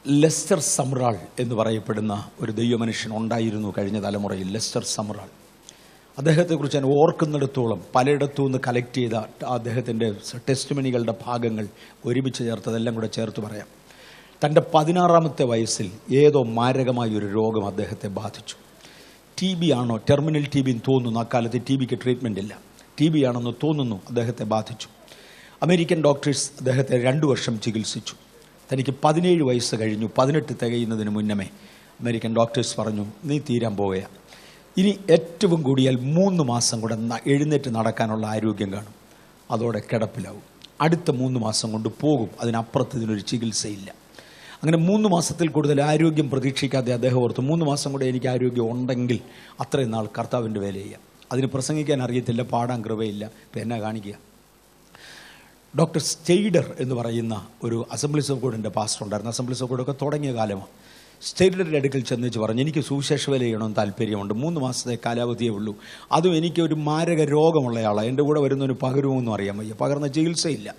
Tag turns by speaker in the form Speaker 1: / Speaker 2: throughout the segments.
Speaker 1: Leicester സമ്രാൾ എന്ന് പറയപ്പെടുന്ന ഒരു ദൈവമനുഷ്യൻ ഉണ്ടായിരുന്നു കഴിഞ്ഞ തലമുറയിൽ. ലെസ്റ്റർ സമ്രാൾ, അദ്ദേഹത്തെക്കുറിച്ച് ഞാൻ ഓർക്കുന്നിടത്തോളം പലയിടത്തു നിന്ന് കളക്ട് ചെയ്ത അദ്ദേഹത്തിൻ്റെ ടെസ്റ്റിമണികളുടെ ഭാഗങ്ങൾ ഒരുമിച്ച് ചേർത്തതെല്ലാം കൂടെ ചേർത്ത് പറയാം. തൻ്റെ 16-ാമത്തെ വയസ്സിൽ ഏതോ മാരകമായൊരു രോഗം അദ്ദേഹത്തെ ബാധിച്ചു. TB ആണോ, ടെർമിനൽ TB എന്ന് തോന്നുന്നു. അക്കാലത്ത് TBക്ക് ട്രീറ്റ്മെൻ്റ് ഇല്ല. TB ആണെന്ന് തോന്നുന്നു. അദ്ദേഹത്തെ ബാധിച്ചു. അമേരിക്കൻ ഡോക്ടേഴ്സ് അദ്ദേഹത്തെ 2 വർഷം ചികിത്സിച്ചു. തനിക്ക് 17 വയസ്സ് കഴിഞ്ഞു. 18 തികയുന്നതിന് മുന്നമേ അമേരിക്കൻ ഡോക്ടേഴ്സ് പറഞ്ഞു, നീ തീരാൻ പോവുകയാണ്. ഇനി ഏറ്റവും കൂടിയാൽ 3 മാസം കൂടെ എഴുന്നേറ്റ് നടക്കാനുള്ള ആരോഗ്യം കാണും. അതോടെ കിടപ്പിലാവും. അടുത്ത 3 മാസം കൊണ്ട് പോകും. അതിനപ്പുറത്ത് ഇതിനൊരു ചികിത്സയില്ല. അങ്ങനെ 3 മാസത്തിൽ കൂടുതൽ ആരോഗ്യം പ്രതീക്ഷിക്കാതെ അദ്ദേഹം ഓർത്തു, 3 മാസം കൂടെ എനിക്ക് ആരോഗ്യം ഉണ്ടെങ്കിൽ അത്രയും നാൾ കർത്താവിൻ്റെ വേല ചെയ്യാം. അതിന് പ്രസംഗിക്കാൻ അറിയത്തില്ല, പാടാൻ കൃപയില്ല. ഇപ്പം എന്നാ കാണിക്കുക? ഡോക്ടർ സ്റ്റെയ്ഡർ എന്ന് പറയുന്ന ഒരു അസംബ്ലീസ് ഓഫ് ഗോഡിൻ്റെ പാസ്റ്റർ ഉണ്ടായിരുന്നു. അസംബ്ലീസ് ഓഫ് ഗോഡൊക്കെ തുടങ്ങിയ കാലമാണ്. സ്റ്റെയ്ഡറുടെ അടുക്കൽ ചെന്നിച്ച് പറഞ്ഞു, എനിക്ക് സുവിശേഷ വേല ചെയ്യണമെന്ന് താല്പര്യമുണ്ട്. 3 മാസത്തെ കാലാവധിയേ ഉള്ളൂ. അതും എനിക്ക് ഒരു മാരക രോഗമുള്ളയാളാണ്. എൻ്റെ കൂടെ വരുന്നതിന് പകരുമോന്നും അറിയാൻ വയ്യ. പകർന്ന ചികിത്സയില്ല.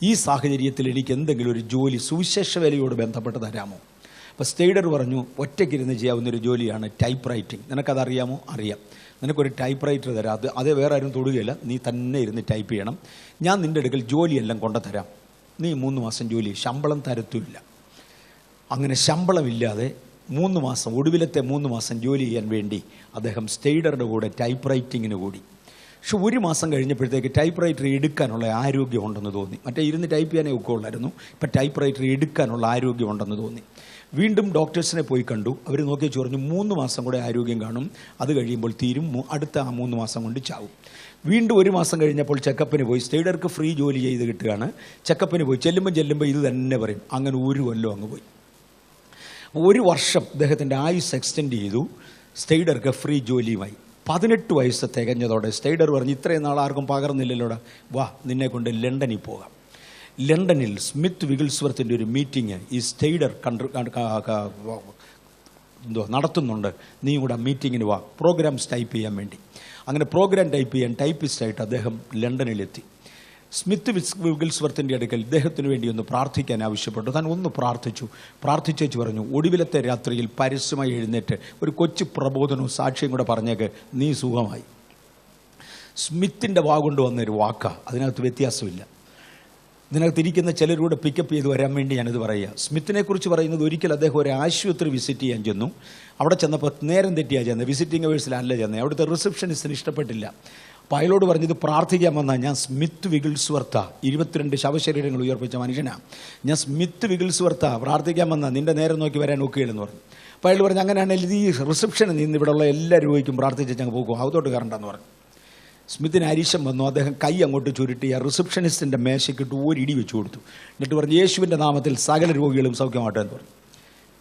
Speaker 1: ഈ സാഹചര്യത്തിൽ എനിക്ക് എന്തെങ്കിലും ഒരു ജോലി സുവിശേഷ വേലയോട് ബന്ധപ്പെട്ട് തരാമോ? അപ്പോൾ സ്റ്റെയ്ഡർ പറഞ്ഞു, ഒറ്റയ്ക്കിരുന്ന് ചെയ്യാവുന്നൊരു ജോലിയാണ് ടൈപ്പ് റൈറ്റിംഗ്. നിനക്കതറിയാമോ? അറിയാം. നിനക്കൊരു ടൈപ്പ് റൈറ്റർ തരാം. അത് വേറെ ആരും തൊടുകയില്ല. നീ തന്നെ ഇരുന്ന് ടൈപ്പ് ചെയ്യണം. ഞാൻ നിൻ്റെ അടുക്കൽ ജോലിയെല്ലാം കൊണ്ടുതരാം. നീ 3 മാസം ജോലി, ശമ്പളം തരത്തുമില്ല. അങ്ങനെ ശമ്പളമില്ലാതെ 3 മാസം, ഒടുവിലത്തെ 3 മാസം ജോലി ചെയ്യാൻ വേണ്ടി അദ്ദേഹം സ്റ്റെയ്ഡറുടെ കൂടെ ടൈപ്പ് റൈറ്റിങ്ങിന് കൂടി. പക്ഷെ 1 മാസം കഴിഞ്ഞപ്പോഴത്തേക്ക് ടൈപ്പ് റൈറ്റർ എടുക്കാനുള്ള ആരോഗ്യം ഉണ്ടെന്ന് തോന്നി. മറ്റേ ഇരുന്ന് ടൈപ്പ് ചെയ്യാനേ ഒക്കെ ഉള്ളായിരുന്നു. ഇപ്പം ടൈപ്പ് റൈറ്റർ എടുക്കാനുള്ള ആരോഗ്യം ഉണ്ടെന്ന് തോന്നി. വീണ്ടും ഡോക്ടേഴ്സിനെ പോയി കണ്ടു. അവർ നോക്കി പറഞ്ഞു, 3 മാസം കൂടെ ആരോഗ്യം കാണും. അത് കഴിയുമ്പോൾ തീരും. അടുത്ത ആ 3 മാസം കൊണ്ട് ചാവും. വീണ്ടും 1 മാസം കഴിഞ്ഞപ്പോൾ ചെക്കപ്പിന് പോയി. സ്റ്റെയ്ഡർക്ക് ഫ്രീ ജോലി ചെയ്ത് കിട്ടുകയാണ്. ചെക്കപ്പിന് പോയി. ചെല്ലുമ്പോൾ ഇത് തന്നെ പറയും. അങ്ങനെ 1 കൊല്ലം അങ്ങ് പോയി. 1 വർഷം അദ്ദേഹത്തിൻ്റെ ആയുസ് എക്സ്റ്റെൻഡ് ചെയ്തു. സ്റ്റെയ്ഡർക്ക് ഫ്രീ ജോലിയുമായി. 18 വയസ്സ് തികഞ്ഞതോടെ സ്റ്റെയ്ഡർ പറഞ്ഞു, ഇത്രയും നാൾ ആർക്കും പകർന്നില്ലല്ലോടാ, വാ നിന്നെ കൊണ്ട് ലണ്ടനിൽ പോകാം. ലണ്ടനിൽ സ്മിത്ത് വിഗിൾസ്വർത്തിൻ്റെ ഒരു മീറ്റിംഗ് ഈ സ്റ്റെയ്ഡർ നടത്തുന്നുണ്ട്. നീ കൂടെ മീറ്റിങ്ങിന് വാ, പ്രോഗ്രാംസ് ടൈപ്പ് ചെയ്യാൻ വേണ്ടി. അങ്ങനെ പ്രോഗ്രാം ടൈപ്പ് ചെയ്യാൻ ടൈപ്പിസ്റ്റായിട്ട് അദ്ദേഹം ലണ്ടനിലെത്തി. സ്മിത്ത് വിഗിൾസ്വർത്തിൻ്റെ അടുക്കൽ ഇദ്ദേഹത്തിന് വേണ്ടി ഒന്ന് പ്രാർത്ഥിക്കാൻ ആവശ്യപ്പെട്ടു. താൻ ഒന്ന് പ്രാർത്ഥിച്ചു പറഞ്ഞു, ഒടുവിലത്തെ രാത്രിയിൽ പരസ്യമായി എഴുന്നേറ്റ് ഒരു കൊച്ചു പ്രബോധനവും സാക്ഷിയും കൂടെ പറഞ്ഞേക്ക്, നീ സുഖമായി. സ്മിത്തിൻ്റെ വാഗൊണ്ട് വന്നൊരു വാക്കാ, അതിനകത്ത് വ്യത്യാസമില്ല. ഇതിനകത്തിരിക്കുന്ന ചിലരൂടെ പിക്കപ്പ് ചെയ്ത് വരാൻ വേണ്ടി ഞാനിത് പറയുക. സ്മിത്തിനെ കുറിച്ച് പറയുന്നത്, ഒരിക്കൽ അദ്ദേഹം ഒരു ആശുപത്രി വിസിറ്റ് ചെയ്യാൻ ചെന്നു. അവിടെ ചെന്നപ്പോൾ നേരം തെറ്റിയാണ് ചെന്നത്. വിസിറ്റിംഗ് അവേഴ്സിലല്ല ചെന്നത്. അവിടുത്തെ റിസപ്ഷനിസ്റ്റിന് ഇഷ്ടപ്പെട്ടില്ല. അപ്പോൾ അയാളോട് പറഞ്ഞത്, പ്രാർത്ഥിക്കാൻ വന്നാൽ ഞാൻ സ്മിത്ത് വിഗിൾസ്വർത്ത, 22 ശവശരീരങ്ങൾ ഉയർപ്പിച്ച മനുഷ്യനാണ്. ഞാൻ സ്മിത്ത് വിഗിൾസ്വർത്ത പ്രാർത്ഥിക്കാൻ വന്നാൽ നിൻ്റെ നേരം നോക്കി വരാൻ ഒക്കുകയില്ലെന്ന് പറഞ്ഞു. അപ്പോൾ അയാൾ പറഞ്ഞു, അങ്ങനെയാണെങ്കിൽ ഈ റിസപ്ഷനിൽ നിന്ന് ഇവിടെയുള്ള എല്ലാ രോഗിക്കും പ്രാർത്ഥിച്ച് ഞങ്ങൾ പോകും, അകത്തോട്ട് കയറണ്ടെന്ന് പറഞ്ഞു. സ്മിത്തിന് അരിശം വന്നു. അദ്ദേഹം കൈ അങ്ങോട്ട് ചുരുട്ടി ആ റിസപ്ഷനിസ്റ്റിൻ്റെ മേശയ്ക്കിട്ട് ഒരിടി വെച്ച് കൊടുത്തു. എന്നിട്ട് പറഞ്ഞു, യേശുവിൻ്റെ നാമത്തിൽ സകല രോഗികളും സൗഖ്യമാട്ടെ എന്ന് പറഞ്ഞു.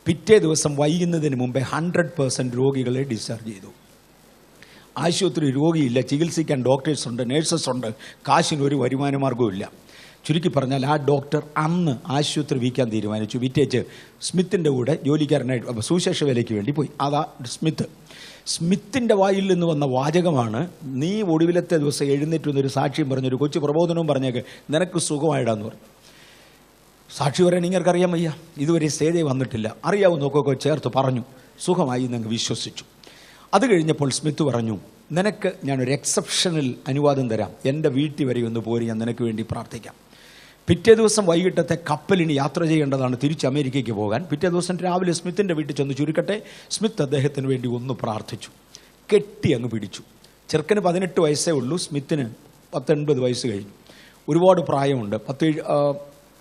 Speaker 1: പിറ്റേ ദിവസം വൈകുന്നതിന് മുമ്പേ 100% രോഗികളെ ഡിസ്ചാർജ് ചെയ്തു. ആശുപത്രി രോഗിയില്ല, ചികിത്സിക്കാൻ ഡോക്ടേഴ്സ് ഉണ്ട്, നേഴ്സസ് ഉണ്ട്, കാശിന് ഒരു വരുമാന മാർഗവും ഇല്ല. ചുരുക്കി പറഞ്ഞാൽ ആ ഡോക്ടർ അന്ന് ആശുപത്രി വിൽക്കാൻ തീരുമാനിച്ചു. വിറ്റേച്ച് സ്മിത്തിൻ്റെ കൂടെ ജോലിക്കാരനായിട്ട് സുവിശേഷ വേലയ്ക്ക് വേണ്ടി പോയി. അതാ സ്മിത്തിൻ്റെ വായിൽ നിന്ന് വന്ന വാചകമാണ്, നീ ഒടുവിലത്തെ ദിവസം എഴുന്നേറ്റ് വന്നൊരു സാക്ഷ്യം പറഞ്ഞൊരു കൊച്ചു പ്രബോധനവും പറഞ്ഞേക്ക്, നിനക്ക് സുഖമായിടാന്ന് പറഞ്ഞു. സാക്ഷി പറയാൻ നിങ്ങൾക്കറിയാൻ വയ്യ, ഇതുവരെ സ്റ്റേജിൽ വന്നിട്ടില്ല, അറിയാവുന്നൊക്കെ ചേർത്ത് പറഞ്ഞു. സുഖമായി എന്നങ്ങ് വിശ്വസിച്ചു. അത് കഴിഞ്ഞപ്പോൾ സ്മിത്ത് പറഞ്ഞു, നിനക്ക് ഞാനൊരു എക്സെപ്ഷണൽ അനുവാദം തരാം, എൻ്റെ വീട്ടിൽ വരെ ഒന്ന് പോരി, ഞാൻ നിനക്ക് വേണ്ടി പ്രാർത്ഥിക്കാം. പിറ്റേ ദിവസം വൈകിട്ടത്തെ കപ്പലിന് യാത്ര ചെയ്യേണ്ടതാണ്, തിരിച്ച് അമേരിക്കയ്ക്ക് പോകാൻ. പിറ്റേ ദിവസം രാവിലെ സ്മിത്തിൻ്റെ വീട്ടിൽ ചെന്ന് ചുരുക്കട്ടെ, സ്മിത്ത് അദ്ദേഹത്തിന് വേണ്ടി ഒന്ന് പ്രാർത്ഥിച്ചു. കെട്ടി അങ്ങ് പിടിച്ചു. ചെറുക്കന് 18 വയസ്സേ ഉള്ളൂ, സ്മിത്തിന് 19 വയസ്സ് കഴിഞ്ഞു. ഒരുപാട് പ്രായമുണ്ട്,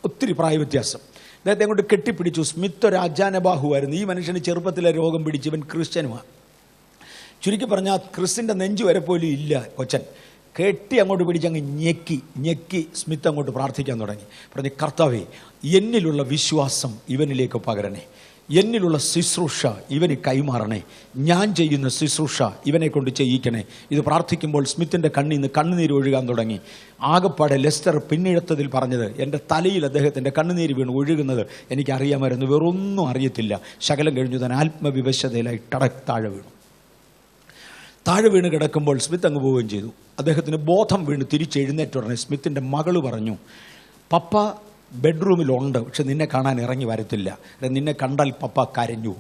Speaker 1: ഒത്തിരി പ്രായ വ്യത്യാസം. അദ്ദേഹത്തെ കൊണ്ട് കെട്ടിപ്പിടിച്ചു. സ്മിത്ത് ഒരു അജാനബാഹുവായിരുന്നു. ഈ മനുഷ്യന് ചെറുപ്പത്തിലെ രോഗം പിടിച്ച് ഇവൻ ക്രിസ്ത്യനുമാണ്. ചുരുക്കി പറഞ്ഞാൽ ക്രിസ്ത്യൻ്റെ നെഞ്ചു വരെ പോലും ഇല്ല കൊച്ചൻ. കെട്ടി അങ്ങോട്ട് പിടിച്ചങ്ങ് ഞെക്കി സ്മിത്ത് അങ്ങോട്ട് പ്രാർത്ഥിക്കാൻ തുടങ്ങി. പറഞ്ഞ്, കർത്താവേ, എന്നിലുള്ള വിശ്വാസം ഇവനിലേക്ക് പകരണേ, എന്നിലുള്ള ശുശ്രൂഷ ഇവന് കൈമാറണേ, ഞാൻ ചെയ്യുന്ന ശുശ്രൂഷ ഇവനെ കൊണ്ട് ചെയ്യിക്കണേ. ഇത് പ്രാർത്ഥിക്കുമ്പോൾ സ്മിത്തിൻ്റെ കണ്ണിൽ നിന്ന് കണ്ണുനീര് ഒഴുകാൻ തുടങ്ങി. ആകപ്പാടെ ലെസ്റ്റർ പിന്നിടത്തതിൽ പറഞ്ഞത്, എൻ്റെ തലയിൽ അദ്ദേഹത്തിൻ്റെ കണ്ണുനീര് വീണ് ഒഴുകുന്നത് എനിക്കറിയാമായിരുന്നു, വേറൊന്നും അറിയത്തില്ല. ശകലം കഴിഞ്ഞു താൻ ആത്മവിവശതയിലായി താഴെ വീണ് കിടക്കുമ്പോൾ സ്മിത്ത് അങ്ങ് പോവുകയും ചെയ്തു. അദ്ദേഹത്തിന് ബോധം വീണ് തിരിച്ചെഴുന്നേറ്റുടനെ സ്മിത്തിൻ്റെ മകള് പറഞ്ഞു, പപ്പ ബെഡ്റൂമിലുണ്ട്, പക്ഷെ നിന്നെ കാണാൻ ഇറങ്ങി വരത്തില്ല. നിന്നെ കണ്ടാൽ പപ്പ കരഞ്ഞു.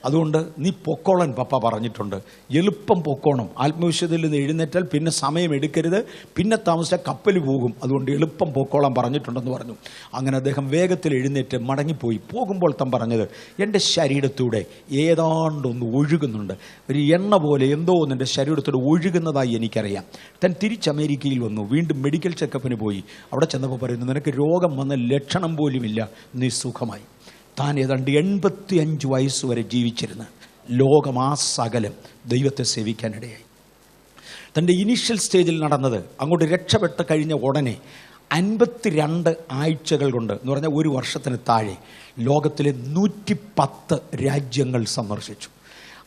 Speaker 1: അതുകൊണ്ട് നീ പൊക്കോളൻ പപ്പ പറഞ്ഞിട്ടുണ്ട്. എളുപ്പം പൊക്കോണം. ആത്മവിശ്വാസത്തിൽ നിന്ന് എഴുന്നേറ്റാൽ പിന്നെ സമയം എടുക്കരുത്, പിന്നെ താമസിച്ചാൽ കപ്പൽ പോകും. അതുകൊണ്ട് എളുപ്പം പൊക്കോളാൻ പറഞ്ഞിട്ടുണ്ടെന്ന് പറഞ്ഞു. അങ്ങനെ അദ്ദേഹം വേഗത്തിൽ എഴുന്നേറ്റ് മടങ്ങിപ്പോയി. പോകുമ്പോൾ താൻ പറഞ്ഞത്, എൻ്റെ ശരീരത്തൂടെ ഏതാണ്ടൊന്ന് ഒഴുകുന്നുണ്ട്, ഒരു എണ്ണ പോലെ എന്തോ ഒന്ന് എൻ്റെ ശരീരത്തൂടെ ഒഴുകുന്നതായി എനിക്കറിയാം. താൻ തിരിച്ച് അമേരിക്കയിൽ വന്നു. വീണ്ടും മെഡിക്കൽ ചെക്കപ്പിന് പോയി. അവിടെ ചെന്നപ്പോൾ പറയുന്നു, നിനക്ക് രോഗം വന്ന ലക്ഷണം പോലുമില്ല, നീ സുഖമായി. താൻ ഏതാണ്ട് 85 വയസ്സ് വരെ ജീവിച്ചിരുന്ന് ലോകമാസകലം ദൈവത്തെ സേവിക്കാനിടയായി. തൻ്റെ ഇനീഷ്യൽ സ്റ്റേജിൽ നടന്നത്, അങ്ങോട്ട് രക്ഷപ്പെട്ട് കഴിഞ്ഞ ഉടനെ 52 ആഴ്ചകൾ കൊണ്ട് എന്ന് പറഞ്ഞാൽ 1 വർഷത്തിന് താഴെ ലോകത്തിലെ 110 രാജ്യങ്ങൾ സന്ദർശിച്ചു.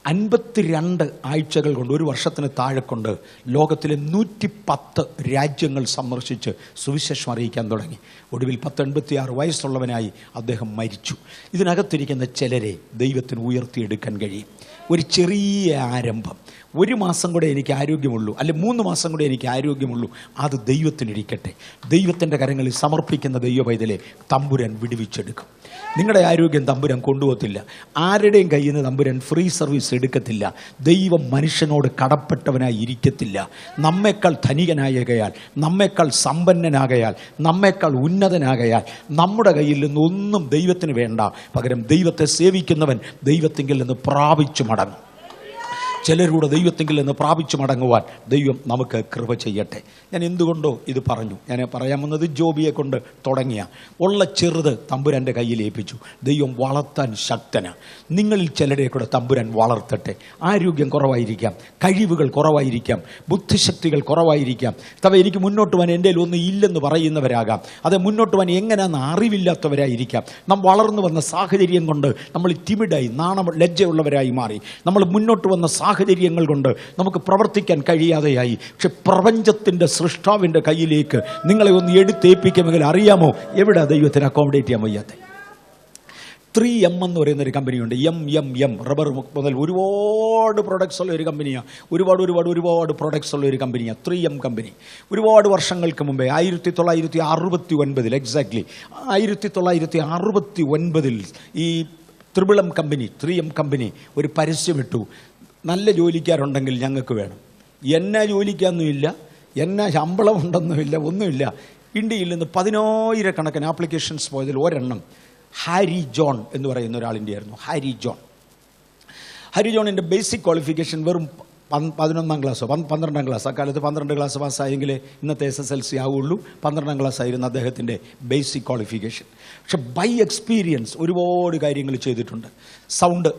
Speaker 1: 52 ആഴ്ചകൾ കൊണ്ട് 1 വർഷത്തിന് താഴെ കൊണ്ട് ലോകത്തിലെ 110 രാജ്യങ്ങൾ സന്ദർശിച്ച് സുവിശേഷം അറിയിക്കാൻ തുടങ്ങി. ഒടുവിൽ 86 വയസ്സുള്ളവനായി അദ്ദേഹം മരിച്ചു. ഇതിനകത്തിരിക്കുന്ന ചിലരെ ദൈവത്തിന് ഉയർത്തിയെടുക്കാൻ കഴിയും. ഒരു ചെറിയ ആരംഭം. 1 മാസം കൂടെ എനിക്ക് ആരോഗ്യമുള്ളൂ, അല്ലെ 3 മാസം കൂടെ എനിക്ക് ആരോഗ്യമുള്ളൂ, അത് ദൈവത്തിനിരിക്കട്ടെ. ദൈവത്തിൻ്റെ കരങ്ങളിൽ സമർപ്പിക്കുന്ന ദൈവ പൈതലെ തമ്പുരാൻ വിടുവിച്ചെടുക്കും. നിങ്ങളുടെ ആരോഗ്യം തമ്പുരാൻ കൊണ്ടുപോകത്തില്ല. ആരുടെയും കയ്യിൽ നിന്ന് തമ്പുരാൻ ഫ്രീ സർവീസ് എടുക്കത്തില്ല. ദൈവം മനുഷ്യനോട് കടപ്പെട്ടവനായി ഇരിക്കത്തില്ല. നമ്മേക്കാൾ ധനികനായകയാൽ, നമ്മേക്കാൾ സമ്പന്നനാകയാൽ, നമ്മേക്കാൾ ഉന്നതനാകയാൽ നമ്മുടെ കയ്യിൽ നിന്നൊന്നും ദൈവത്തിന് വേണ്ട. പകരം ദൈവത്തെ സേവിക്കുന്നവൻ ദൈവത്തിങ്കിൽ നിന്ന് പ്രാപിച്ചു മടങ്ങും. ചിലരുടെ ദൈവത്തെങ്കിൽ നിന്ന് പ്രാപിച്ചു മടങ്ങുവാൻ ദൈവം നമുക്ക് കൃപ ചെയ്യട്ടെ. ഞാൻ എന്തുകൊണ്ടോ ഇത് പറഞ്ഞു. ഞാൻ പറയാൻ വന്നത് ജോബിയെ കൊണ്ട് തുടങ്ങിയ ഉള്ള ചെറുത് തമ്പുരാൻ്റെ കയ്യിൽ ഏൽപ്പിച്ചു. ദൈവം വളർത്താൻ ശക്തനാണ്. നിങ്ങളിൽ ചിലരെ കൂടെ തമ്പുരാൻ വളർത്തട്ടെ. ആരോഗ്യം കുറവായിരിക്കാം, കഴിവുകൾ കുറവായിരിക്കാം, ബുദ്ധിശക്തികൾ കുറവായിരിക്കാം. എനിക്ക് മുന്നോട്ട് പോകാൻ എൻ്റെ ഒന്നും ഇല്ലെന്ന് പറയുന്നവരാകാം. അത് മുന്നോട്ട് പോകാൻ എങ്ങനെയാണെന്ന് അറിവില്ലാത്തവരായിരിക്കാം. നാം വളർന്നു വന്ന സാഹചര്യം കൊണ്ട് നമ്മൾ ടിമിഡായി, ലജ്ജയുള്ളവരായി മാറി. നമ്മൾ മുന്നോട്ട് വന്ന സാഹചര്യങ്ങൾ കൊണ്ട് നമുക്ക് പ്രവർത്തിക്കാൻ കഴിയാതെയായി. പക്ഷെ പ്രപഞ്ചത്തിൻ്റെ സൃഷ്ടാവിൻ്റെ കയ്യിലേക്ക് നിങ്ങളെ ഒന്ന് എടുത്തേൽപ്പിക്കുമെങ്കിൽ അറിയാമോ എവിടെ ദൈവത്തിന് അക്കോമഡേറ്റ് ചെയ്യാൻ വയ്യാത്ത 3M എന്ന് പറയുന്നൊരു കമ്പനിയുണ്ട്. എം റബ്ബർ മുതൽ ഒരുപാട് പ്രൊഡക്ട്സ് ഉള്ള ഒരു കമ്പനിയാണ്. ഒരുപാട് പ്രൊഡക്ട്സ് ഉള്ള ഒരു കമ്പനിയാണ് 3M കമ്പനി. ഒരുപാട് വർഷങ്ങൾക്ക് മുമ്പേ 1969 എക്സാക്ട്ലി 1969 ഈ 3M കമ്പനി ഒരു പരസ്യമിട്ടു. നല്ല ജോലിക്കാരുണ്ടെങ്കിൽ ഞങ്ങൾക്ക് വേണം. എന്നാ ജോലിക്കൊന്നുമില്ല, എന്നാ ശമ്പളം ഉണ്ടെന്നുമില്ല, ഒന്നുമില്ല. ഇന്ത്യയിൽ നിന്ന് 10,000 ആപ്ലിക്കേഷൻസ് പോയതിൽ ഒരെണ്ണം ഹാരി ജോൺ എന്ന് പറയുന്ന ഒരാളിൻ്റെ ആയിരുന്നു. ഹാരി ജോണിൻ്റെ ബേസിക് ക്വാളിഫിക്കേഷൻ വെറും 11ാം ക്ലാസ്സോ 12ാം ക്ലാസ്. അക്കാലത്ത് 12 ക്ലാസ് പാസ്സായെങ്കിൽ ഇന്നത്തെ SSLC ആവുള്ളൂ. 12ാം ക്ലാസ് ആയിരുന്നു അദ്ദേഹത്തിൻ്റെ ബേസിക് ക്വാളിഫിക്കേഷൻ. പക്ഷെ ബൈ എക്സ്പീരിയൻസ് ഒരുപാട് കാര്യങ്ങൾ ചെയ്തിട്ടുണ്ട്. സൗണ്ട്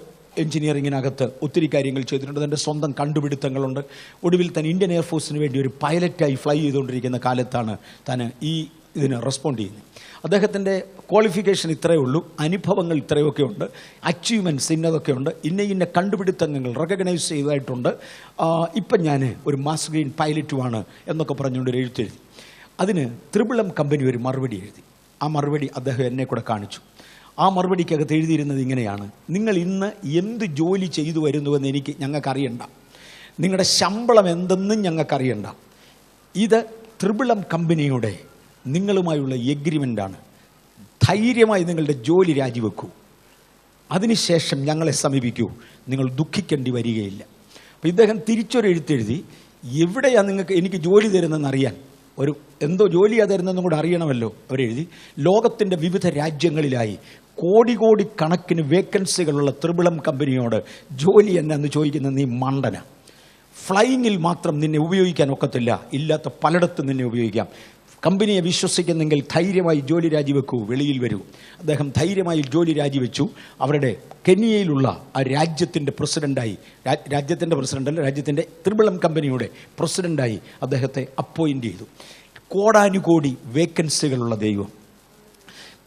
Speaker 1: എഞ്ചിനീയറിങ്ങിനകത്ത് ഒത്തിരി കാര്യങ്ങൾ ചെയ്തിട്ടുണ്ട്. തൻ്റെ സ്വന്തം കണ്ടുപിടുത്തങ്ങളുണ്ട്. ഒടുവിൽ തന്നെ ഇന്ത്യൻ എയർഫോഴ്സിന് വേണ്ടി ഒരു പൈലറ്റായി ഫ്ലൈ ചെയ്തുകൊണ്ടിരിക്കുന്ന കാലത്താണ് താൻ ഈ ഇതിന് റെസ്പോണ്ട് ചെയ്യുന്നത്. അദ്ദേഹത്തിൻ്റെ ക്വാളിഫിക്കേഷൻ ഇത്രയേ ഉള്ളൂ, അനുഭവങ്ങൾ ഇത്രയൊക്കെ ഉണ്ട്, അച്ചീവ്മെൻറ്റ്സ് ഇന്നതൊക്കെ ഉണ്ട്, ഇന്ന കണ്ടുപിടുത്തങ്ങൾ റെക്കഗ്നൈസ് ചെയ്തതായിട്ടുണ്ട്. ഇപ്പം ഞാൻ ഒരു മാസ് ഗ്രീൻ പൈലറ്റുമാണ് എന്നൊക്കെ പറഞ്ഞുകൊണ്ട് ഒരു എഴുത്തെഴുതി. അതിന് 3M കമ്പനി ഒരു മറുപടി എഴുതി. ആ മറുപടി അദ്ദേഹം എന്നെ കൂടെ കാണിച്ചു. ആ മറുപടിക്കകത്ത് എഴുതിയിരുന്നത് ഇങ്ങനെയാണ്: നിങ്ങൾ ഇന്ന് എന്ത് ജോലി ചെയ്തു വരുന്നുവെന്ന് ഞങ്ങൾക്കറിയണ്ട, നിങ്ങളുടെ ശമ്പളം എന്തെന്നും ഞങ്ങൾക്കറിയണ്ട. ഇത് 3M കമ്പനിയുടെ നിങ്ങളുമായുള്ള എഗ്രിമെൻ്റാണ്. ധൈര്യമായി നിങ്ങളുടെ ജോലി രാജിവെക്കൂ, അതിനുശേഷം ഞങ്ങളെ സമീപിക്കൂ, നിങ്ങൾ ദുഃഖിക്കേണ്ടി വരികയില്ല. അപ്പോൾ ഇദ്ദേഹം തിരിച്ചൊരു എഴുത്തെഴുതി, എവിടെയാണ് എനിക്ക് ജോലി തരുന്നതെന്ന് അറിയാൻ, എന്തോ ജോലിയാണ് തരുന്നതെന്നും കൂടെ അറിയണമല്ലോ. അവരെഴുതി, ലോകത്തിൻ്റെ വിവിധ രാജ്യങ്ങളിലായി കോടി കണക്കിന് വേക്കൻസികളുള്ള 3M കമ്പനിയോട് ജോലി എന്നാന്ന് ചോദിക്കുന്നത് നീ മണ്ടന. ഫ്ലൈയിങ്ങിൽ മാത്രം നിന്നെ ഉപയോഗിക്കാൻ ഒക്കത്തില്ല, ഇല്ലാത്ത പലയിടത്തും നിന്നെ ഉപയോഗിക്കാം. കമ്പനിയെ വിശ്വസിക്കുന്നെങ്കിൽ ധൈര്യമായി ജോലി രാജിവെക്കൂ, വെളിയിൽ വരൂ. അദ്ദേഹം ധൈര്യമായി ജോലി രാജിവെച്ചു. അവരുടെ കെനിയയിലുള്ള ആ രാജ്യത്തിൻ്റെ പ്രസിഡൻ്റായി, രാജ്യത്തിൻ്റെ 3M കമ്പനിയുടെ പ്രസിഡൻ്റായി അദ്ദേഹത്തെ അപ്പോയിൻ്റ് ചെയ്തു. കോടാനുകോടി വേക്കൻസികളുള്ള ദൈവം,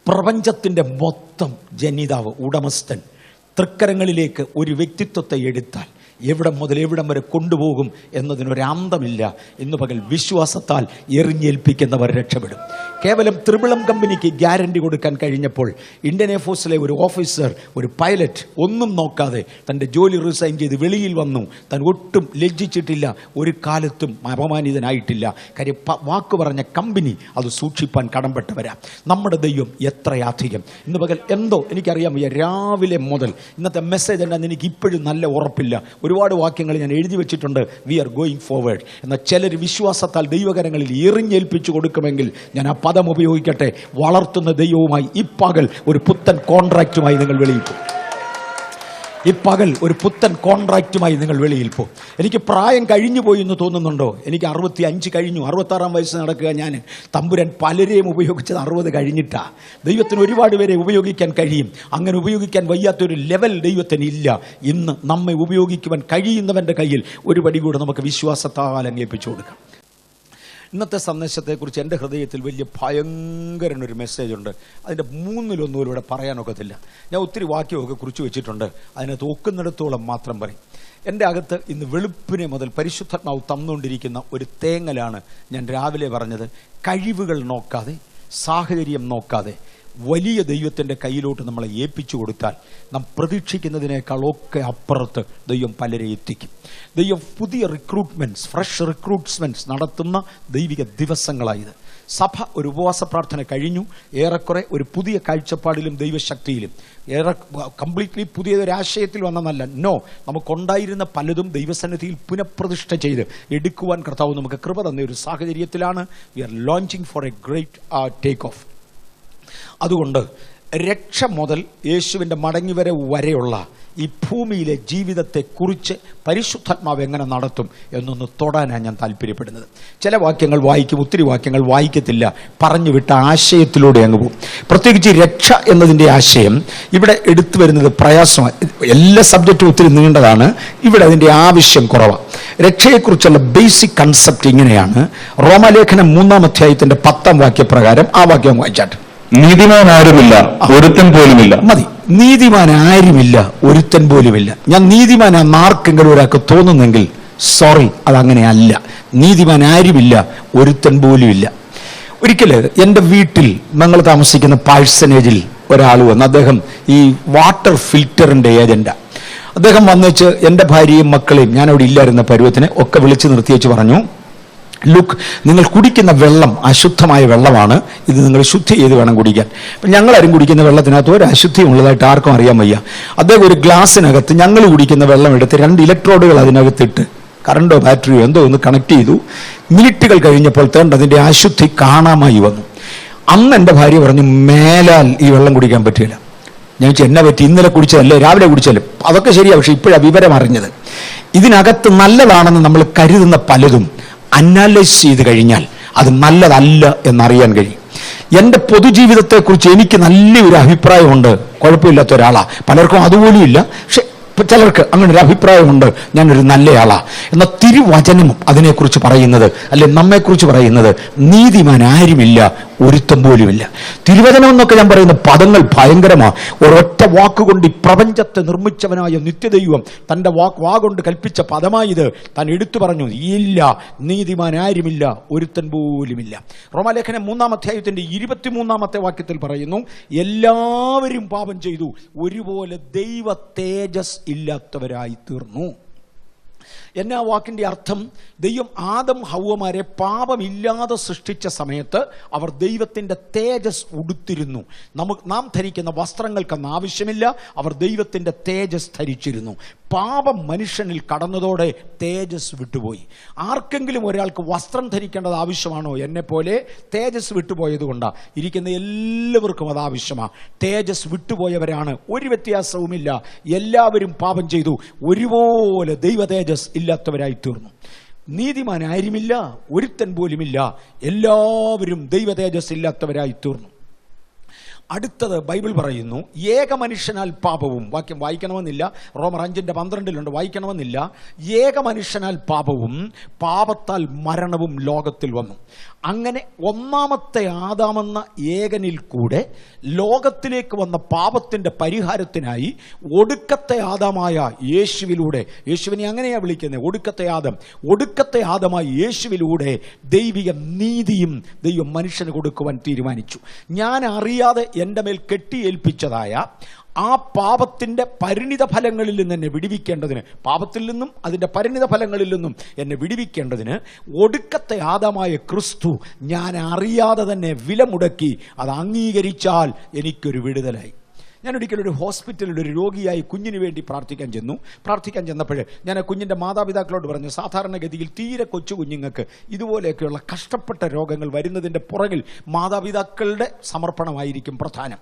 Speaker 1: പ്രപഞ്ചത്തിൻ്റെ മൊത്തം ജനിതാവ്, ഉടമസ്ഥൻ, തൃക്കരങ്ങളിലേക്ക് ഒരു വ്യക്തിത്വത്തെ എടുത്താൽ എവിടം മുതൽ എവിടം വരെ കൊണ്ടുപോകും എന്നതിനൊരന്തമില്ല. ഇന്ന് പകൽ വിശ്വാസത്താൽ എറിഞ്ഞേൽപ്പിക്കുന്നവർ രക്ഷപ്പെടും. കേവലം ത്രിപിളം കമ്പനിക്ക് ഗ്യാരണ്ടി കൊടുക്കാൻ കഴിഞ്ഞപ്പോൾ ഇന്ത്യൻ എയർഫോഴ്സിലെ ഒരു ഓഫീസർ, ഒരു പൈലറ്റ് ഒന്നും നോക്കാതെ തൻ്റെ ജോലി റിസൈൻ ചെയ്ത് വെളിയിൽ വന്നു. താൻ ഒട്ടും ലജ്ജിച്ചിട്ടില്ല, ഒരു കാലത്തും അപമാനിതനായിട്ടില്ല. കാര്യം വാക്ക് പറഞ്ഞ കമ്പനി അത് സൂക്ഷിപ്പാൻ കടംപെട്ടവരാ. നമ്മുടെ ദൈവം എത്രയധികം. ഇന്ന് പകൽ എന്തോ എനിക്കറിയാൻ വയ്യ, രാവിലെ മുതൽ ഇന്നത്തെ മെസ്സേജ് എന്നാന്ന് എനിക്ക് ഇപ്പോഴും നല്ല ഉറപ്പില്ല. ഒരുപാട് വാക്യങ്ങൾ ഞാൻ എഴുതി വെച്ചിട്ടുണ്ട്, വി ആർ ഗോയിങ് ഫോർവേഡ്. എന്നാൽ ചിലർ വിശ്വാസത്താൽ ദൈവകരങ്ങളിൽ എറിഞ്ഞേൽപ്പിച്ചു കൊടുക്കുമെങ്കിൽ ഞാൻ ആ പദം ഉപയോഗിക്കട്ടെ, വളർത്തുന്ന ദൈവവുമായി ഈ പകൽ ഒരു പുത്തൻ കോൺട്രാക്റ്റുമായി നിങ്ങൾ വെളിയിൽ പോകും. ഈ പകൽ ഒരു പുത്തൻ കോൺട്രാക്റ്റുമായി നിങ്ങൾ വെളിയിൽ പോകും. എനിക്ക് പ്രായം കഴിഞ്ഞു പോയി എന്ന് തോന്നുന്നുണ്ടോ? എനിക്ക് 65 കഴിഞ്ഞു, 66 വയസ്സ് നടക്കുക ഞാൻ. തമ്പുരാൻ പലരെയും ഉപയോഗിച്ചത് 60 കഴിഞ്ഞിട്ടാ. ദൈവത്തിന് ഒരുപാട് പേരെ ഉപയോഗിക്കാൻ കഴിയും. അങ്ങനെ ഉപയോഗിക്കാൻ വയ്യാത്തൊരു ലെവൽ ദൈവത്തിന് ഇല്ല. ഇന്ന് നമ്മെ ഉപയോഗിക്കുവാൻ കഴിയുന്നവൻ്റെ കയ്യിൽ ഒരു പടി കൂടെ നമുക്ക് വിശ്വാസത്താൽ അംഗീകരിപ്പിച്ചു കൊടുക്കാം. ഇന്നത്തെ സന്ദേശത്തെക്കുറിച്ച് എൻ്റെ ഹൃദയത്തിൽ വലിയ ഭയങ്കരനൊരു മെസ്സേജുണ്ട്. അതിൻ്റെ 3-1 ഇവിടെ പറയാനൊക്കത്തില്ല. ഞാൻ ഒത്തിരി വാക്യമൊക്കെ കുറിച്ച് വെച്ചിട്ടുണ്ട്, അതിനകത്ത് ഒക്കുന്നിടത്തോളം മാത്രം പറയും. എൻ്റെ അകത്ത് ഇന്ന് വെളുപ്പിനെ മുതൽ പരിശുദ്ധാത്മാവ് തന്നുകൊണ്ടിരിക്കുന്ന ഒരു തേങ്ങലാണ് ഞാൻ രാവിലെ പറഞ്ഞത്. കഴിവുകൾ നോക്കാതെ, സാഹചര്യം നോക്കാതെ വലിയ ദൈവത്തിൻ്റെ കയ്യിലോട്ട് നമ്മളെ ഏൽപ്പിച്ചു കൊടുത്താൽ നാം പ്രതീക്ഷിക്കുന്നതിനേക്കാളൊക്കെ അപ്പുറത്ത് ദൈവം പലരെ എത്തിക്കും. ദൈവം പുതിയ റിക്രൂട്ട്മെൻറ്റ്സ്, ഫ്രഷ് റിക്രൂട്ട്മെൻറ്റ്സ് നടത്തുന്ന ദൈവിക ദിവസങ്ങളായത്. സഭ ഒരു ഉപവാസ പ്രാർത്ഥന കഴിഞ്ഞു. ഏറെക്കുറെ ഒരു പുതിയ കാഴ്ചപ്പാടിലും ദൈവശക്തിയിലും, കംപ്ലീറ്റ്ലി പുതിയൊരാശയത്തിൽ വന്നതല്ല. നോ, നമുക്കുണ്ടായിരുന്ന പലതും ദൈവസന്നിധിയിൽ പുനഃപ്രതിഷ്ഠ ചെയ്ത് എടുക്കുവാൻ കർത്താവ് നമുക്ക് കൃപ തന്ന ഒരു സാഹചര്യത്തിലാണ് we are launching for a great take off. അതുകൊണ്ട് രക്ഷ മുതൽ യേശുവിൻ്റെ മടങ്ങിവരെ വരെയുള്ള ഈ ഭൂമിയിലെ ജീവിതത്തെക്കുറിച്ച് പരിശുദ്ധാത്മാവ് എങ്ങനെ നടത്തും എന്നൊന്ന് തൊടാനാണ് ഞാൻ താല്പര്യപ്പെടുന്നത്. ചില വാക്യങ്ങൾ വായിക്കും, ഒത്തിരി വാക്യങ്ങൾ വായിക്കത്തില്ല, പറഞ്ഞു വിട്ട ആശയത്തിലൂടെ അങ്ങ് പോകും. പ്രത്യേകിച്ച് രക്ഷ എന്നതിൻ്റെ ആശയം ഇവിടെ എടുത്തു വരുന്നത് പ്രയാസമാണ്. എല്ലാ സബ്ജക്റ്റും ഒത്തിരി നീണ്ടതാണ്, ഇവിടെ അതിൻ്റെ ആവശ്യം കുറവാണ്. രക്ഷയെക്കുറിച്ചുള്ള ബേസിക് കൺസെപ്റ്റ് ഇങ്ങനെയാണ്. റോമാലേഖനം 3-ാം അധ്യായത്തിൻ്റെ 10-ാം വാക്യപ്രകാരം ആ വാക്യം വായിച്ചാട്ട്.
Speaker 2: നീതിമാൻ ആരുമില്ല, ഒരുത്തൻ പോലുമില്ല.
Speaker 1: മതി, നീതിമാൻ ആരുമില്ല, ഒരുത്തൻ പോലുമില്ല. ഞാൻ നീതിമാനാണെന്ന് ആർക്കെങ്കിലും ഒരാൾക്ക് തോന്നുന്നെങ്കിൽ സോറി, അതങ്ങനെയല്ല. നീതിമാൻ ആരുമില്ല, ഒരുത്തൻ പോലുമില്ല. ഒരിക്കൽ എൻ്റെ വീട്ടിൽ ഞങ്ങൾ താമസിക്കുന്ന പാഴ്സനേജിൽ ഒരാൾ വന്ന്, അദ്ദേഹം ഈ വാട്ടർ ഫിൽറ്ററിൻ്റെ ഏജന്റാണ്. അദ്ദേഹം വന്നേച്ച് എൻ്റെ ഭാര്യയും മക്കളെയും, ഞാനവിടെ ഇല്ലായിരുന്ന പരുവത്തിനെ ഒക്കെ വിളിച്ച് നിർത്തിയേച്ച് പറഞ്ഞു, ലുക്ക്, നിങ്ങൾ കുടിക്കുന്ന വെള്ളം അശുദ്ധമായ വെള്ളമാണ്, ഇത് നിങ്ങൾ ശുദ്ധി ചെയ്ത് വേണം കുടിക്കാൻ. അപ്പം ഞങ്ങളാരും കുടിക്കുന്ന വെള്ളത്തിനകത്ത് ഒരു അശുദ്ധിയും ഉള്ളതായിട്ട് ആർക്കും അറിയാൻ വയ്യ. അദ്ദേഹം ഒരു ഗ്ലാസ്സിനകത്ത് ഞങ്ങൾ കുടിക്കുന്ന വെള്ളം എടുത്ത് 2 ഇലക്ട്രോഡുകൾ അതിനകത്തിട്ട് കറണ്ടോ ബാറ്ററിയോ എന്തോ ഒന്ന് കണക്ട് ചെയ്തു. മിനിറ്റുകൾ കഴിഞ്ഞപ്പോൾ അതിൻ്റെ അശുദ്ധി കാണാമായി വന്നു. അന്ന് എൻ്റെ ഭാര്യ പറഞ്ഞു, മേലാൽ ഈ വെള്ളം കുടിക്കാൻ പറ്റില്ല. ഞാൻ ചോദിച്ചു, എന്നെ പറ്റി? ഇന്നലെ കുടിച്ചതല്ലേ, രാവിലെ കുടിച്ചല്ലേ? അതൊക്കെ ശരിയാ, പക്ഷെ ഇപ്പോഴാണ് വിവരം അറിഞ്ഞത്. ഇതിനകത്ത് നല്ലതാണെന്ന് നമ്മൾ കരുതുന്ന പലതും അനലൈസ് ചെയ്ത് കഴിഞ്ഞാൽ അത് നല്ലതല്ല എന്നറിയാൻ കഴിയും. എൻ്റെ പൊതുജീവിതത്തെക്കുറിച്ച് എനിക്ക് നല്ലൊരു അഭിപ്രായമുണ്ട്, കുഴപ്പമില്ലാത്ത ഒരാളാണ്. പലർക്കും അതുപോലും ഇല്ല, പക്ഷെ ചിലർക്ക് അങ്ങനെ ഒരു അഭിപ്രായമുണ്ട്, ഞാനൊരു നല്ലയാളാ. എന്നാൽ തിരുവചനവും അതിനെക്കുറിച്ച് പറയുന്നത്, അല്ലെ നമ്മെക്കുറിച്ച് പറയുന്നത്, നീതിമാൻ ആരുമില്ല, ഒരുത്തം പോലുമില്ല. തിരുവചനം എന്നൊക്കെ ഞാൻ പറയുന്ന പദങ്ങൾ ഭയങ്കരമാണ്. ഒരൊറ്റ വാക്കുകൊണ്ട് ഈ പ്രപഞ്ചത്തെ നിർമ്മിച്ചവനായ നിത്യദൈവം തൻ്റെ വാഗൊണ്ട് കൽപ്പിച്ച പദമായത് താൻ എടുത്തു പറഞ്ഞു, ഇല്ല, നീതിമാൻ ആരുമില്ല, ഒരുത്തൻ പോലുമില്ല. റോമാലേഖനം 3-ാം അധ്യായത്തിൻ്റെ 23-ാമത്തെ വാക്യത്തിൽ പറയുന്നു, എല്ലാവരും പാപം ചെയ്തു, ഒരുപോലെ ദൈവ തേജസ് ഇല്ലാത്തവരായി തീർന്നു. എന്നാ വാക്കിൻ്റെ അർത്ഥം? ദൈവം ആദം ഹവ്വമാരെ പാപമില്ലാതെ സൃഷ്ടിച്ച സമയത്ത് അവർ ദൈവത്തിൻ്റെ തേജസ് ഉടുത്തിരുന്നു. നാം ധരിക്കുന്ന വസ്ത്രങ്ങൾക്കൊന്നും ആവശ്യമില്ല, അവർ ദൈവത്തിൻ്റെ തേജസ് ധരിച്ചിരുന്നു. പാപം മനുഷ്യനിൽ കടന്നതോടെ തേജസ് വിട്ടുപോയി. ആർക്കെങ്കിലും ഒരാൾക്ക് വസ്ത്രം ധരിക്കേണ്ടത് ആവശ്യമാണോ? എന്നെ പോലെ തേജസ് വിട്ടുപോയത് കൊണ്ടാണ്. ഇരിക്കുന്ന എല്ലാവർക്കും അത് ആവശ്യമാണ്. തേജസ് വിട്ടുപോയവരാണ്, ഒരു വ്യത്യാസവുമില്ല. എല്ലാവരും പാപം ചെയ്തു, ഒരുപോലെ ദൈവ തേജസ് ഇല്ലാത്തവരായി തീർന്നു. നീതിമാൻ ആരുമില്ല, ഒരുത്തൻ പോലുമില്ല, എല്ലാവരും ദൈവ തേജസ് ഇല്ലാത്തവരായി തീർന്നു. അടുത്തത് ബൈബിൾ പറയുന്നു, ഏക മനുഷ്യനാൽ പാപവും, വാക്യം വായിക്കണമെന്നില്ല, റോമർ 5:12 വായിക്കണമെന്നില്ല. ഏക മനുഷ്യനാൽ പാപവും പാപത്താൽ മരണവും ലോകത്തിൽ വന്നു. അങ്ങനെ ഒന്നാമത്തെ ആദാമെന്ന ഏകനിൽ കൂടെ ലോകത്തിലേക്ക് വന്ന പാപത്തിൻ്റെ പരിഹാരത്തിനായി ഒടുക്കത്തെ ആദാമായ യേശുവിലൂടെ, യേശുവിനെ അങ്ങനെയാണ് വിളിക്കുന്നത്, ഒടുക്കത്തെ ആദമായ യേശുവിലൂടെ ദൈവിക നീതിയും ദൈവം മനുഷ്യന് കൊടുക്കുവാൻ തീരുമാനിച്ചു. ഞാൻ അറിയാതെ എൻ്റെ മേൽ കെട്ടിയേൽപ്പിച്ചതായ ആ പാപത്തിൻ്റെ പരിണിത ഫലങ്ങളിൽ നിന്ന് എന്നെ വിടുവിക്കേണ്ടതിന്, പാപത്തിൽ നിന്നും അതിൻ്റെ പരിണിത ഫലങ്ങളിൽ നിന്നും എന്നെ വിടുവിക്കേണ്ടതിന് ഒടുക്കത്തെ ആദമായ ക്രിസ്തു ഞാൻ അറിയാതെ തന്നെ വില മുടക്കി അത് അംഗീകരിച്ചാൽ എനിക്കൊരു വിടുതലായി. ഞാനൊരിക്കലും ഒരു ഹോസ്പിറ്റലിൽ ഒരു രോഗിയായി കുഞ്ഞിന് വേണ്ടി പ്രാർത്ഥിക്കാൻ ചെന്നപ്പോൾ ഞാൻ ആ കുഞ്ഞിൻ്റെ മാതാപിതാക്കളോട് പറഞ്ഞു, സാധാരണഗതിയിൽ തീരെ കൊച്ചു കുഞ്ഞുങ്ങൾക്ക് ഇതുപോലെയൊക്കെയുള്ള കഷ്ടപ്പെട്ട രോഗങ്ങൾ വരുന്നതിൻ്റെ പുറകിൽ മാതാപിതാക്കളുടെ സമർപ്പണമായിരിക്കും പ്രധാനം.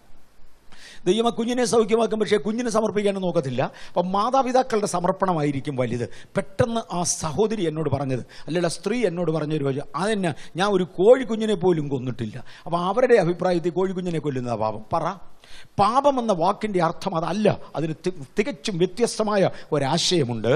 Speaker 1: ദൈവം ആ കുഞ്ഞിനെ സൗഖ്യമാക്കും, പക്ഷേ കുഞ്ഞിനെ സമർപ്പിക്കാനും നോക്കത്തില്ല. അപ്പം മാതാപിതാക്കളുടെ സമർപ്പണമായിരിക്കും വലുത്. പെട്ടെന്ന് ആ സഹോദരി എന്നോട് പറഞ്ഞത്, അല്ലെങ്കിൽ സ്ത്രീ എന്നോട് പറഞ്ഞൊരു വഴി, അതെന്നെ ഞാൻ ഒരു കോഴിക്കുഞ്ഞിനെ പോലും കൊന്നിട്ടില്ല. അപ്പം അവരുടെ അഭിപ്രായത്തിൽ കോഴിക്കുഞ്ഞിനെ കൊല്ലുന്നതാ പാപം. പാപം എന്ന വാക്കിൻ്റെ അർത്ഥം അതല്ല. അതിന് തികച്ചും വ്യത്യസ്തമായ ഒരാശയമുണ്ട്.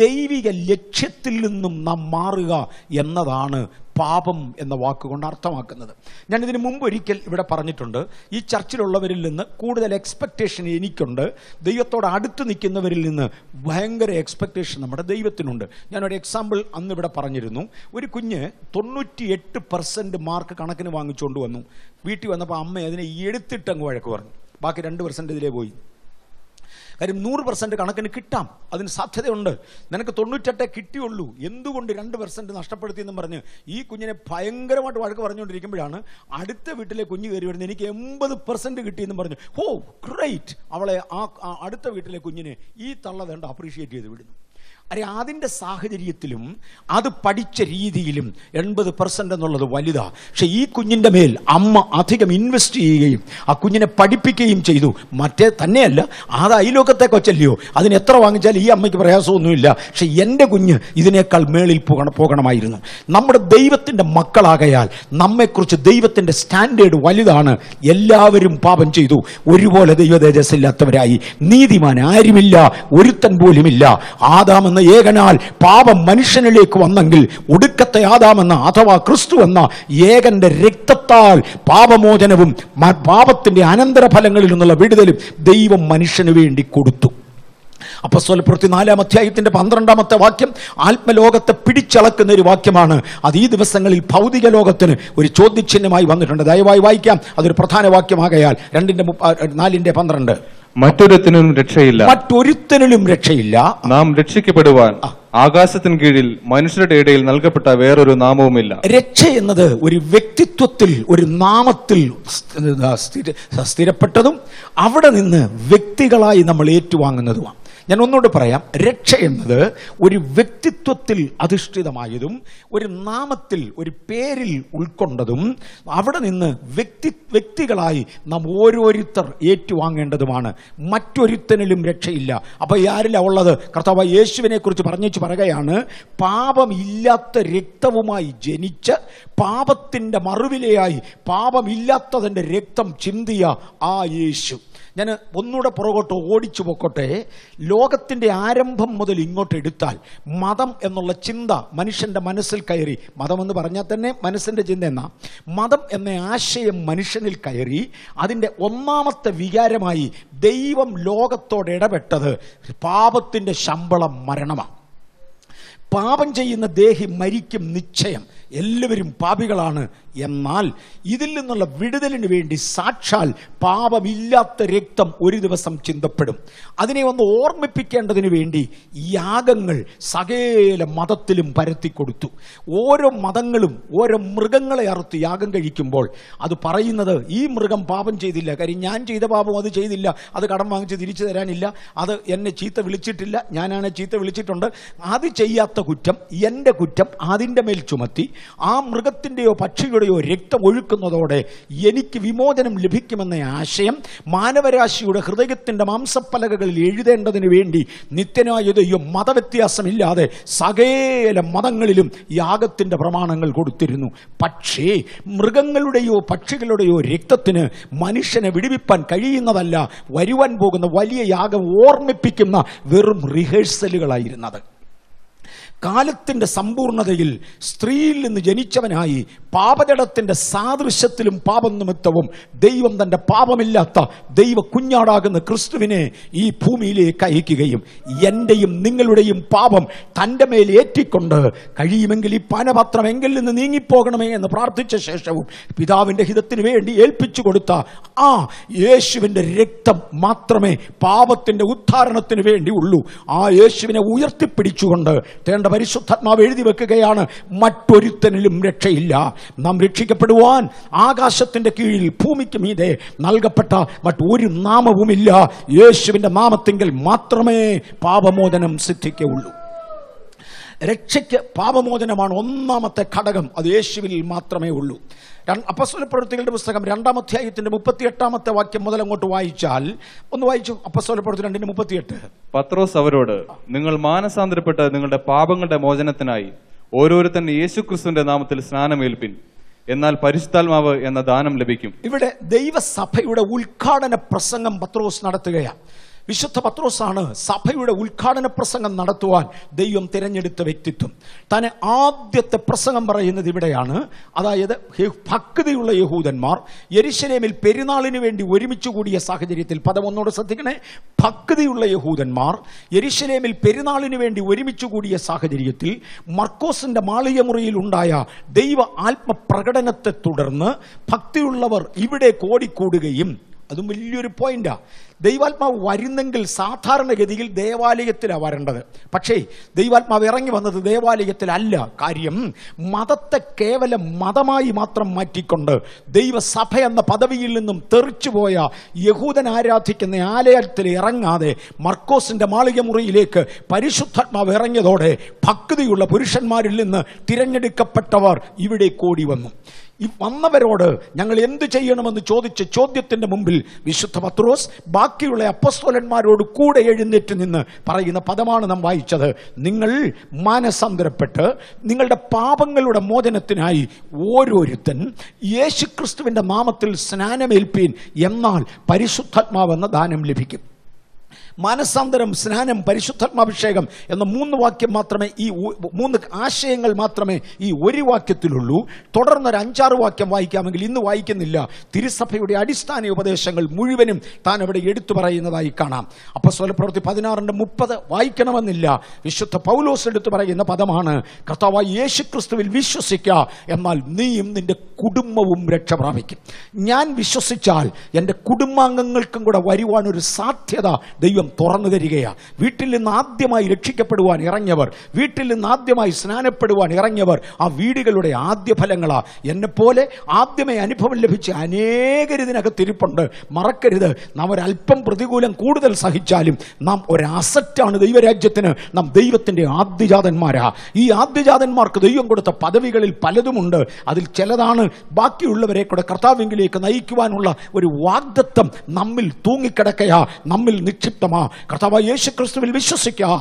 Speaker 1: ദൈവിക ലക്ഷ്യത്തിൽ നിന്നും നാം മാറുക എന്നതാണ് പാപം എന്ന വാക്കുകൊണ്ട് അർത്ഥമാക്കുന്നത്. ഞാനിതിന് മുമ്പ് ഒരിക്കൽ ഇവിടെ പറഞ്ഞിട്ടുണ്ട്, ഈ ചർച്ചിലുള്ളവരിൽ നിന്ന് കൂടുതൽ എക്സ്പെക്റ്റേഷൻ എനിക്കുണ്ട്, ദൈവത്തോട് അടുത്ത് നിൽക്കുന്നവരിൽ നിന്ന് ഭയങ്കര എക്സ്പെക്റ്റേഷൻ നമ്മുടെ ദൈവത്തിനുണ്ട്. ഞാനൊരു എക്സാമ്പിൾ അന്ന് ഇവിടെ പറഞ്ഞിരുന്നു. ഒരു കുഞ്ഞ് 98% മാർക്ക് കണക്കിന് വാങ്ങിച്ചുകൊണ്ട് വന്നു. വീട്ടിൽ വന്നപ്പോൾ അമ്മ അതിനെ എടുത്തിട്ടങ്ങ് വഴക്ക് പറഞ്ഞു. ബാക്കി 2% ഇതിലേ പോയി. കാര്യം 100% കണക്കിന് കിട്ടാം, അതിന് സാധ്യതയുണ്ട്. നിനക്ക് 98 കിട്ടിയുള്ളൂ, എന്തുകൊണ്ട് 2% നഷ്ടപ്പെടുത്തിയെന്നും പറഞ്ഞ് ഈ കുഞ്ഞിനെ ഭയങ്കരമായിട്ട് വഴക്ക് പറഞ്ഞുകൊണ്ടിരിക്കുമ്പോഴാണ് അടുത്ത വീട്ടിലെ കുഞ്ഞ് കയറി വരുന്നത്, എനിക്ക് 80% കിട്ടിയെന്നും പറഞ്ഞു. ഓ ഗ്രേറ്റ്, അവളെ ആ അടുത്ത വീട്ടിലെ കുഞ്ഞിനെ ഈ തള്ളതേണ്ട അപ്രീഷിയേറ്റ് ചെയ്ത് വിടുന്നു. അതിൻ്റെ സാഹചര്യത്തിലും അത് പഠിച്ച രീതിയിലും 80% എന്നുള്ളത് വലുതാണ്. പക്ഷെ ഈ കുഞ്ഞിൻ്റെ മേൽ അമ്മ അധികം ഇൻവെസ്റ്റ് ചെയ്യുകയും ആ കുഞ്ഞിനെ പഠിപ്പിക്കുകയും ചെയ്തു. മറ്റേ തന്നെയല്ല, അത് അയലോക്കത്തെ കൊച്ചല്ലയോ, അതിന് എത്ര വാങ്ങിച്ചാലും ഈ അമ്മയ്ക്ക് പ്രയാസമൊന്നുമില്ല. പക്ഷെ എൻ്റെ കുഞ്ഞ് ഇതിനേക്കാൾ മേളിൽ പോകണമായിരുന്നു. നമ്മുടെ ദൈവത്തിൻ്റെ മക്കളാകയാൽ നമ്മെക്കുറിച്ച് ദൈവത്തിൻ്റെ സ്റ്റാൻഡേർഡ് വലുതാണ്. എല്ലാവരും പാപം ചെയ്തു, ഒരുപോലെ ദൈവതേജസ്സില്ലാത്തവരായി. നീതിമാൻ ആരുമില്ല, ഒരുത്തൻ പോലുമില്ല. ആദാമെന്ന ഏകനാൽ പാപം മനുഷ്യനിലേക്ക് വന്നെങ്കിൽ ഒടുക്കത്തെ ആദാമെന്ന അഥവാ ക്രിസ്തു എന്ന ഏകന്റെ രക്തത്താൽ പാപമോചനവും പാപത്തിന്റെ അനന്തരഫലങ്ങളിൽ നിന്നുള്ള വിടുതലും ദൈവം മനുഷ്യന് വേണ്ടി കൊടുത്തു. അപ്പോസ്തലപ്രവൃത്തി 4-ാം അധ്യായത്തിന്റെ 12-ാമത്തെ വാക്യം ആത്മലോകത്തെ പിടിച്ചളക്കുന്ന ഒരു വാക്യമാണ്. അത് ഈ ദിവസങ്ങളിൽ ഭൗതിക ലോകത്തിന് ഒരു ചോദ്യചിഹ്നമായി വന്നിട്ടുണ്ട്. ദയവായി വായിക്കാം, അതൊരു പ്രധാന വാക്യമാകയാൽ 2:4-12.
Speaker 2: മറ്റൊരുത്തനും രക്ഷയില്ല, നാം രക്ഷിക്കപ്പെടുവാൻ ആകാശത്തിന് കീഴിൽ മനുഷ്യരുടെ ഇടയിൽ നൽകപ്പെട്ട വേറൊരു നാമവുമില്ല.
Speaker 1: രക്ഷ എന്നത് ഒരു വ്യക്തിത്വത്തിൽ, ഒരു നാമത്തിൽ സ്ഥിരപ്പെട്ടതും അവിടെ നിന്ന് വ്യക്തികളായി നമ്മൾ ഏറ്റുവാങ്ങുന്നതുമാണ്. ഞാൻ ഒന്നുകൂടെ പറയാം, രക്ഷ എന്നത് ഒരു വ്യക്തിത്വത്തിൽ അധിഷ്ഠിതമായതും ഒരു നാമത്തിൽ, ഒരു പേരിൽ ഉൾക്കൊണ്ടതും അവിടെ നിന്ന് വ്യക്തികളായി നാം ഓരോരുത്തർ ഏറ്റുവാങ്ങേണ്ടതുമാണ്. മറ്റൊരുത്തനിലും രക്ഷയില്ല. അപ്പോൾ ആരിലാ ഉള്ളത്? കർത്താവ് യേശുവിനെ കുറിച്ച് പറയുകയാണ്, പാപമില്ലാത്ത രക്തവുമായി ജനിച്ച് പാപത്തിൻ്റെ മറുവിലയായി പാപമില്ലാത്തതിൻ്റെ രക്തം ചിന്തിയ ആ യേശു. ഞാൻ ഒന്നുകൂടെ പുറകോട്ട് ഓടിച്ചു പോക്കോട്ടെ. ലോകത്തിൻ്റെ ആരംഭം മുതൽ ഇങ്ങോട്ട് എടുത്താൽ മതം എന്നുള്ള ചിന്ത മനുഷ്യൻ്റെ മനസ്സിൽ കയറി. മതമെന്ന് പറഞ്ഞാൽ തന്നെ മനസ്സിൻ്റെ ചിന്ത എന്നാ. മതം എന്ന ആശയം മനുഷ്യനിൽ കയറി. അതിൻ്റെ ഒന്നാമത്തെ വികാരമായി ദൈവം ലോകത്തോട് ഇടപെട്ടത് പാപത്തിൻ്റെ ശമ്പളം മരണമാണ്. പാപം ചെയ്യുന്ന ദേഹി മരിക്കും നിശ്ചയം, എല്ലാവരും പാപികളാണ്. എന്നാൽ ഇതിൽ നിന്നുള്ള വിടുതലിന് വേണ്ടി സാക്ഷാൽ പാപമില്ലാത്ത രക്തം ഒരു ദിവസം ചിന്തപ്പെടും. അതിനെ ഒന്ന് ഓർമ്മിപ്പിക്കേണ്ടതിന് വേണ്ടി യാഗങ്ങൾ സകല മതത്തിലും പരത്തിക്കൊടുത്തു. ഓരോ മതങ്ങളും ഓരോ മൃഗങ്ങളെ അറുത്ത് യാഗം കഴിക്കുമ്പോൾ അത് പറയുന്നത്, ഈ മൃഗം പാപം ചെയ്തില്ല, കാര്യം ഞാൻ ചെയ്ത പാപം അത് ചെയ്തില്ല, അത് കടം വാങ്ങിച്ച് തിരിച്ചു തരാനില്ല, അത് എന്നെ ചീത്ത വിളിച്ചിട്ടില്ല, ഞാനാണ് ചീത്ത വിളിച്ചിട്ടുണ്ട്, അത് ചെയ്യാത്ത കുറ്റം എൻ്റെ കുറ്റം അതിൻ്റെ മേൽ ചുമത്തി ആ മൃഗത്തിൻ്റെയോ പക്ഷിയുടെയോ രക്തം ഒഴുക്കുന്നതോടെ എനിക്ക് വിമോചനം ലഭിക്കുമെന്ന ആശയം മാനവരാശിയുടെ ഹൃദയത്തിൻ്റെ മാംസപ്പലകകളിൽ എഴുതേണ്ടതിന് വേണ്ടി നിത്യനായ ദൈവം മതവ്യത്യാസമില്ലാതെ സകല മതങ്ങളിലും യാഗത്തിൻ്റെ പ്രമാണങ്ങൾ കൊടുത്തിരുന്നു. പക്ഷേ മൃഗങ്ങളുടെയോ പക്ഷികളുടെയോ രക്തത്തിന് മനുഷ്യനെ വിടുവിപ്പാൻ കഴിയുന്നതല്ല. വരുവാൻ പോകുന്ന വലിയ യാഗം ഓർമ്മിപ്പിക്കുന്ന വെറും റിഹേഴ്സലുകളായിരുന്നത്. കാലത്തിൻ്റെ സമ്പൂർണതയിൽ സ്ത്രീയിൽ നിന്ന് ജനിച്ചവനായി പാപജടത്തിൻ്റെ സാദൃശ്യത്തിലും പാപം നിമിത്തവും ദൈവം തൻ്റെ പാപമില്ലാത്ത ദൈവ കുഞ്ഞാടാകുന്ന ക്രിസ്തുവിനെ ഈ ഭൂമിയിലേക്ക് അയക്കുകയും എൻ്റെയും നിങ്ങളുടെയും പാപം തൻ്റെ മേൽ ഏറ്റിക്കൊണ്ട് കഴിയുമെങ്കിൽ ഈ പാനപാത്രം എങ്കിൽ നിന്ന് നീങ്ങിപ്പോകണമേ എന്ന് പ്രാർത്ഥിച്ച ശേഷവും പിതാവിൻ്റെ ഹിതത്തിന് വേണ്ടി ഏൽപ്പിച്ചു കൊടുത്ത ആ യേശുവിൻ്റെ രക്തം മാത്രമേ പാപത്തിൻ്റെ ഉദ്ധാരണത്തിന് വേണ്ടി ഉള്ളൂ. ആ യേശുവിനെ ഉയർത്തിപ്പിടിച്ചുകൊണ്ട് പരിശുദ്ധാത്മാവ് എഴുതി വെക്കുകയാണ്, മറ്റൊരുത്തനിലും രക്ഷയില്ല. നാം രക്ഷിക്കപ്പെടുവാൻ ആകാശത്തിന്റെ കീഴിൽ ഭൂമിക്ക് മീതെ നൽകപ്പെട്ട മറ്റൊരു നാമവുമില്ല. യേശുവിന്റെ നാമത്തിങ്കിൽ മാത്രമേ പാപമോചനം സിദ്ധിക്കുകയുള്ളൂ. രക്ഷയ്ക്ക് പാപമോചനമാണ് ഒന്നാമത്തെ ഘടകം. അത് യേശുവിൽ മാത്രമേ ഉള്ളൂ. അപ്പസ്തോലപ്രവൃത്തികളുടെ പുസ്തകം 2-ാം അധ്യായത്തിന്റെ 38-ാമത്തെ വാക്യം മുതൽ അങ്ങോട്ട് വായിച്ചാൽ, ഒന്ന് വായിച്ചു. അപ്പസ്തോലപ്രവൃത്തി 2:38.
Speaker 2: പത്രോസ് അവരോട്, നിങ്ങൾ മാനസാന്തരപ്പെട്ട് നിങ്ങളുടെ പാപങ്ങളുടെ മോചനത്തിനായി ഓരോരുത്തൻ യേശുക്രിസ്തുവിന്റെ നാമത്തിൽ സ്നാനമേൽപ്പിൻ, എന്നാൽ പരിശുദ്ധാത്മാവ് എന്ന ദാനം ലഭിക്കും. ഇവിടെ
Speaker 1: ദൈവസഭയുടെ ഉദ്ഘാടന പ്രസംഗം പത്രോസ് നടത്തുകയാണ്. വിശുദ്ധ പത്രോസാണ് സഭയുടെ ഉദ്ഘാടന പ്രസംഗം നടത്തുവാൻ ദൈവം തിരഞ്ഞെടുത്ത വ്യക്തിത്വം. തന്നെ ആദ്യത്തെ പ്രസംഗം പറയുന്നത് ഇവിടെയാണ്. അതായത് ഭക്തിയുള്ള യഹൂദന്മാർ യെരുശലേമിൽ പെരുന്നാളിന് വേണ്ടി ഒരുമിച്ച് കൂടിയ സാഹചര്യത്തിൽ, പദം ഒന്നോട് ശ്രദ്ധിക്കണേ, ഭക്തിയുള്ള യഹൂദന്മാർ യെരുശലേമിൽ പെരുന്നാളിന് വേണ്ടി ഒരുമിച്ച് കൂടിയ സാഹചര്യത്തിൽ മർക്കോസിന്റെ മാളികമുറിയിൽ ഉണ്ടായ ദൈവ ആത്മപ്രകടനത്തെ തുടർന്ന് ഭക്തിയുള്ളവർ ഇവിടെ ഓടിക്കൂടുകയും, അതും വലിയൊരു പോയിന്റാ. ദൈവാത്മാവ് വരുന്നെങ്കിൽ സാധാരണഗതിയിൽ ദേവാലയത്തിലാണ് വരേണ്ടത്. പക്ഷേ ദൈവാത്മാവ് ഇറങ്ങി വന്നത് ദേവാലയത്തിലല്ല. കാര്യം, മതത്തെ കേവലം മതമായി മാത്രം മാറ്റിക്കൊണ്ട് ദൈവസഭ എന്ന പദവിയിൽ നിന്നും തെറിച്ചുപോയ യഹൂദൻ ആരാധിക്കുന്ന ആലയത്തിൽ ഇറങ്ങാതെ മർക്കോസിന്റെ മാളികമുറിയിലേക്ക് പരിശുദ്ധാത്മാവ് ഇറങ്ങിയതോടെ ഭക്തിയുള്ള പുരുഷന്മാരിൽ നിന്ന് തിരഞ്ഞെടുക്കപ്പെട്ടവർ ഇവിടെ കൂടി വന്നു. ഈ വന്നവരോട് ഞങ്ങൾ എന്ത് ചെയ്യണമെന്ന് ചോദിച്ച ചോദ്യത്തിന്റെ മുമ്പിൽ വിശുദ്ധ പത്രോസ് ബാക്കിയുള്ള അപ്പസ്തോലന്മാരോട് കൂടെ എഴുന്നേറ്റ് നിന്ന് പറയുന്ന പദമാണ് നാം വായിച്ചത്. നിങ്ങൾ മാനസാന്തരപ്പെട്ട് നിങ്ങളുടെ പാപങ്ങളുടെ മോചനത്തിനായി ഓരോരുത്തൻ യേശുക്രിസ്തുവിന്റെ നാമത്തിൽ സ്നാനമേൽപ്പീൻ, എന്നാൽ പരിശുദ്ധാത്മാവെന്ന ദാനം ലഭിക്കും. മാനസാന്തരം, സ്നാനം, പരിശുദ്ധാത്മാഭിഷേകം എന്ന 3 വാക്യം മാത്രമേ, ഈ 3 ആശയങ്ങൾ മാത്രമേ ഈ ഒരു വാക്യത്തിലുള്ളൂ. തുടർന്നൊരു 5-6 വാക്യം വായിക്കാമെങ്കിൽ ഇന്ന് വായിക്കുന്നില്ല. തിരുസഭയുടെ അടിസ്ഥാന ഉപദേശങ്ങൾ മുഴുവനും താൻ അവിടെ എടുത്തു പറയുന്നതായി കാണാം. അപ്പോസ്തലപ്രവൃത്തി 16:30 വായിക്കണമെന്നില്ല. വിശുദ്ധ പൗലോസ് എടുത്തു പറയുന്ന പദമാണ്, കർത്താവായ യേശുക്രിസ്തുവിൽ വിശ്വസിക്കുക, എന്നാൽ നീയും നിന്റെ കുടുംബവും രക്ഷ പ്രാപിക്കും. ഞാൻ വിശ്വസിച്ചാൽ എൻ്റെ കുടുംബാംഗങ്ങൾക്കും കൂടെ വരുവാനൊരു സാധ്യത ദൈവം തുറന്നു തരികയാണ്. വീട്ടിൽ നിന്ന് ആദ്യമായി രക്ഷിക്കപ്പെടുവാൻ ഇറങ്ങിയവർ, വീട്ടിൽ നിന്ന് ആദ്യമായി സ്നാനപ്പെടുവാൻ ഇറങ്ങിയവർ ആ വീടുകളുടെ ആദ്യ ഫലങ്ങളാ. എന്നെപ്പോലെ ആദ്യമേ അനുഭവം ലഭിച്ച അനേകരിതിനകത്തിരിപ്പുണ്ട്. മറക്കരുത്, നാം ഒരല്പം പ്രതികൂലം കൂടുതൽ സഹിച്ചാലും നാം ഒരസറ്റാണ് ദൈവരാജ്യത്തിന്. നാം ദൈവത്തിന്റെ ആദ്യജാതന്മാരാ. ഈ ആദ്യജാതന്മാർക്ക് ദൈവം കൊടുത്ത പദവികളിൽ പലതുമുണ്ട്. അതിൽ ചിലതാണ് ബാക്കിയുള്ളവരെ കൂടെ കർത്താവിലേക്ക് നയിക്കുവാനുള്ള ഒരു വാഗ്ദത്തം നമ്മിൽ തൂങ്ങിക്കിടക്കയാ, നമ്മിൽ നിക്ഷിപ്തമാ. കർത്താവായ യേശുക്രിസ്തുവിൽ വിശ്വസിക്കുക,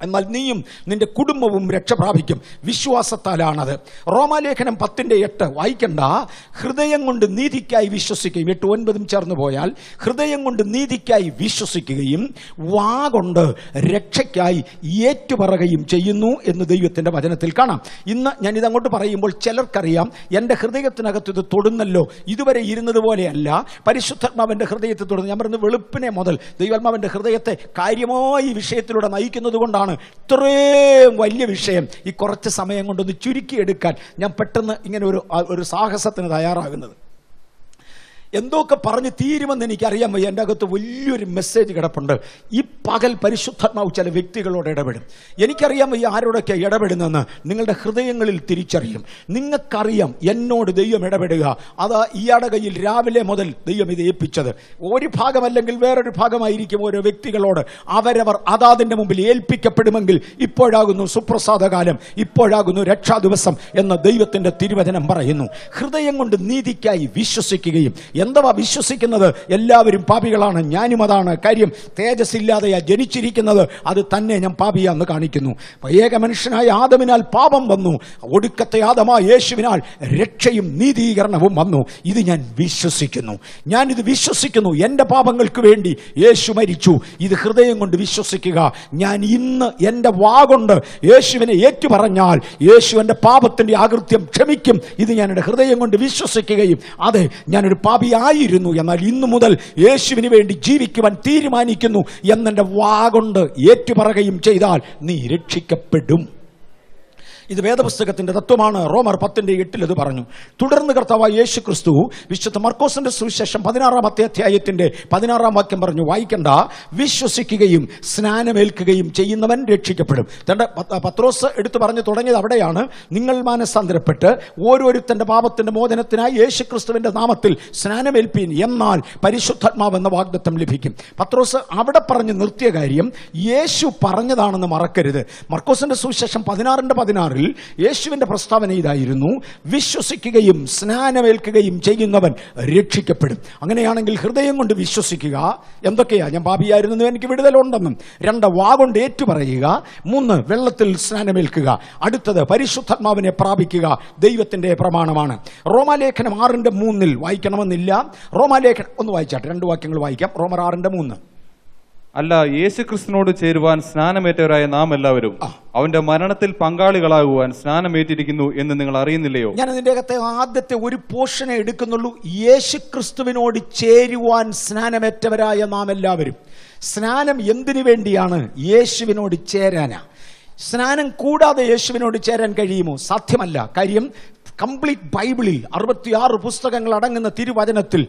Speaker 1: എന്നാൽ നീയും നിന്റെ കുടുംബവും രക്ഷ പ്രാപിക്കും. വിശ്വാസത്താലാണത്. റോമാലേഖനം 10:8 വായിക്കണ്ട. ഹൃദയം കൊണ്ട് നീതിക്കായി വിശ്വസിക്കുകയും, 8-9 ചേർന്ന് പോയാൽ, ഹൃദയം കൊണ്ട് നീതിക്കായി വിശ്വസിക്കുകയും വാ കൊണ്ട് രക്ഷയ്ക്കായി ഏറ്റുപറയുകയും ചെയ്യുന്നു എന്ന് ദൈവത്തിന്റെ വചനത്തിൽ കാണാം. ഇന്ന് ഞാനിതങ്ങോട്ട് പറയുമ്പോൾ ചിലർക്കറിയാം, എൻ്റെ ഹൃദയത്തിനകത്ത് ഇത് തൊടുന്നല്ലോ, ഇതുവരെ ഇരുന്നത് പോലെയല്ല. പരിശുദ്ധാത്മാവിൻ്റെ ഹൃദയത്തെ തൊടുന്നു. ഞാൻ പറയുന്നത് വെളുപ്പിനെ മുതൽ ദൈവാത്മാവിൻ്റെ ഹൃദയത്തെ കാര്യമായി ഈ വിഷയത്തിലൂടെ നയിക്കുന്നത് കൊണ്ടാണ് ഇത്രയും വലിയ വിഷയം ഈ കുറച്ച് സമയം കൊണ്ടൊന്ന് ചുരുക്കിയെടുക്കാൻ ഞാൻ പെട്ടെന്ന് ഇങ്ങനെ ഒരു സാഹസത്തിന് തയ്യാറാകുന്നത്. എന്തൊക്കെ പറഞ്ഞ് തീരുമെന്ന് എനിക്കറിയാൻ വയ്യ. എൻ്റെ അകത്ത് വലിയൊരു മെസ്സേജ് കിടപ്പുണ്ട്. ഈ പകൽ പരിശുദ്ധാത്മാവ് ചില വ്യക്തികളോട് ഇടപെടും. എനിക്കറിയാൻ വയ്യ ആരോടൊക്കെ ഇടപെടുന്നെന്ന്. നിങ്ങളുടെ ഹൃദയങ്ങളിൽ തിരിച്ചറിയും. നിങ്ങൾക്കറിയാം എന്നോട് ദൈവം ഇടപെടുക. അതാ ഇയാളുടെ കയ്യിൽ രാവിലെ മുതൽ ദൈവം ഇത് ഏൽപ്പിച്ചത്. ഒരു ഭാഗമല്ലെങ്കിൽ വേറൊരു ഭാഗമായിരിക്കും ഓരോ വ്യക്തികളോട്. അവരവർ അതാതിൻ്റെ മുമ്പിൽ ഏൽപ്പിക്കപ്പെടുമെങ്കിൽ ഇപ്പോഴാകുന്നു സുപ്രസാദകാലം, ഇപ്പോഴാകുന്നു രക്ഷാ ദിവസം എന്ന് ദൈവത്തിൻ്റെ തിരുവചനം പറയുന്നു. ഹൃദയം കൊണ്ട് നീതിക്കായി വിശ്വസിക്കുകയും. എന്തുവാ വിശ്വസിക്കുന്നത്? എല്ലാവരും പാപികളാണ്, ഞാനും അതാണ്. കാര്യം തേജസ്സില്ലാതെയാ ജനിച്ചിരിക്കുന്നത്, അത് തന്നെ ഞാൻ പാപിയാന്ന് കാണിക്കുന്നു. ഏക മനുഷ്യനായ ആദമിനാൽ പാപം വന്നു, ഒടുക്കത്തെ ആദമായ യേശുവിനാൽ രക്ഷയും നീതീകരണവും വന്നു. ഇത് ഞാൻ വിശ്വസിക്കുന്നു. ഞാനിത് വിശ്വസിക്കുന്നു. എൻ്റെ പാപങ്ങൾക്ക് വേണ്ടി യേശു മരിച്ചു. ഇത് ഹൃദയം കൊണ്ട് വിശ്വസിക്കുക. ഞാൻ ഇന്ന് എൻ്റെ വാഗൊണ്ട് യേശുവിനെ ഏറ്റുപറഞ്ഞാൽ യേശു എൻ്റെ പാപത്തിൻ്റെ ആകൃത്യം ക്ഷമിക്കും. ഇത് ഞാൻ എൻ്റെ ഹൃദയം കൊണ്ട് വിശ്വസിക്കുകയും അതെ ഞാനൊരു പാപിയായിരുന്നു, എന്നാൽ ഇന്നു മുതൽ യേശുവിന് വേണ്ടി ജീവിക്കുവാൻ തീരുമാനിക്കുന്നു എന്നെൻ്റെ വാഗൊണ്ട് ഏറ്റുപറയുകയും ചെയ്താൽ നീ രക്ഷിക്കപ്പെടും. ഇത് വേദപുസ്തകത്തിന്റെ തത്വമാണ്. റോമർ 10:8 ഇത് പറഞ്ഞു. തുടർന്ന് കർത്താവായ യേശു ക്രിസ്തു വിശുദ്ധ മർക്കോസിന്റെ സുവിശേഷം 16-ാമത്തെ അധ്യായത്തിന്റെ 16-ാം വാക്യം പറഞ്ഞു. വായിക്കണ്ട. വിശ്വസിക്കുകയും സ്നാനമേൽക്കുകയും ചെയ്യുന്നവൻ രക്ഷിക്കപ്പെടും. പത്രോസ് എടുത്തു പറഞ്ഞു തുടങ്ങിയത് അവിടെയാണ്. നിങ്ങൾ മാനസാന്തരപ്പെട്ട് ഓരോരുത്തന്റെ പാപത്തിന്റെ മോചനത്തിനായി യേശു ക്രിസ്തുവിന്റെ നാമത്തിൽ സ്നാനമേൽപ്പീൻ, എന്നാൽ പരിശുദ്ധാത്മാവ് എന്ന വാഗ്ദത്തം ലഭിക്കും. പത്രോസ് അവിടെ പറഞ്ഞ് നിർത്തിയ കാര്യം യേശു പറഞ്ഞതാണെന്ന് മറക്കരുത്. മർക്കോസിന്റെ സുവിശേഷം 16:16 യേശുവിന്റെ പ്രസ്താവന ഇതായിരുന്നു: വിശ്വസിക്കുകയും സ്നാനമേൽക്കുകയും ചെയ്യുന്നവൻ രക്ഷിക്കപ്പെടും. അങ്ങനെയാണെങ്കിൽ ഹൃദയം കൊണ്ട് വിശ്വസിക്കുക. എന്തൊക്കെയാ? ഞാൻ പാപിയായിരുന്നു, എനിക്ക് വിടുതലുണ്ടെന്നും. 2 വാഗൊണ്ട് ഏറ്റുപറയുക. 3 വെള്ളത്തിൽ സ്നാനമേൽക്കുക. അടുത്തത് പരിശുദ്ധാത്മാവിനെ പ്രാപിക്കുക. ദൈവത്തിന്റെ പ്രമാണമാണ്. റോമാലേഖനം 6:3 വായിക്കണമെന്നില്ല. റോമാലേഖനം ഒന്ന് വായിച്ചാട്ടെ, 2 വാക്യങ്ങൾ വായിക്കാം. റോമർ 6:3.
Speaker 2: അല്ല, യേശു ക്രിസ്തുവിനോട് ചേരുവാൻ സ്നാനമേറ്റവരായ നാം എല്ലാവരും അവന്റെ മരണത്തിൽ പങ്കാളികളാകുവാൻ സ്നാനമേറ്റിരിക്കുന്നു എന്ന് നിങ്ങൾ അറിയുന്നില്ലയോ?
Speaker 1: ഞാൻ അതിന്റെ അകത്തെ ആദ്യത്തെ ഒരു പോർഷനെ എടുക്കുന്നുള്ളൂ. യേശു ക്രിസ്തുവിനോട് ചേരുവാൻ സ്നാനമേറ്റവരായ നാം എല്ലാവരും. സ്നാനം എന്തിനു വേണ്ടിയാണ്? യേശുവിനോട് ചേരാനാ. സ്നാനം കൂടാതെ യേശുവിനോട് ചേരാൻ കഴിയുമോ? സാധ്യമല്ല. കാര്യം കംപ്ലീറ്റ് ബൈബിളിൽ 66 പുസ്തകങ്ങൾ അടങ്ങുന്ന തിരുവചനത്തിൽ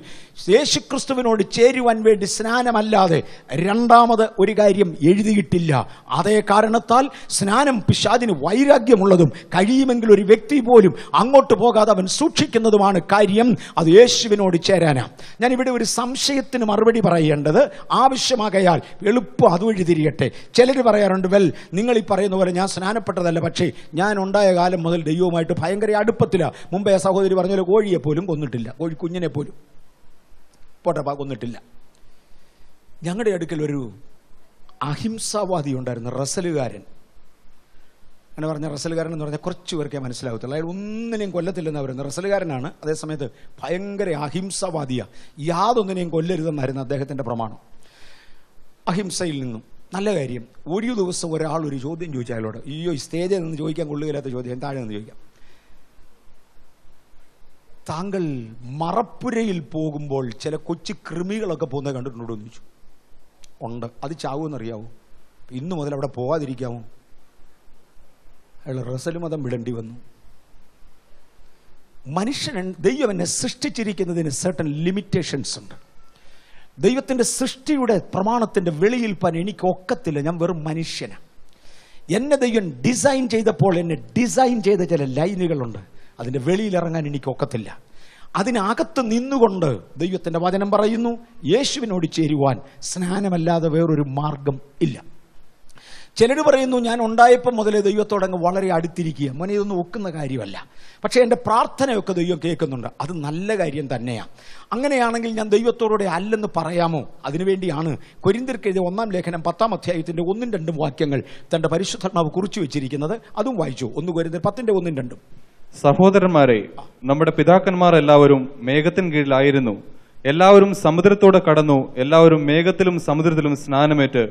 Speaker 1: യേശുക്രിസ്തുവിനോട് ചേരുവാൻ വേണ്ടി സ്നാനമല്ലാതെ രണ്ടാമത് ഒരു കാര്യം എഴുതിയിട്ടില്ല. അതേ കാരണത്താൽ സ്നാനം പിശാചിന് വൈരാഗ്യമുള്ളതും കഴിയുമെങ്കിൽ ഒരു വ്യക്തി പോലും അങ്ങോട്ട് പോകാതെ അവൻ സൂക്ഷിക്കുന്നതുമാണ്. കാര്യം അത് യേശുവിനോട് ചേരാനാണ്. ഞാനിവിടെ ഒരു സംശയത്തിന് മറുപടി പറയേണ്ടത് ആവശ്യമാകയാൽ എളുപ്പം അതുവഴി തിരിയട്ടെ. ചിലർ പറയാറുണ്ട്, വെൽ നിങ്ങൾ ഈ പറയുന്ന പോലെ ഞാൻ സ്നാനപ്പെട്ടതല്ല, പക്ഷേ ഞാൻ ഉണ്ടായ കാലം മുതൽ ദൈവവുമായിട്ട് ഭയങ്കര അടുപ്പത്തിൽ. മുമ്പേ സഹോദരി പറഞ്ഞ കോഴിയെ പോലും കൊന്നിട്ടില്ല, കോഴി കുഞ്ഞിനെ പോലും പോട്ടപ്പാ കൊന്നിട്ടില്ല. ഞങ്ങളുടെ അടുക്കൽ ഒരു അഹിംസാവാദി ഉണ്ടായിരുന്നു, റസലുകാരൻ. അങ്ങനെ പറഞ്ഞ റസലുകാരൻ എന്ന് പറഞ്ഞാൽ കുറച്ച് പേർക്കേ മനസ്സിലാകത്തുള്ളൂ. അയാൾ ഒന്നിനെയും കൊല്ലത്തില്ലെന്ന് പറയുന്നത്. റസലുകാരനാണ്, അതേസമയത്ത് ഭയങ്കര അഹിംസാവാദിയാണ്. യാതൊന്നിനെയും കൊല്ലരുതെന്നായിരുന്നു അദ്ദേഹത്തിൻ്റെ പ്രമാണം. അഹിംസയിൽ നിന്നും നല്ല കാര്യം. ഒരു ദിവസം ഒരാൾ ഒരു ചോദ്യം ചോദിച്ചു അയാളോട്. ഈ സ്റ്റേജിൽ നിന്ന് ചോദിക്കാൻ കൊള്ളുകയില്ലാത്ത ചോദ്യം, താഴെ നിന്ന് ചോദിക്കാം. താങ്കൾ മറപ്പുരയിൽ പോകുമ്പോൾ ചില കൊച്ചു കൃമികളൊക്കെ പോകുന്നത് കണ്ടിട്ടുണ്ടോ എന്ന് ചോദിച്ചു. ഉണ്ട്. അത് ചാവുമെന്നറിയാവോ? ഇന്നു മുതൽ അവിടെ പോകാതിരിക്കാമോ? അയാൾ റസൽ മതം വിടേണ്ടി വന്നു. മനുഷ്യൻ, ദൈവം എന്നെ സൃഷ്ടിച്ചിരിക്കുന്നതിന് സർട്ടൻ ലിമിറ്റേഷൻസ് ഉണ്ട്. ദൈവത്തിൻ്റെ സൃഷ്ടിയുടെ പ്രമാണത്തിൻ്റെ വെളിയിൽ പോകാൻ എനിക്ക് ഒക്കത്തില്ല. ഞാൻ വെറും മനുഷ്യനാണ്. എന്നെ ദൈവം ഡിസൈൻ ചെയ്തപ്പോൾ എന്നെ ഡിസൈൻ ചെയ്ത ചില ലൈനുകളുണ്ട്. അതിൻ്റെ വെളിയിലിറങ്ങാൻ എനിക്ക് ഒക്കത്തില്ല. അതിനകത്ത് നിന്നുകൊണ്ട് ദൈവത്തിൻ്റെ വചനം പറയുന്നു, യേശുവിനോട് ചേരുവാൻ സ്നാനമല്ലാതെ വേറൊരു മാർഗം ഇല്ല. ചിലർ പറയുന്നു, ഞാൻ ഉണ്ടായപ്പോൾ മുതലേ ദൈവത്തോടങ്ങ് വളരെ അടുത്തിരിക്കുക. മോനെ, ഇതൊന്നും ഒക്കുന്ന കാര്യമല്ല. പക്ഷേ എൻ്റെ പ്രാർത്ഥനയൊക്കെ ദൈവം കേൾക്കുന്നുണ്ട്. അത് നല്ല കാര്യം തന്നെയാണ്. അങ്ങനെയാണെങ്കിൽ ഞാൻ ദൈവത്തോടെ അല്ലെന്ന് പറയാമോ? അതിനുവേണ്ടിയാണ് കൊരിന്ത്യർക്ക് എഴുതിയ 1-ാം ലേഖനം 10-ാം അധ്യായത്തിൻ്റെ 1-2 വാക്യങ്ങൾ തൻ്റെ പരിശുദ്ധാത്മാവ് കുറിച്ചു വെച്ചിരിക്കുന്നത്. അതും വായിച്ചു. 1 കൊരിന്ത്യർ 10-1-2.
Speaker 2: സഹോദരന്മാരെ, നമ്മുടെ പിതാക്കന്മാർ എല്ലാവരും മേഘത്തിന് കീഴിലായിരുന്നു. എല്ലാവരും സമുദ്രത്തോടെ കടന്നു. എല്ലാവരും മേഘത്തിലും സമുദ്രത്തിലും സ്നാനമേറ്റ്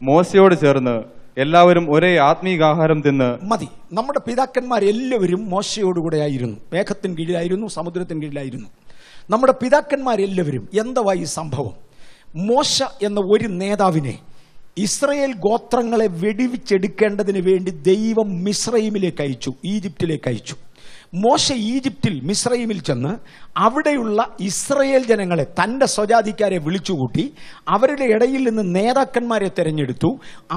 Speaker 2: മോശയോട് ചേർന്ന് എല്ലാവരും ഒരേ ആത്മീകാഹാരം തിന്ന്. മതി. നമ്മുടെ പിതാക്കന്മാരെല്ലാവരും മോശയോടുകൂടെ ആയിരുന്നു. മേഘത്തിന് കീഴിലായിരുന്നു, സമുദ്രത്തിന് കീഴിലായിരുന്നു. നമ്മുടെ പിതാക്കന്മാരെല്ലാവരും. എന്തുവാ ഈ സംഭവം? മോശ എന്ന ഒരു നേതാവിനെ ഇസ്രയേൽ ഗോത്രങ്ങളെ വെടിവെച്ചെടുക്കേണ്ടതിന് വേണ്ടി ദൈവം മിസ്രൈമിലേക്ക് അയച്ചു, ഈജിപ്തിലേക്ക് അയച്ചു.
Speaker 1: മോശ ഈജിപ്തിൽ മിസ്രൈമിൽ ചെന്ന് അവിടെയുള്ള ഇസ്രയേൽ ജനങ്ങളെ, തൻ്റെ സ്വജാതിക്കാരെ വിളിച്ചുകൂട്ടി അവരുടെ ഇടയിൽ നിന്ന് നേതാക്കന്മാരെ തിരഞ്ഞെടുത്തു.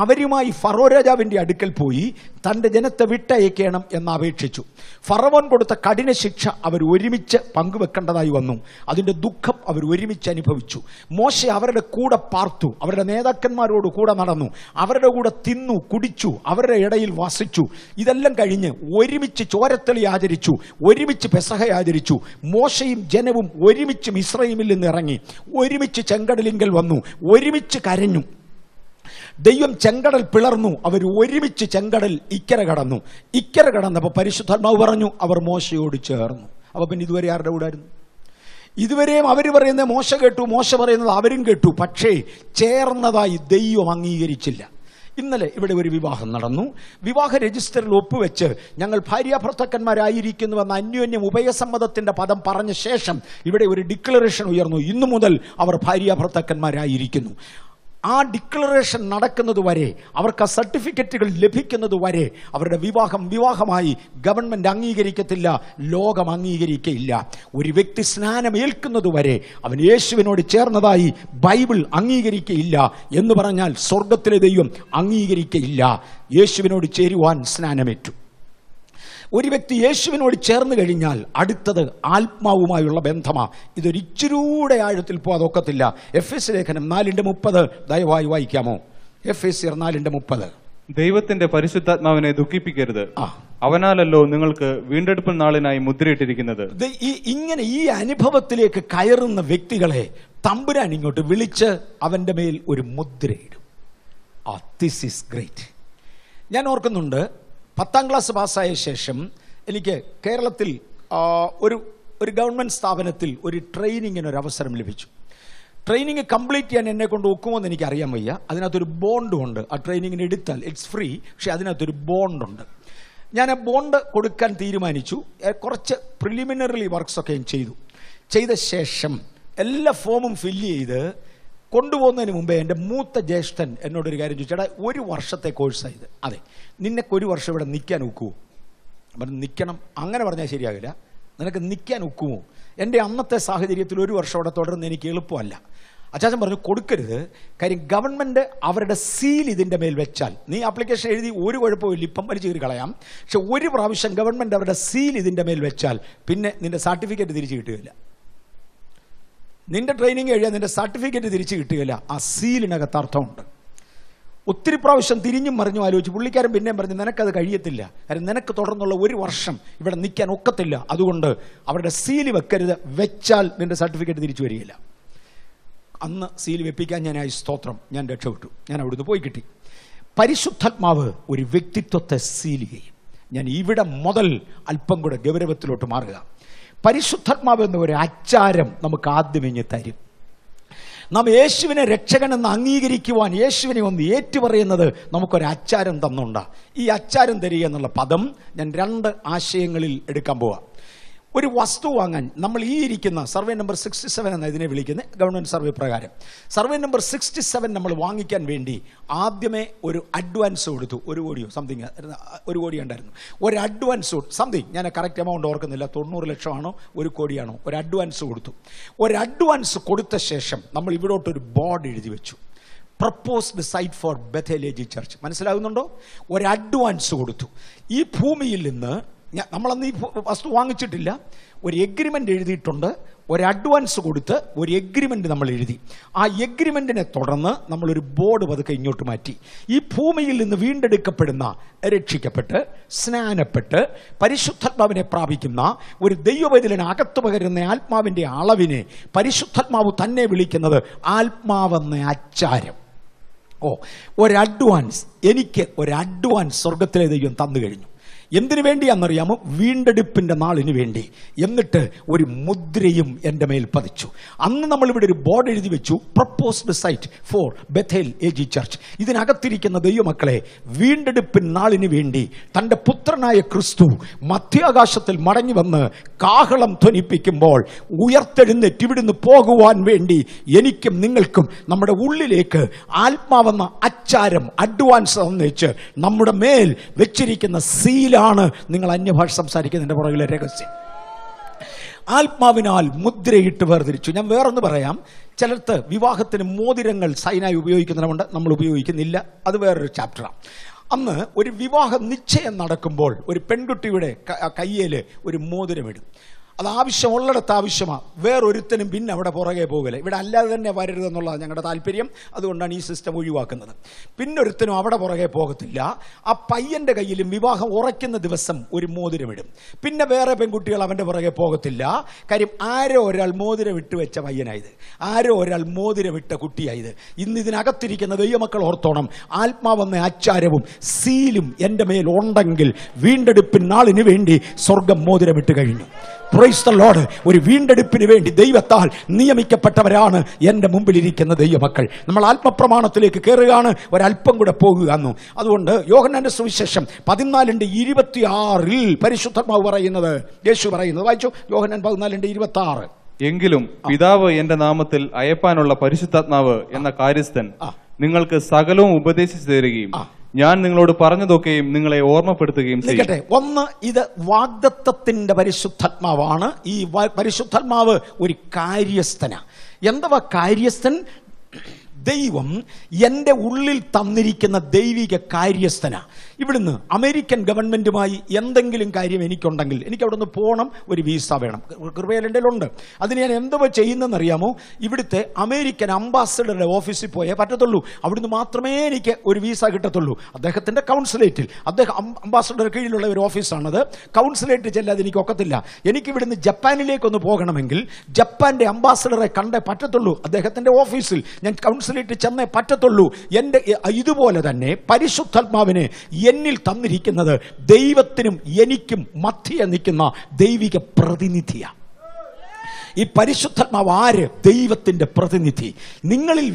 Speaker 1: അവരുമായി ഫറോ രാജാവിൻ്റെ അടുക്കൽ പോയി തൻ്റെ ജനത്തെ വിട്ടയക്കണം എന്ന് അപേക്ഷിച്ചു. ഫറവോൻ കൊടുത്ത കഠിന ശിക്ഷ അവർ ഒരുമിച്ച് പങ്കുവെക്കേണ്ടതായി വന്നു. അതിൻ്റെ ദുഃഖം അവർ ഒരുമിച്ച് അനുഭവിച്ചു. മോശ അവരുടെ കൂടെ പാർത്തു, അവരുടെ നേതാക്കന്മാരോട് കൂടെ നടന്നു, അവരുടെ കൂടെ തിന്നു കുടിച്ചു, അവരുടെ ഇടയിൽ വസിച്ചു. ഇതെല്ലാം കഴിഞ്ഞ് ഒരുമിച്ച് ചോരത്തളി ആചരിച്ചു, ഒരുമിച്ച് പെസഹ ആചരിച്ചു. മോശയും ജനവും ഒരുമിച്ച് മിസ്രൈമിൽ നിന്ന് ഇറങ്ങി, ഒരുമിച്ച് ചെങ്കടലിങ്കൽ വന്നു, ഒരുമിച്ച് കരഞ്ഞു. ദൈവം ചെങ്കടൽ പിളർന്നു, അവർ ഒരുമിച്ച് ചെങ്കടൽ ഇക്കര കടന്നു. ഇക്കര കടന്നപ്പോൾ പരിശുദ്ധാത്മാവ് പറഞ്ഞു അവർ മോശയോട് ചേർന്നു. അപ്പോൾ പിന്നെ ഇതുവരെ ആരുടെ കൂടെ ആയിരുന്നു? ഇതുവരെയും അവർ പറയുന്നത് മോശ കേട്ടു, മോശ പറയുന്നത് അവരും കേട്ടു. പക്ഷേ ചേർന്നതായി ദൈവം അംഗീകരിച്ചില്ല. ഇന്നലെ ഇവിടെ ഒരു വിവാഹം നടന്നു. വിവാഹ രജിസ്റ്ററിൽ ഒപ്പുവെച്ച് ഞങ്ങൾ ഭാര്യാഭർത്താക്കന്മാരായിരിക്കുന്നുവെന്ന അന്യോന്യം ഉഭയസമ്മതത്തിന്റെ പദം പറഞ്ഞ ശേഷം ഇവിടെ ഒരു ഡിക്ലറേഷൻ ഉയർന്നു. ഇന്നു മുതൽ അവർ ഭാര്യാഭർത്താക്കന്മാരായിരിക്കുന്നു. ആ ഡിക്ലറേഷൻ നടക്കുന്നത് വരെ, അവർക്ക് ആ സർട്ടിഫിക്കറ്റുകൾ ലഭിക്കുന്നത് വരെ അവരുടെ വിവാഹമായി ഗവൺമെന്റ് അംഗീകരിക്കത്തില്ല, ലോകം അംഗീകരിക്കയില്ല. ഒരു വ്യക്തി സ്നാനമേൽക്കുന്നത് വരെ അവൻ യേശുവിനോട് ചേർന്നതായി ബൈബിൾ അംഗീകരിക്കയില്ല എന്ന് പറഞ്ഞാൽ സ്വർഗത്തിലെ ദൈവം അംഗീകരിക്കയില്ല. യേശുവിനോട് ചേരുവാൻ സ്നാനമേറ്റു. ഒരു വ്യക്തി യേശുവിനോട് ചേർന്ന് കഴിഞ്ഞാൽ അടുത്തത് ആത്മാവുമായുള്ള ബന്ധമാണ്. ഇതൊരിച്ചിരൂടെ ആഴത്തിൽ പോകാൻ ഒക്കത്തില്ല. എഫെസ്യ ലേഖനം 4:30 ദയവായി വായിക്കാമോ? എഫെസ്യർ 4:30.
Speaker 2: ദൈവത്തിന്റെ പരിശുദ്ധാത്മാവിനെ ദുഃഖിപ്പിക്കരുത്, അവനാലല്ലോ നിങ്ങൾക്ക് വീണ്ടെടുപ്പ് നാളിനായി മുദ്രയിട്ടിരിക്കുന്നത്.
Speaker 1: ഇങ്ങനെ ഈ അനുഭവത്തിലേക്ക് കയറുന്ന വ്യക്തികളെ തമ്പുരാൻ ഇങ്ങോട്ട് വിളിച്ച് അവന്റെ മേൽ ഒരു മുദ്രയിടും. This is great. ഞാൻ ഓർക്കുന്നുണ്ട്, 10ാം ക്ലാസ് പാസ്സായ ശേഷം എനിക്ക് കേരളത്തിൽ ഒരു ഗവൺമെൻറ് സ്ഥാപനത്തിൽ ഒരു ട്രെയിനിങ്ങിന് ഒരു അവസരം ലഭിച്ചു. ട്രെയിനിങ് കംപ്ലീറ്റ് ചെയ്യാൻ എന്നെ കൊണ്ട് ഒക്കുമോയെന്ന് എനിക്ക് അറിയാൻ വയ്യ. അതിനകത്തൊരു ബോണ്ടും ഉണ്ട്. ആ ട്രെയിനിങ്ങിന് എടുത്താൽ ഇറ്റ്സ് ഫ്രീ, പക്ഷേ അതിനകത്തൊരു ബോണ്ടുണ്ട്. ഞാൻ ആ ബോണ്ട് കൊടുക്കാൻ തീരുമാനിച്ചു. കുറച്ച് പ്രിലിമിനറി വർക്ക്സൊക്കെ ഞാൻ ചെയ്ത ശേഷം എല്ലാ ഫോമും ഫില്ല് ചെയ്ത് കൊണ്ടുപോകുന്നതിന് മുമ്പേ എൻ്റെ മൂത്ത ജ്യേഷ്ഠൻ എന്നോടൊരു കാര്യം ചോദിച്ചു, ചേട്ടാ 1 വർഷത്തെ കോഴ്സായത്, അതെ, നിനക്ക് 1 വർഷം ഇവിടെ നിൽക്കാൻ ഒക്കുമോ? അപ്പം നിൽക്കണം, അങ്ങനെ പറഞ്ഞാൽ ശരിയാകില്ല, നിനക്ക് നിൽക്കാൻ ഒക്കുമോ? എൻ്റെ അന്നത്തെ സാഹചര്യത്തിൽ 1 വർഷം അവിടെ തുടർന്ന് എനിക്ക് എളുപ്പമല്ല. അച്ചാച്ചൻ പറഞ്ഞു കൊടുക്കരുത്, കാര്യം ഗവൺമെൻറ് അവരുടെ സീൽ ഇതിൻ്റെ മേൽ വെച്ചാൽ, നീ ആപ്ലിക്കേഷൻ എഴുതി ഒരു കുഴപ്പമില്ല, ഇപ്പം വലിച്ചു കയറി കളയാം, പക്ഷെ ഒരു പ്രാവശ്യം ഗവൺമെൻറ് അവരുടെ സീൽ ഇതിൻ്റെ മേൽ വെച്ചാൽ പിന്നെ നിൻ്റെ സർട്ടിഫിക്കറ്റ് തിരിച്ചു കിട്ടുകയില്ല. നിന്റെ ട്രെയിനിങ് കഴിയാൻ നിന്റെ സർട്ടിഫിക്കറ്റ് തിരിച്ചു കിട്ടുകയില്ല. ആ സീലിനകത്ത് അർത്ഥമുണ്ട്. ഒത്തിരി പ്രാവശ്യം തിരിഞ്ഞും മറിഞ്ഞും ആലോചിച്ച് പുള്ളിക്കാരൻ പിന്നെയും പറഞ്ഞു നിനക്കത് കഴിയത്തില്ല, കാര്യം നിനക്ക് തുടർന്നുള്ള 1 വർഷം ഇവിടെ നിൽക്കാൻ ഒക്കത്തില്ല, അതുകൊണ്ട് അവരുടെ സീല് വെക്കരുത്, വെച്ചാൽ നിന്റെ സർട്ടിഫിക്കറ്റ് തിരിച്ചു വരികയില്ല. അന്ന് സീൽ വെപ്പിക്കാൻ ഞാനായി സ്തോത്രം, ഞാൻ രക്ഷപ്പെട്ടു, ഞാൻ അവിടുന്ന് പോയി കിട്ടി. പരിശുദ്ധാത്മാവ് ഒരു വ്യക്തിത്വത്തെ സീൽ ചെയ്യും. ഞാൻ ഇവിടെ മുതൽ അല്പം കൂടെ ഗൗരവത്തിലോട്ട് മാറുക. പരിശുദ്ധാത്മാവ് എന്ന ഒരു അച്ചാരം നമുക്ക് ആദ്യമേ തരും. നാം യേശുവിനെ രക്ഷകനെന്ന് അംഗീകരിക്കുവാൻ, യേശുവിനെ ഒന്ന് ഏറ്റുപറയുന്നത് നമുക്കൊരു അച്ചാരം തന്നുണ്ടാ. ഈ അച്ചാരം തരിക എന്നുള്ള പദം ഞാൻ 2 ആശയങ്ങളിൽ എടുക്കാൻ പോവാം. ഒരു വസ്തു വാങ്ങാൻ നമ്മൾ ഈ ഇരിക്കുന്ന സർവേ നമ്പർ 67 എന്ന ഇതിനെ വിളിക്കുന്നത് ഗവൺമെൻറ് സർവേ പ്രകാരം. സർവേ നമ്പർ 67 നമ്മൾ വാങ്ങിക്കാൻ വേണ്ടി ആദ്യമേ ഒരു അഡ്വാൻസ് കൊടുത്തു. 1 കോടിയോ സംതിങ്, 1 കോടി ഉണ്ടായിരുന്നു. ഒരു അഡ്വാൻസ് സംതിങ്, ഞാൻ കറക്റ്റ് എമൗണ്ട് ഓർക്കുന്നില്ല, 90 ലക്ഷമാണോ 1 കോടിയാണോ, ഒരു അഡ്വാൻസ് കൊടുത്തു. ഒരു അഡ്വാൻസ് കൊടുത്ത ശേഷം നമ്മൾ ഇവിടോട്ടൊരു ബോർഡ് എഴുതി വെച്ചു, proposed site for Bethel AG church. മനസ്സിലാകുന്നുണ്ടോ? ഒരു അഡ്വാൻസ് കൊടുത്തു. ഈ ഭൂമിയിൽ നിന്ന് നമ്മളന്ന് ഈ വസ്തു വാങ്ങിച്ചിട്ടില്ല, ഒരു എഗ്രിമെൻ്റ് എഴുതിയിട്ടുണ്ട്. ഒരു അഡ്വാൻസ് കൊടുത്ത് ഒരു എഗ്രിമെൻ്റ് നമ്മൾ എഴുതി. ആ എഗ്രിമെൻറ്റിനെ തുടർന്ന് നമ്മളൊരു ബോർഡ് പതുക്കെ ഇങ്ങോട്ട് മാറ്റി. ഈ ഭൂമിയിൽ നിന്ന് വീണ്ടെടുക്കപ്പെടുന്ന, രക്ഷിക്കപ്പെട്ട് സ്നാനപ്പെട്ട് പരിശുദ്ധാത്മാവിനെ പ്രാപിക്കുന്ന ഒരു ദൈവവൈതലിന് അകത്തു പകരുന്ന ആത്മാവിൻ്റെ അളവിനെ പരിശുദ്ധാത്മാവ് തന്നെ വിളിക്കുന്നത് ആത്മാവെന്ന അച്ചാരം. ഒരു അഡ്വാൻസ്, എനിക്ക് ഒരു അഡ്വാൻസ് സ്വർഗത്തിലെ ദൈവം തന്നു കഴിഞ്ഞു. എന്തിനു വേണ്ടിയാണെന്നറിയാമോ? വീണ്ടെടുപ്പിൻ്റെ നാളിന് വേണ്ടി. എന്നിട്ട് ഒരു മുദ്രയും എൻ്റെ മേൽ പതിച്ചു. അന്ന് നമ്മളിവിടെ ഒരു ബോർഡ് എഴുതി വെച്ചു, proposed site for Bethel AG church. ഇതിനകത്തിരിക്കുന്ന ദൈവമക്കളെ, വീണ്ടെടുപ്പിൻ നാളിന് വേണ്ടി തൻ്റെ പുത്രനായ ക്രിസ്തു മധ്യാകാശത്തിൽ മടങ്ങി വന്ന് കാഹളം ധ്വനിപ്പിക്കുമ്പോൾ ഉയർത്തെഴുന്നേറ്റ് ഇവിടുന്ന് പോകുവാൻ വേണ്ടി എനിക്കും നിങ്ങൾക്കും നമ്മുടെ ഉള്ളിലേക്ക് ആത്മാവെന്ന അച്ചാരം, അഡ്വാൻസ് തന്നേച്ച് നമ്മുടെ മേൽ വെച്ചിരിക്കുന്ന സീല ഇതാണ് നിങ്ങൾ അന്യഭാഷ സംസാരിക്കുന്നതിൻ്റെ പുറകിലെ രഹസ്യം. ആത്മാവിനാൽ മുദ്രയിട്ട് വേർതിരിച്ചു. ഞാൻ വേറൊന്ന് പറയാം. ചിലർക്ക് വിവാഹത്തിന് മോതിരങ്ങൾ സൈനായി ഉപയോഗിക്കുന്നവരുണ്ട്, നമ്മൾ ഉപയോഗിക്കുന്നില്ല. അത് വേറൊരു ചാപ്റ്ററാണ്. അന്ന് ഒരു വിവാഹ നിശ്ചയം നടക്കുമ്പോൾ ഒരു പെൺകുട്ടിയുടെ കയ്യിൽ ഒരു മോതിരമിടും. അത് ആവശ്യമുള്ളിടത്ത് ആവശ്യമാണ്. വേറൊരുത്തനും പിന്നെ അവിടെ പുറകെ പോകല്. ഇവിടെ അല്ലാതെ തന്നെ വരരുതെന്നുള്ളതാണ് ഞങ്ങളുടെ താല്പര്യം. അതുകൊണ്ടാണ് ഈ സിസ്റ്റം ഒഴിവാക്കുന്നത്. പിന്നൊരുത്തനും അവിടെ പുറകെ പോകത്തില്ല. ആ പയ്യൻ്റെ കയ്യിലും വിവാഹം ഉറയ്ക്കുന്ന ദിവസം ഒരു മോതിരമിടും. പിന്നെ വേറെ പെൺകുട്ടികൾ അവൻ്റെ പുറകെ പോകത്തില്ല. കാര്യം ആരോ ഒരാൾ മോതിരമിട്ട് വെച്ച പയ്യനായത്, ആരോ ഒരാൾ മോതിരമിട്ട കുട്ടിയായത്. ഇന്ന് ഇതിനകത്തിരിക്കുന്ന ദൈവമക്കൾ ഓർത്തോണം, ആത്മാവെന്ന ആചാരവും സീലും എൻ്റെ മേൽ ഉണ്ടെങ്കിൽ വീണ്ടെടുപ്പിൻ നാളിന് വേണ്ടി സ്വർഗം മോതിരമിട്ട് കഴിഞ്ഞു. Praise the Lord. ഒരു വീണ്ടെടുപ്പിന് വേണ്ടി ദൈവത്താൽ നിയമിക്കപ്പെട്ടവരാണ് എൻ്റെ മുമ്പിലിരിക്കുന്ന ദൈവമക്കൾ. നമ്മൾ ആത്മപ്രമാണത്തിലേക്ക് കയറുകയാണ്, ഒരല്പം കൂടെ പോകുക എന്നു. അതുകൊണ്ട് യോഹന്നാന്റെ സുവിശേഷം 14:26 പരിശുദ്ധാത്മാവ് പറയുന്നത്, യേശു പറയുന്നത് വായിച്ചു. യോഹന്നാൻ 14:26.
Speaker 2: എങ്കിലും പിതാവ് എന്റെ നാമത്തിൽ അയപ്പാനുള്ള പരിശുദ്ധാത്മാവ് എന്ന കാര്യസ്ഥൻ നിങ്ങൾക്ക് സകലവും ഉപദേശിച്ചു തരികയും ഞാൻ നിങ്ങളോട് പറഞ്ഞതൊക്കെയും നിങ്ങളെ ഓർമ്മപ്പെടുത്തുകയും ചെയ്യട്ടെ.
Speaker 1: ഒന്ന്, ഇത് വാഗ്ദത്തത്തിന്റെ പരിശുദ്ധാത്മാവാണ്. ഈ പരിശുദ്ധാത്മാവ് ഒരു കാര്യസ്ഥനാ. എന്തുവാ കാര്യസ്ഥൻ? ദൈവം എൻ്റെ ഉള്ളിൽ തന്നിരിക്കുന്ന ദൈവിക കാര്യസ്ഥനാ. ഇവിടുന്ന് അമേരിക്കൻ ഗവൺമെന്റുമായി എന്തെങ്കിലും കാര്യം എനിക്കുണ്ടെങ്കിൽ എനിക്ക് അവിടെ നിന്ന് പോകണം, ഒരു വീസ വേണം. കൃപയിൽ എൻ്റെ ഉണ്ട്. അതിന് ഞാൻ എന്തുവാ ചെയ്യുന്നതെന്നറിയാമോ? ഇവിടുത്തെ അമേരിക്കൻ അംബാസഡറുടെ ഓഫീസിൽ പോയേ പറ്റത്തുള്ളൂ. അവിടുന്ന് മാത്രമേ എനിക്ക് ഒരു വീസ കിട്ടത്തുള്ളൂ. അദ്ദേഹത്തിൻ്റെ കൗൺസിലേറ്റിൽ, അദ്ദേഹം അംബാസഡർ കീഴിലുള്ള ഒരു ഓഫീസാണത്. കൗൺസിലേറ്റ് ചെല്ലാതെ എനിക്ക് ഒക്കത്തില്ല. എനിക്ക് ഇവിടുന്ന് ജപ്പാനിലേക്കൊന്ന് പോകണമെങ്കിൽ ജപ്പാന്റെ അംബാസഡറെ കണ്ടേ പറ്റത്തുള്ളൂ. അദ്ദേഹത്തിൻ്റെ ഓഫീസിൽ ഞാൻ കൗൺസിലേറ്റ് ചെന്നേ പറ്റത്തുള്ളൂ. എൻ്റെ ഇതുപോലെ തന്നെ പരിശുദ്ധാത്മാവിനെ എന്നിൽ തന്നിരിക്കുന്നത് ദൈവത്തിനും എനിക്കും മധ്യേ നിൽക്കുന്ന ദൈവിക പ്രതിനിധിയാണ്. ഈ പരിശുദ്ധാത്മാവ് ആര്? ദൈവത്തിന്റെ പ്രതിനിധി. നിങ്ങളിൽ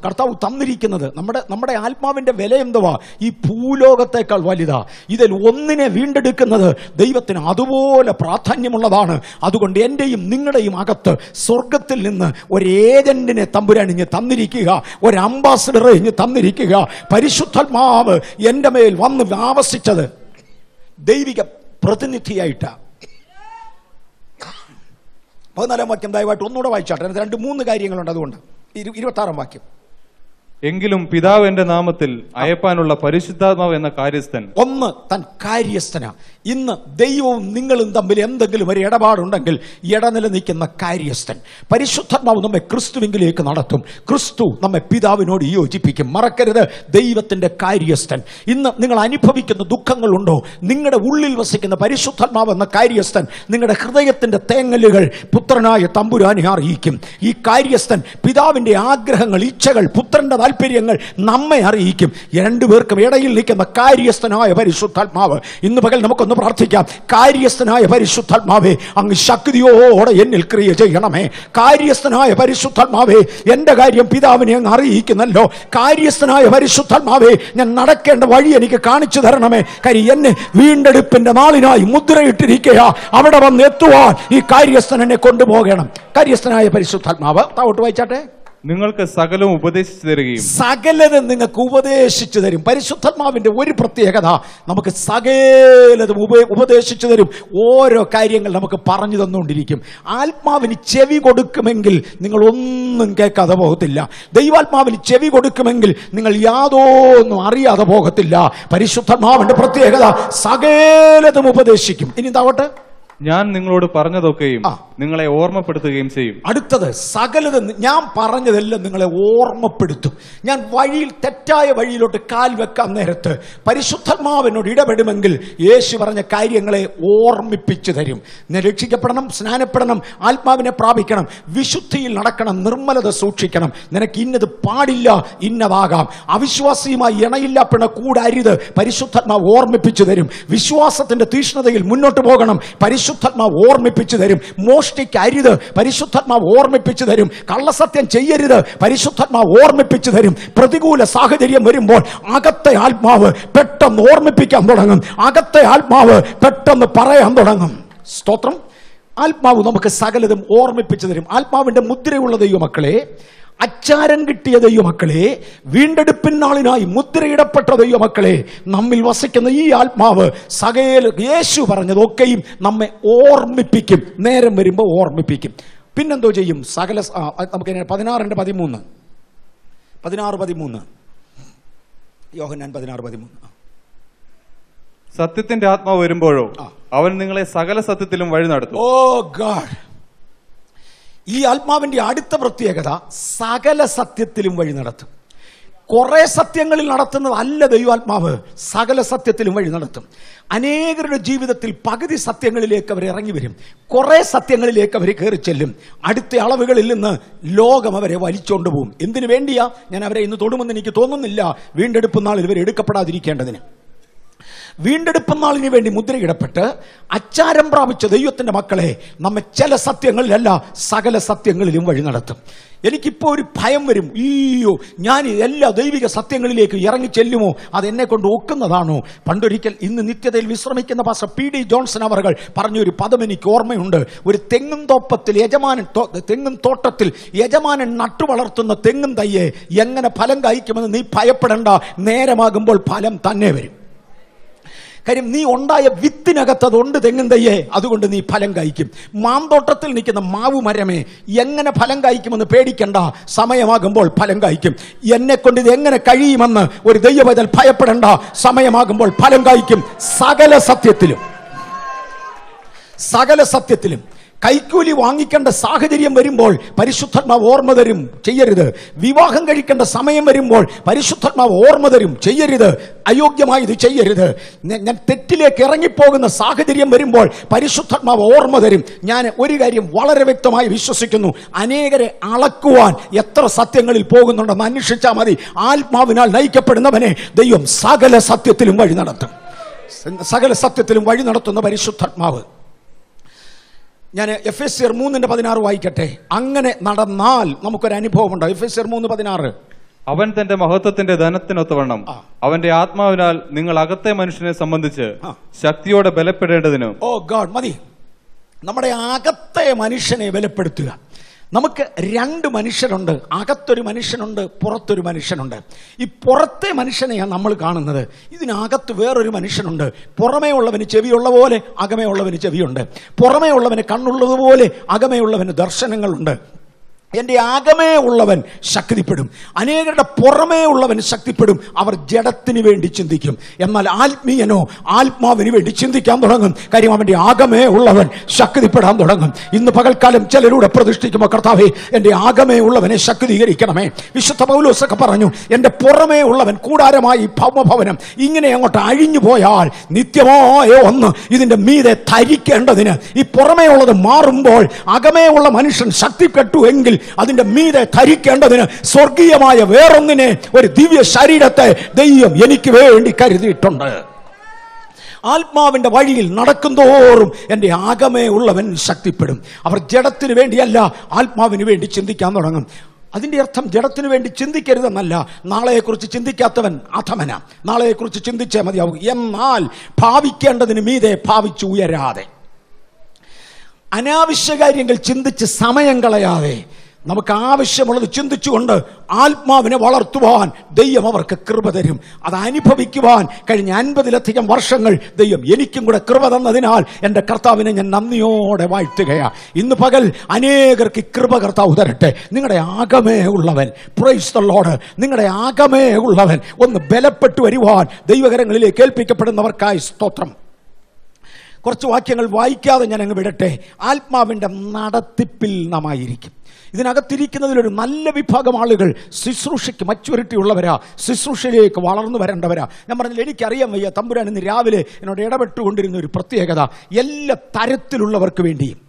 Speaker 1: കർത്താവ് തന്നിരിക്കുന്നത്, നമ്മുടെ ആത്മാവിന്റെ വില എന്തുവാ? ഈ ഭൂലോകത്തേക്കാൾ വലുതാ. ഇതിൽ ഒന്നിനെ വീണ്ടെടുക്കുന്നത് ദൈവത്തിന് അതുപോലെ പ്രാധാന്യമുള്ളതാണ്. അതുകൊണ്ട് എന്റെയും നിങ്ങളുടെയും അകത്ത് സ്വർഗത്തിൽ നിന്ന് ഒരു ഏജന്റിനെ തമ്പുരാൻ ഇങ്ങ് തന്നിരിക്കുക, ഒരു അംബാസഡറെ ഇങ്ങ് തന്നിരിക്കുക. പരിശുദ്ധാത്മാവ് എൻ്റെ മേൽ വന്ന് ആവസിച്ചത് ദൈവിക പ്രതിനിധിയായിട്ടാണ്. 14-ാം വാക്യം ദയവായിട്ട് ഒന്നുകൂടെ വായിച്ചാട്ടെ. 2-3 കാര്യങ്ങളുണ്ട്. അതുകൊണ്ട് 26-ാം വാക്യം.
Speaker 2: എങ്കിലും പിതാവ് എന്റെ നാമത്തിൽ അയപ്പാനുള്ള പരിശുദ്ധാത്മാവ് എന്ന കാര്യസ്ഥൻ. ഒന്ന്,
Speaker 1: താൻ കാര്യസ്ഥനാ. ഇന്ന് ദൈവവും നിങ്ങളും തമ്മിൽ എന്തെങ്കിലും ഒരു ഇടപാടുണ്ടെങ്കിൽ ഇടനില നിൽക്കുന്ന കാര്യസ്ഥൻ പരിശുദ്ധാത്മാവ് നമ്മെ ക്രിസ്തുവിലേക്ക് നടത്തും. ക്രിസ്തു നമ്മെ പിതാവിനോട് യോജിപ്പിക്കും. മറക്കരുത്, ദൈവത്തിന്റെ കാര്യസ്ഥൻ. ഇന്ന് നിങ്ങൾ അനുഭവിക്കുന്ന ദുഃഖങ്ങളുണ്ടോ? നിങ്ങളുടെ ഉള്ളിൽ വസിക്കുന്ന പരിശുദ്ധാത്മാവ് എന്ന കാര്യസ്ഥൻ നിങ്ങളുടെ ഹൃദയത്തിന്റെ തേങ്ങലുകൾ പുത്രനായ തമ്പുരാനെ അറിയിക്കും. ഈ കാര്യസ്ഥൻ പിതാവിന്റെ ആഗ്രഹങ്ങൾ, ഇച്ഛകൾ, പുത്രന്റെ താല്പര്യങ്ങൾ നമ്മെ അറിയിക്കും. രണ്ടുപേർക്കും ഇടയിൽ നിൽക്കുന്ന കാര്യസ്ഥനായ പരിശുദ്ധാത്മാവ്. ഇന്ന് പകൽ നമുക്കൊന്ന് പ്രാർത്ഥിക്കാം. കാര്യസ്ഥനായ പരിശുദ്ധാത്മാവേ, അങ്ങ് ശക്തിയോടെ എന്നിൽ ക്രിയ ചെയ്യണമേ. കാര്യസ്ഥനായ പരിശുദ്ധാത്മാവേ, എന്റെ കാര്യം പിതാവിനെ അങ്ങ് അറിയിക്കുന്നല്ലോ. കാര്യസ്ഥനായ പരിശുദ്ധാത്മാവേ, ഞാൻ നടക്കേണ്ട വഴി എനിക്ക് കാണിച്ചു തരണമേ. കാര്യം എന്നെ വീണ്ടെടുപ്പിന്റെ നാളിനായി മുദ്രയിട്ടിരിക്കുക. അവിടെ വന്ന് എത്തുവാൻ ഈ കാര്യസ്ഥൻ എന്നെ കൊണ്ടുപോകണം. കാര്യസ്ഥനായ പരിശുദ്ധാത്മാവ്. താവോട്ട് വായിച്ചാട്ടെ.
Speaker 2: നിങ്ങൾക്ക് സകലവും ഉപദേശിച്ചു തരികയും.
Speaker 1: സകലതും നിങ്ങൾക്ക് ഉപദേശിച്ചു തരും. പരിശുദ്ധാത്മാവിന്റെ ഒരു പ്രത്യേകത, നമുക്ക് സകലതും ഉപദേശിച്ചു തരും. ഓരോ കാര്യങ്ങൾ നമുക്ക് പറഞ്ഞു തന്നുകൊണ്ടിരിക്കും. ആത്മാവിന് ചെവി കൊടുക്കുമെങ്കിൽ നിങ്ങൾ ഒന്നും കേൾക്കാതെ പോകത്തില്ല. ദൈവാത്മാവിന് ചെവി കൊടുക്കുമെങ്കിൽ നിങ്ങൾ യാതൊന്നും അറിയാതെ പോകത്തില്ല. പരിശുദ്ധാത്മാവിന്റെ പ്രത്യേകത, സകലതും ഉപദേശിക്കും. ഇനി എന്താവട്ടെ?
Speaker 2: ഞാൻ നിങ്ങളോട് പറഞ്ഞതൊക്കെയും നിങ്ങളെ ഓർമ്മപ്പെടുത്തുകയും ചെയ്യും.
Speaker 1: അടുത്തത്, സകലതും ഞാൻ പറഞ്ഞതെല്ലാം നിങ്ങളെ ഓർമ്മപ്പെടുത്തും. ഞാൻ വഴിയിൽ, തെറ്റായ വഴിയിലോട്ട് കാൽ വെക്കാൻ നേരത്ത് പരിശുദ്ധാത്മാവിനോട് ഇടപെടുമെങ്കിൽ യേശു പറഞ്ഞ കാര്യങ്ങളെ ഓർമ്മിപ്പിച്ചു തരും. ഞാൻ രക്ഷിക്കപ്പെടണം, സ്നാനപ്പെടണം, ആത്മാവിനെ പ്രാപിക്കണം, വിശുദ്ധിയിൽ നടക്കണം, നിർമ്മലത സൂക്ഷിക്കണം. നിനക്ക് ഇന്നത് പാടില്ല, ഇന്നതാകാം. അവിശ്വാസിയുമായി ഇണയില്ല പിണ കൂടരുത്, പരിശുദ്ധാത്മാവ് ഓർമ്മിപ്പിച്ചു തരും. വിശ്വാസത്തിന്റെ തീഷ്ണതയിൽ മുന്നോട്ട് പോകണം, പരിശുദ്ധാത്മാവ് ഓർമ്മിപ്പിച്ചു തരും. മോഷ്ടിക്കരുത്, പരിശുദ്ധാത്മാവ് ഓർമ്മിപ്പിച്ചു തരും. കള്ളസത്യം ചെയ്യരുത്, പരിശുദ്ധാത്മാവ് ഓർമ്മിപ്പിച്ചു തരും. പ്രതികൂല സാഹചര്യം വരുമ്പോൾ അകത്തെ ആത്മാവ് പെട്ടെന്ന് ഓർമ്മിപ്പിക്കാൻ തുടങ്ങും. അകത്തെ ആത്മാവ് പെട്ടെന്ന് പറയാൻ തുടങ്ങും. സ്തോത്രം. ആത്മാവ് നമുക്ക് സകലതും ഓർമ്മിപ്പിച്ചു തരും. ആത്മാവിന്റെ മുദ്രയുള്ള ദൈവമക്കളെ, അച്ചാരം കിട്ടിയ ദൈവമക്കളെ, വീണ്ടെടുപ്പിൻ നാളിനായി മുദ്രയിടപ്പെട്ട ദൈവമക്കളെ, നമ്മിൽ വസിക്കുന്ന ഈ ആത്മാവ് സകല യേശു പറഞ്ഞതൊക്കെയും നമ്മെ ഓർമ്മിപ്പിക്കും. നേരം വരുമ്പോൾ ഓർമ്മിപ്പിക്കും. പിന്നെന്തോ ചെയ്യും? സകല നമുക്ക് 16:13 യോഹന്നാൻ 16:13
Speaker 2: സത്യത്തിന്റെ ആത്മാവ് വരുമ്പോഴോ അവൻ നിങ്ങളെ സകല സത്യത്തിലും വഴി നടത്തും.
Speaker 1: ഓ ഗാഡ്, ഈ ആത്മാവിന്റെ അടുത്ത പ്രത്യേകത സകല സത്യത്തിലും വഴി നടത്തും. കുറെ സത്യങ്ങളിൽ നടത്തുന്നതല്ല ദൈവാത്മാവ്, സകല സത്യത്തിലും വഴി നടത്തും. അനേകരുടെ ജീവിതത്തിൽ പകുതി സത്യങ്ങളിലേക്ക് അവർ ഇറങ്ങി വരും, കുറെ സത്യങ്ങളിലേക്ക് അവർ കയറി ചെല്ലും. അടുത്ത അളവുകളിൽ നിന്ന് ലോകം അവരെ വലിച്ചോണ്ട് പോകും. എന്തിനു വേണ്ടിയാ ഞാൻ അവരെ ഇന്ന് തൊടുമെന്ന് എനിക്ക് തോന്നുന്നില്ല. വീണ്ടെടുപ്പ് നാളിൽ ഇവർ എടുക്കപ്പെടാതിരിക്കേണ്ടതിന്. വീണ്ടെടുപ്പ് നാളിന് വേണ്ടി മുദ്രയിടപ്പെട്ട് അച്ചാരം പ്രാപിച്ച ദൈവത്തിന്റെ മക്കളെ നമ്മെ ചില സത്യങ്ങളിലല്ല സകല സത്യങ്ങളിലും വഴി നടത്തും. എനിക്കിപ്പോൾ ഒരു ഭയം വരും, അയ്യോ ഞാൻ എല്ലാ ദൈവിക സത്യങ്ങളിലേക്ക് ഇറങ്ങി ചെല്ലുമോ? അതെന്നെ കൊണ്ട് ഒക്കുന്നതാണോ? പണ്ടൊരിക്കൽ ഇന്ന് നിത്യതയിൽ വിശ്രമിക്കുന്ന പാസ്റ്റർ PD ജോൺസൺ അവർ പറഞ്ഞൊരു പദം എനിക്ക് ഓർമ്മയുണ്ട്. ഒരു തെങ്ങും തോട്ടത്തിൽ യജമാനൻ നട്ടു വളർത്തുന്ന തെങ്ങും തയ്യെ എങ്ങനെ ഫലം കായ്ക്കുമെന്ന് നീ ഭയപ്പെടേണ്ട, നേരമാകുമ്പോൾ ഫലം തന്നെ വരും. കാര്യം നീ ഉണ്ടായ വിത്തിനകത്ത് അതുണ്ട് തെങ്ങും തയ്യേ, അതുകൊണ്ട് നീ ഫലം കായ്ക്കും. മാന്തോട്ടത്തിൽ നിൽക്കുന്ന മാവു മരമേ, എങ്ങനെ ഫലം കായ്ക്കുമെന്ന് പേടിക്കണ്ട, സമയമാകുമ്പോൾ ഫലം കായ്ക്കും. എന്നെ കൊണ്ട് ഇത് എങ്ങനെ കഴിയുമെന്ന് ഒരു ദൈവവചനം ഭയപ്പെടണ്ട, സമയമാകുമ്പോൾ ഫലം കായ്ക്കും. സകല സത്യത്തിലും കൈക്കൂലി വാങ്ങിക്കേണ്ട സാഹചര്യം വരുമ്പോൾ പരിശുദ്ധാത്മാവ് ഓർമ്മ തരും, ചെയ്യരുത്. വിവാഹം കഴിക്കേണ്ട സമയം വരുമ്പോൾ പരിശുദ്ധാത്മാവ് ഓർമ്മ തരും, ചെയ്യരുത്. അയോഗ്യമായി ഇത് ചെയ്യരുത്. ഞാൻ തെറ്റിലേക്ക് ഇറങ്ങിപ്പോകുന്ന സാഹചര്യം വരുമ്പോൾ പരിശുദ്ധാത്മാവ് ഓർമ്മ തരും. ഞാൻ ഒരു കാര്യം വളരെ വ്യക്തമായി വിശ്വസിക്കുന്നു, അനേകരെ അളക്കുവാൻ എത്ര സത്യങ്ങളിൽ പോകുന്നുണ്ടെന്ന് അന്വേഷിച്ചാൽ മതി. ആത്മാവിനാൽ നയിക്കപ്പെടുന്നവനെ ദൈവം സകല സത്യത്തിലും വഴി നടത്തും. സകല സത്യത്തിലും വഴി നടത്തുന്ന പരിശുദ്ധാത്മാവ്. ഞാൻ എഫെസ്യർ 3:16 വായിക്കട്ടെ. അങ്ങനെ നടന്നാൽ നമുക്കൊരു അനുഭവം ഉണ്ടാവും. എഫെസ്യർ 3:16
Speaker 2: അവൻ തന്റെ മഹത്വത്തിന്റെ ധനത്തിനൊത്തവണ്ണം അവന്റെ ആത്മാവിനാൽ നിങ്ങൾ അകത്തെ മനുഷ്യനെ സംബന്ധിച്ച് ശക്തിയോടെ ബലപ്പെടേണ്ടതിന്. ഓ
Speaker 1: ഗോഡ്, മതി. നമ്മുടെ അകത്തെ മനുഷ്യനെ ബലപ്പെടുത്തുക. നമുക്ക് രണ്ട് മനുഷ്യരുണ്ട്, അകത്തൊരു മനുഷ്യനുണ്ട്, പുറത്തൊരു മനുഷ്യനുണ്ട്. ഈ പുറത്തെ മനുഷ്യനെയാണ് നമ്മൾ കാണുന്നത്. ഇതിനകത്ത് വേറൊരു മനുഷ്യനുണ്ട്. പുറമേ ഉള്ളവന് ചെവിയുള്ള പോലെ അകമേ ഉള്ളവന് ചെവിയുണ്ട്. പുറമേ ഉള്ളവന് കണ്ണുള്ളതുപോലെ അകമേ ഉള്ളവന് ദർശനങ്ങളുണ്ട്. എൻ്റെ അകമേ ഉള്ളവൻ ശക്തിപ്പെടും, അനേകരുടെ പുറമേ ഉള്ളവൻ ശക്തിപ്പെടും. അവർ ജഡത്തിന് വേണ്ടി ചിന്തിക്കും, എന്നാൽ ആത്മീയനോ ആത്മാവിന് വേണ്ടി ചിന്തിക്കാൻ തുടങ്ങും. കാര്യം അവൻ്റെ അകമേ ഉള്ളവൻ ശക്തിപ്പെടാൻ തുടങ്ങും. ഇന്ന് പകൽക്കാലം ചിലരുടെ പ്രതിഷ്ഠിക്കുമ്പോൾ കർത്താവേ എൻ്റെ അകമേ ഉള്ളവനെ ശക്തീകരിക്കണമേ. വിശുദ്ധ പൗലോസൊക്കെ പറഞ്ഞു, എൻ്റെ പുറമേ ഉള്ളവൻ കൂടാരമായി ഭൗമഭവനം ഇങ്ങനെ അങ്ങോട്ട് അഴിഞ്ഞു പോയാൽ നിത്യമായ ഒന്ന് ഇതിൻ്റെ മീതെ ധരിക്കേണ്ടതിന് ഈ പുറമേ ഉള്ളത് മാറുമ്പോൾ അകമേ ഉള്ള മനുഷ്യൻ ശക്തിപ്പെട്ടു എങ്കിൽ അതിന്റെ മീതെ ധരിക്കേണ്ടതിന് സ്വർഗീയമായ വേറൊന്നിനെ, ഒരു ദിവ്യ ശരീരത്തെ ദൈവം എനിക്ക് വേണ്ടി കരുതിയിട്ടുണ്ട്. ആത്മാവിന്റെ വഴിയിൽ നടക്കുന്തോറും എൻ്റെ അകമേ ഉള്ളവൻ ശക്തിപ്പെടും. അവർ ജഡത്തിന് വേണ്ടിയല്ല ആത്മാവിന് വേണ്ടി ചിന്തിക്കാൻ തുടങ്ങും. അതിൻ്റെ അർത്ഥം ജഡത്തിന് വേണ്ടി ചിന്തിക്കരുതെന്നല്ല. നാളെയെക്കുറിച്ച് ചിന്തിക്കാത്തവൻ അധമന. നാളെയെക്കുറിച്ച് ചിന്തിച്ചേ മതിയാവും. എന്നാൽ ഭാവിക്കേണ്ടതിന് മീതെ ഭാവിച്ചു ഉയരാതെ, അനാവശ്യ കാര്യങ്ങൾ ചിന്തിച്ച് സമയം കളയാതെ നമുക്ക് ആവശ്യമുള്ളത് ചിന്തിച്ചുകൊണ്ട് ആത്മാവിനെ വളർത്തുവാൻ ദൈവം അവർക്ക് കൃപ തരും. അത് അനുഭവിക്കുവാൻ കഴിഞ്ഞ 50-ലധികം വർഷങ്ങൾ ദൈവം എനിക്കും കൂടെ കൃപ തന്നതിനാൽ എൻ്റെ കർത്താവിനെ ഞാൻ നന്ദിയോടെ വാഴ്ത്തുകയാണ്. ഇന്ന് പകൽ അനേകർക്ക് കൃപ കർത്താവ് തരട്ടെ. നിങ്ങളുടെ ആകമേ ഉള്ളവൻ, പ്രൈസ് ദി ലോർഡ്, നിങ്ങളുടെ ആകമേ ഉള്ളവൻ ഒന്ന് ബലപ്പെട്ടു വരുവാൻ ദൈവകരങ്ങളിലേക്ക് ഏൽപ്പിക്കപ്പെടുന്നവർക്കായി സ്തോത്രം. കുറച്ച് വാക്യങ്ങൾ വായിക്കാതെ ഞാൻ അങ്ങ് വിടട്ടെ. ആത്മാവിൻ്റെ നടത്തിപ്പിൽ നാം ആയിരിക്കും. ഇതിനകത്തിരിക്കുന്നതിലൊരു നല്ല വിഭാഗം ആളുകൾ ശുശ്രൂഷയ്ക്ക് മച്യൂരിറ്റി ഉള്ളവരാ, ശുശ്രൂഷയിലേക്ക് വളർന്നു വരേണ്ടവരാ. ഞാൻ പറഞ്ഞില്ല, എനിക്കറിയാൻ വയ്യ, തമ്പുരാൻ ഇന്ന് രാവിലെ എന്നോട് ഇടപെട്ടുകൊണ്ടിരുന്ന ഒരു പ്രത്യേകത, എല്ലാ തരത്തിലുള്ളവർക്ക് വേണ്ടിയും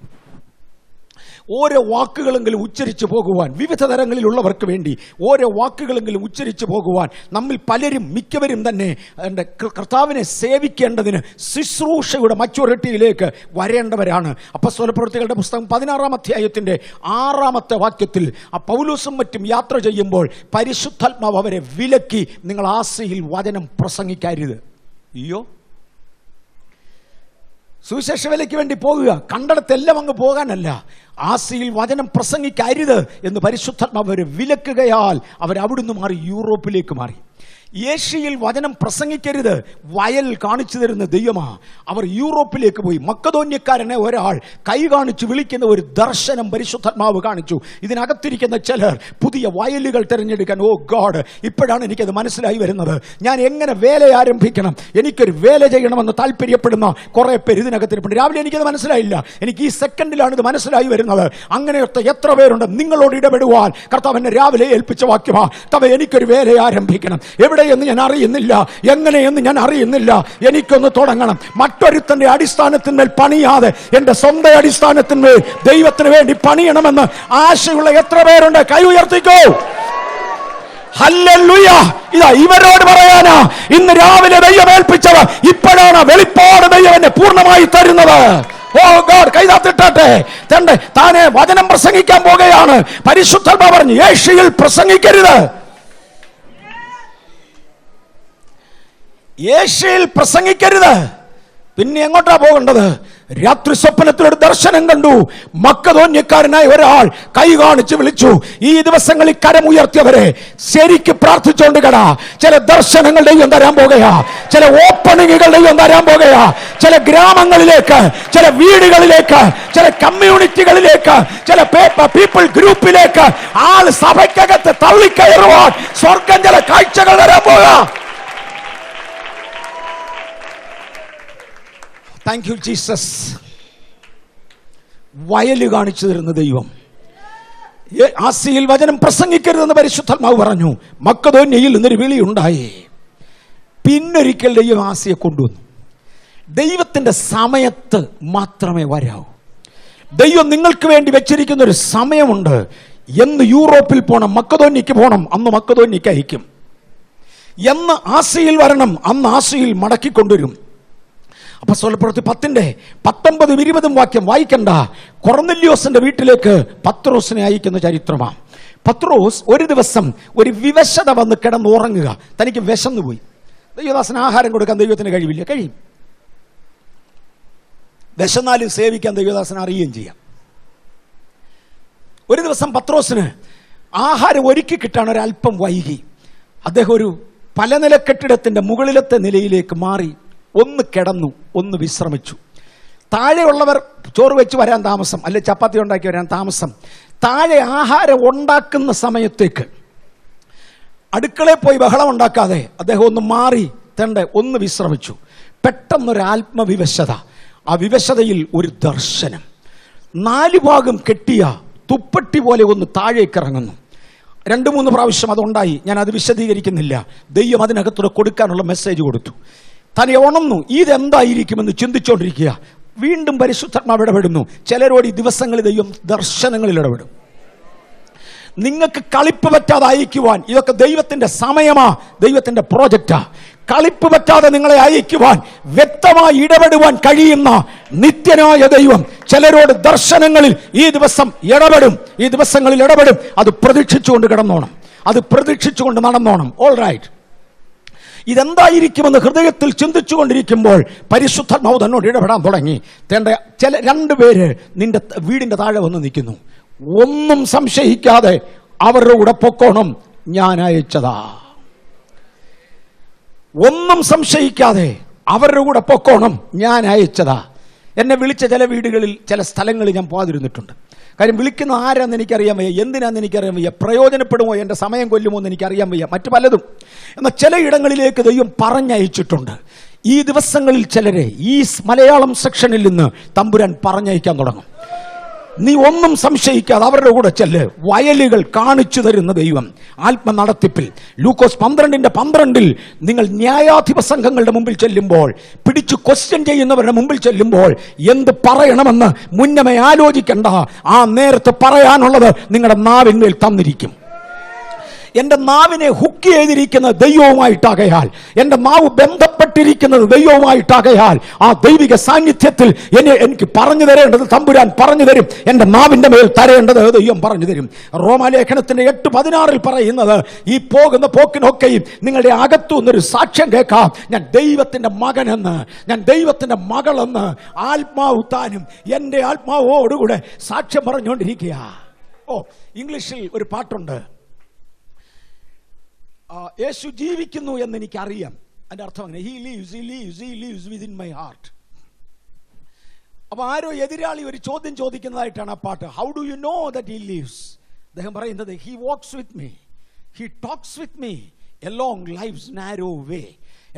Speaker 1: ഓരോ വാക്കുകളെങ്കിലും ഉച്ചരിച്ചു പോകുവാൻ, വിവിധ തരങ്ങളിലുള്ളവർക്ക് വേണ്ടി ഓരോ വാക്കുകളെങ്കിലും ഉച്ചരിച്ചു പോകുവാൻ നമ്മിൽ പലരും, മിക്കവരും തന്നെ എൻ്റെ കർത്താവിനെ സേവിക്കേണ്ടതിന് ശുശ്രൂഷയുടെ മച്യൂരിറ്റിയിലേക്ക് വരേണ്ടവരാണ്. അപ്പോസ്തലപ്രവൃത്തികളുടെ പുസ്തകം 16-ാം അധ്യായത്തിൻ്റെ 6-ാമത്തെ വാക്യത്തിൽ ആ പൗലോസും മറ്റും യാത്ര ചെയ്യുമ്പോൾ പരിശുദ്ധാത്മാവ് അവരെ വിലക്കി, നിങ്ങൾ ആസിയിൽ വചനം പ്രസംഗിക്കരുത്. അയ്യോ, സുവിശേഷ വേലയ്ക്ക് വേണ്ടി പോകുക, കണ്ടിടത്തെല്ലാം അങ്ങ് പോകാനല്ല. ആസിയിൽ വചനം പ്രസംഗിക്കരുത് എന്ന് പരിശുദ്ധാത്മാവ് അവരെ വിലക്കുകയാൽ അവരവിടുന്ന് മാറി യൂറോപ്പിലേക്ക് മാറി. ഏഷ്യയിൽ വചനം പ്രസംഗിക്കരുത്, വയൽ കാണിച്ചു തരുന്ന ദൈവമാ. അവർ യൂറോപ്പിലേക്ക് പോയി. മക്കതോന്യക്കാരനെ ഒരാൾ കൈ കാണിച്ച് വിളിക്കുന്ന ഒരു ദർശനം പരിശുദ്ധാത്മാവ് കാണിച്ചു. ഇതിനകത്തിരിക്കുന്ന ചിലർ പുതിയ വയലുകൾ തിരഞ്ഞെടുക്കാൻ, ഓ ഗോഡ്, ഇപ്പോഴാണ് എനിക്കത് മനസ്സിലായി വരുന്നത്. ഞാൻ എങ്ങനെ വേല ആരംഭിക്കണം, എനിക്കൊരു വേല ചെയ്യണമെന്ന് താല്പര്യപ്പെടുന്ന കുറെ പേര് ഇതിനകത്തിരിപ്പുണ്ട്. രാവിലെ എനിക്കത് മനസ്സിലായില്ല, എനിക്ക് ഈ സെക്കൻഡിലാണ് ഇത് മനസ്സിലായി വരുന്നത്. അങ്ങനെയൊക്കെ എത്ര പേരുണ്ട്. നിങ്ങളോട് ഇടപെടുവാൻ കർത്താവ് എന്നെ രാവിലെ ഏൽപ്പിച്ച വാക്യമാ. കർത്താവ്, എനിക്കൊരു വേല ആരംഭിക്കണം. എവിടെയെന്ന് ഞാൻ അറിയുന്നില്ല, എങ്ങനെയെന്ന് ഞാൻ അറിയുന്നില്ല. എനിക്കൊന്ന് തുടങ്ങണം. മറ്റൊരുത്തന്റെ അടിസ്ഥാനത്തിന്മേൽ പണിയാതെ എന്റെ സ്വന്തം അടിസ്ഥാനത്തിന്മേൽ ദൈവത്തിന് വേണ്ടി പണിയണമെന്ന് ആശയുള്ള എത്ര പേരുണ്ട്? കൈ ഉയർത്തിക്കോ. ഹല്ലേലൂയ. ഇതാ ഇവരോട് പറയാനാ ഇന്ന് രാവിലെ ദൈവം ഏൽപ്പിച്ചത്. ഇപ്പോഴാണ് വെളിപ്പാട് ദൈവം എന്നെ പൂർണ്ണമായി തരുന്നത്. ഓ ഗോഡ്, കൈതാത്തിട്ടെ. താനെ വചനം പ്രസംഗിക്കാൻ പോകുകയാണ്. പരിശുദ്ധാത്മാവ് പറഞ്ഞു, ഏഷ്യയിൽ പ്രസംഗിക്കരുത്. ഏഷ്യയിൽ പ്രസംഗിക്കരുത്. പിന്നെ എങ്ങോട്ടാ പോകേണ്ടത്? രാത്രി സ്വപ്നത്തിലൊരു ദർശനം കണ്ടു. മക്കതോന്യക്കാരനായ ഒരാൾ കൈ കാണിച്ച് വിളിച്ചു. ഈ ദിവസങ്ങളിൽ കരമുയർത്തിയവരെ ശരിക്ക് പ്രാർത്ഥിച്ചുകൊണ്ട് കടാ. ചില ദർശനങ്ങൾ ദൈവം തരാൻ പോകുകയാ, ചില ഓപ്പണിങ്ങുകൾ ദൈവം തരാൻ പോകുകയാ. ചില ഗ്രാമങ്ങളിലേക്ക്, ചില വീടുകളിലേക്ക്, ചില കമ്മ്യൂണിറ്റികളിലേക്ക്, ചില പീപ്പിൾ ഗ്രൂപ്പിലേക്ക് ആൾ സഭയ്ക്കകത്ത് തള്ളിക്കയറുവാൻ സ്വർഗം ചില കാഴ്ചകൾ തരാൻ പോകുക. Thank you Jesus. വയല് കാണിച്ചു തരുന്ന ദൈവം. ആസിയിൽ വചനം പ്രസംഗിക്കരുതെന്ന് പരിശുദ്ധാത്മാവ് പറഞ്ഞു. മക്കതോന്യയിൽ നിന്നൊരു വിളി ഉണ്ടായി. പിന്നൊരിക്കൽ ദൈവം ആസിയെ കൊണ്ടുവന്നു. ദൈവത്തിന്റെ സമയത്ത് മാത്രമേ വരാവൂ. ദൈവം നിങ്ങൾക്ക് വേണ്ടി വെച്ചിരിക്കുന്ന ഒരു സമയമുണ്ട്. എന്ന് യൂറോപ്പിൽ പോകണം, മക്കതോന്യക്ക് പോകണം, അന്ന് മക്കതോന്യക്ക് അയക്കും. എന്ന് ആസിയിൽ വരണം, അന്ന് ആസിയിൽ മടക്കിക്കൊണ്ടുവരും. അപ്പോസ്തലപ്രവൃത്തി 10:19-20 വാക്യം വായിക്കണ്ട. കൊർന്നല്യോസിന്റെ വീട്ടിലേക്ക് പത്രോസിനെ അയക്കുന്ന ചരിത്രമാണ്. പത്രോസ് ഒരു ദിവസം ഒരു വിവശത വന്ന് കിടന്നുറങ്ങുക. തനിക്ക് വിശന്നു പോയി. ദൈവദാസന് ആഹാരം കൊടുക്കാൻ ദൈവത്തിന് കഴിവില്ല. കഴിയും. വിശന്നാലും സേവിക്കാൻ ദൈവദാസന് അറിയുകയും ചെയ്യാം. ഒരു ദിവസം പത്രോസിന് ആഹാരം ഒരുക്കി കിട്ടാൻ ഒരല്പം വൈകി. അദ്ദേഹം ഒരു പലനില കെട്ടിടത്തിന്റെ മുകളിലത്തെ നിലയിലേക്ക് മാറി ഒന്ന് കിടന്നു, ഒന്ന് വിശ്രമിച്ചു. താഴെയുള്ളവർ ചോറ് വെച്ച് വരാൻ താമസം, അല്ലെ ചപ്പാത്തി ഉണ്ടാക്കി വരാൻ താമസം. താഴെ ആഹാരം ഉണ്ടാക്കുന്ന സമയത്തേക്ക് അടുക്കളയിൽ പോയി ബഹളം ഉണ്ടാക്കാതെ അദ്ദേഹം ഒന്ന് മാറി ഒന്ന് വിശ്രമിച്ചു. പെട്ടെന്നൊരു ആത്മവിവശത. ആ വിവശതയിൽ ഒരു ദർശനം. 4 ഭാഗം കെട്ടിയ തുപ്പട്ടി പോലെ ഒന്ന് താഴേക്ക് ഇറങ്ങുന്നു. 2-3 പ്രാവശ്യം അതുണ്ടായി. ഞാൻ അത് വിശദീകരിക്കുന്നില്ല. ദൈവം അതിനകത്തൂടെ കൊടുക്കാനുള്ള മെസ്സേജ് കൊടുത്തു. തന്നെ ഉണർന്നു. ഇതെന്തായിരിക്കുമെന്ന് ചിന്തിച്ചുകൊണ്ടിരിക്കുക. വീണ്ടും പരിശുദ്ധാത്മാവ് ഇടപെടുന്നു. ചിലരോട് ഈ ദിവസങ്ങളിൽ ദൈവം ദർശനങ്ങളിൽ ഇടപെടും. നിങ്ങൾക്ക് കളിപ്പ് പറ്റാതെ അയക്കുവാൻ ഇതൊക്കെ ദൈവത്തിന്റെ സമയമാ, ദൈവത്തിന്റെ പ്രോജക്റ്റാ. കളിപ്പ് പറ്റാതെ നിങ്ങളെ അയക്കുവാൻ, വ്യക്തമായി ഇടപെടുവാൻ കഴിയുന്ന നിത്യനായ ദൈവം ചിലരോട് ദർശനങ്ങളിൽ ഈ ദിവസം ഇടപെടും. ഈ ദിവസങ്ങളിൽ ഇടപെടും. അത് പ്രതീക്ഷിച്ചുകൊണ്ട് കിടന്നോണം, അത് പ്രതീക്ഷിച്ചുകൊണ്ട് നടന്നോണം. All right. ഇതെന്തായിരിക്കുമെന്ന് ഹൃദയത്തിൽ ചിന്തിച്ചു കൊണ്ടിരിക്കുമ്പോൾ പരിശുദ്ധാത്മാവ് തന്നോട് ഇടപെടാൻ തുടങ്ങി. ചില 2 പേര് നിന്റെ വീടിന്റെ താഴെ വന്ന് നിൽക്കുന്നു. ഒന്നും സംശയിക്കാതെ അവരുടെ കൂടെ പൊക്കോണം, ഞാൻ അയച്ചതാ. ഒന്നും സംശയിക്കാതെ അവരുടെ കൂടെ പൊക്കോണം, ഞാൻ അയച്ചതാ. എന്നെ വിളിച്ച ചില വീടുകളിൽ, ചില സ്ഥലങ്ങളിൽ ഞാൻ പോകാതിരുന്നിട്ടുണ്ട്. കാര്യം വിളിക്കുന്ന ആരാന്ന് എനിക്കറിയാൻ വയ്യ, എന്തിനാന്ന് എനിക്കറിയാൻ വയ്യ, പ്രയോജനപ്പെടുമോ, എൻ്റെ സമയം കൊല്ലുമോ എന്ന് എനിക്കറിയാൻ വയ്യ, മറ്റു പലതും. എന്നാൽ ചില ഇടങ്ങളിലേക്ക് ദൈവം പറഞ്ഞയച്ചിട്ടുണ്ട്. ഈ ദിവസങ്ങളിൽ ചിലരെ ഈ മലയാളം സെക്ഷനിൽ നിന്ന് തമ്പുരാൻ പറഞ്ഞയക്കാൻ തുടങ്ങും. നീ ഒന്നും സംശയിക്കാതെ അവരുടെ കൂടെ ചെല്ല്. വയലുകൾ കാണിച്ചു തരുന്ന ദൈവം ആത്മനടത്തിപ്പിൽ. ലൂക്കോസ് 12:12 നിങ്ങൾ ന്യായാധിപ സംഘങ്ങളുടെ മുമ്പിൽ ചെല്ലുമ്പോൾ, പിടിച്ചു ക്വസ്റ്റ്യൻ ചെയ്യുന്നവരുടെ മുമ്പിൽ ചെല്ലുമ്പോൾ എന്ത് പറയണമെന്ന് മുന്നമേ ആലോചിക്കണ്ട. ആ നേരത്ത് പറയാനുള്ളത് നിങ്ങളുടെ നാവിന്മേൽ തന്നിരിക്കും. എൻ്റെ നാവിനെ ഹുക്ക് ചെയ്തിരിക്കുന്ന ദൈവവുമായിട്ടാകയാൽ എൻ്റെ നാവ് ബന്ധപ്പെട്ട് ബന്ധപ്പെട്ടിരിക്കുന്നത് ദൈവവുമായിട്ടാകയാൽ ആ ദൈവിക സാന്നിധ്യത്തിൽ എനിക്ക് പറഞ്ഞു തരേണ്ടത് തമ്പുരാൻ പറഞ്ഞു തരും. എൻ്റെ നാവിൻ്റെ മേൽ തരേണ്ടത് ദൈവം പറഞ്ഞു തരും. റോമാലേഖനത്തിന്റെ 8:16 പറയുന്നത്, ഈ പോകുന്ന പോക്കിനൊക്കെയും നിങ്ങളുടെ അകത്തു നിന്നൊരു സാക്ഷ്യം കേൾക്കാം, ഞാൻ ദൈവത്തിന്റെ മകനെന്ന്, ഞാൻ ദൈവത്തിന്റെ മകളെന്ന് ആത്മാവ് താനും എൻ്റെ ആത്മാവോടുകൂടെ സാക്ഷ്യം പറഞ്ഞുകൊണ്ടിരിക്കുക. ഇംഗ്ലീഷിൽ ഒരു പാട്ടുണ്ട്, യേശു ജീവിക്കുന്നു എന്ന് എനിക്കറിയാം. അതിന്റെ അർത്ഥം അങ്ങനെ, he lives within my heart. അപ്പൊ ആരോ എതിരാളി ഒരു ചോദ്യം ചോദിക്കുന്നതായിട്ടാണ് ആ പാട്ട്. How do you know that he lives? അദ്ദേഹം പറയുന്നത്, he walks with me, he talks with me along life's narrow way.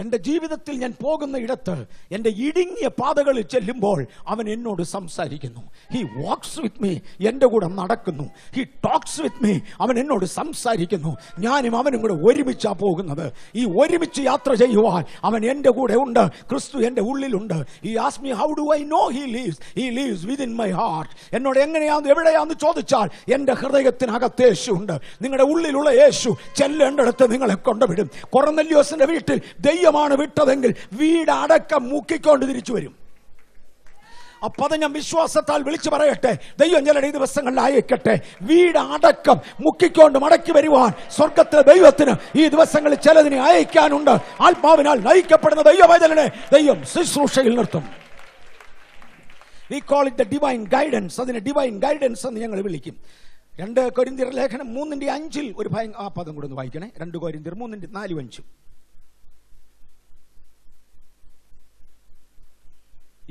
Speaker 1: എൻ്റെ ജീവിതത്തിൽ ഞാൻ പോകുന്ന ഇടത്ത്, എൻ്റെ ഇടുങ്ങിയ പാതകളിൽ ചെല്ലുമ്പോൾ അവൻ എന്നോട് സംസാരിക്കുന്നു. ഹി വാക്സ് വിത്ത് മീ, എൻ്റെ കൂടെ നടക്കുന്നു. ഹി ടോക്സ് വിത്ത് മീ, അവൻ എന്നോട് സംസാരിക്കുന്നു. ഞാനും അവനും കൂടെ ഒരുമിച്ചാണ് പോകുന്നത്. ഈ ഒരുമിച്ച് യാത്ര ചെയ്യുവാൻ അവൻ എൻ്റെ കൂടെ ഉണ്ട്. ക്രിസ്തു എൻ്റെ ഉള്ളിലുണ്ട്. He asks me how do I know he leaves? He leaves within my heart. എന്നോട് എങ്ങനെയാന്ന് എവിടെയാന്ന് ചോദിച്ചാൽ എൻ്റെ ഹൃദയത്തിനകത്ത് യേശു ഉണ്ട്. നിങ്ങളുടെ ഉള്ളിലുള്ള യേശു ചെല്ലേണ്ടടുത്ത് നിങ്ങളെ കൊണ്ടുവിടും. കൊർന്നല്യോസിന്റെ വീട്ടിൽ ദൈവമാണ് വിട്ടതെങ്കിൽ വീട് അടക്കം മുക്കിക്കൊണ്ട് തിരിച്ചു വരും. അപ്പൊ അത് ഞാൻ വിശ്വാസത്താൽ വിളിച്ചു പറയട്ടെ, ദൈവം ചിലരുടെ ഈ ദിവസങ്ങളിൽ അയക്കട്ടെ. വീട് അടക്കം മുക്കിക്കൊണ്ട് മടക്കി വരുവാൻ സ്വർഗത്തിലെ ദൈവത്തിന് ഈ ദിവസങ്ങളിൽ ചിലതിനെ അയക്കാനുണ്ട്. ആത്മാവിനാൽ നയിക്കപ്പെടുന്ന ദൈവവചനനെ ദൈവം ശുശ്രൂഷയിൽ നിർത്തും. We call it the divine guidance. അതിനെ ഡിവൈൻ ഗൈഡൻസ് എന്ന് ഞങ്ങൾ വിളിക്കും. 2 കൊരിന്ത്യർ ലേഖനം 3:5 ഒരു ആ പദം കൂടെ ഒന്ന് വായിക്കണേ. 2 കൊരിന്ത്യർ 3:4-5.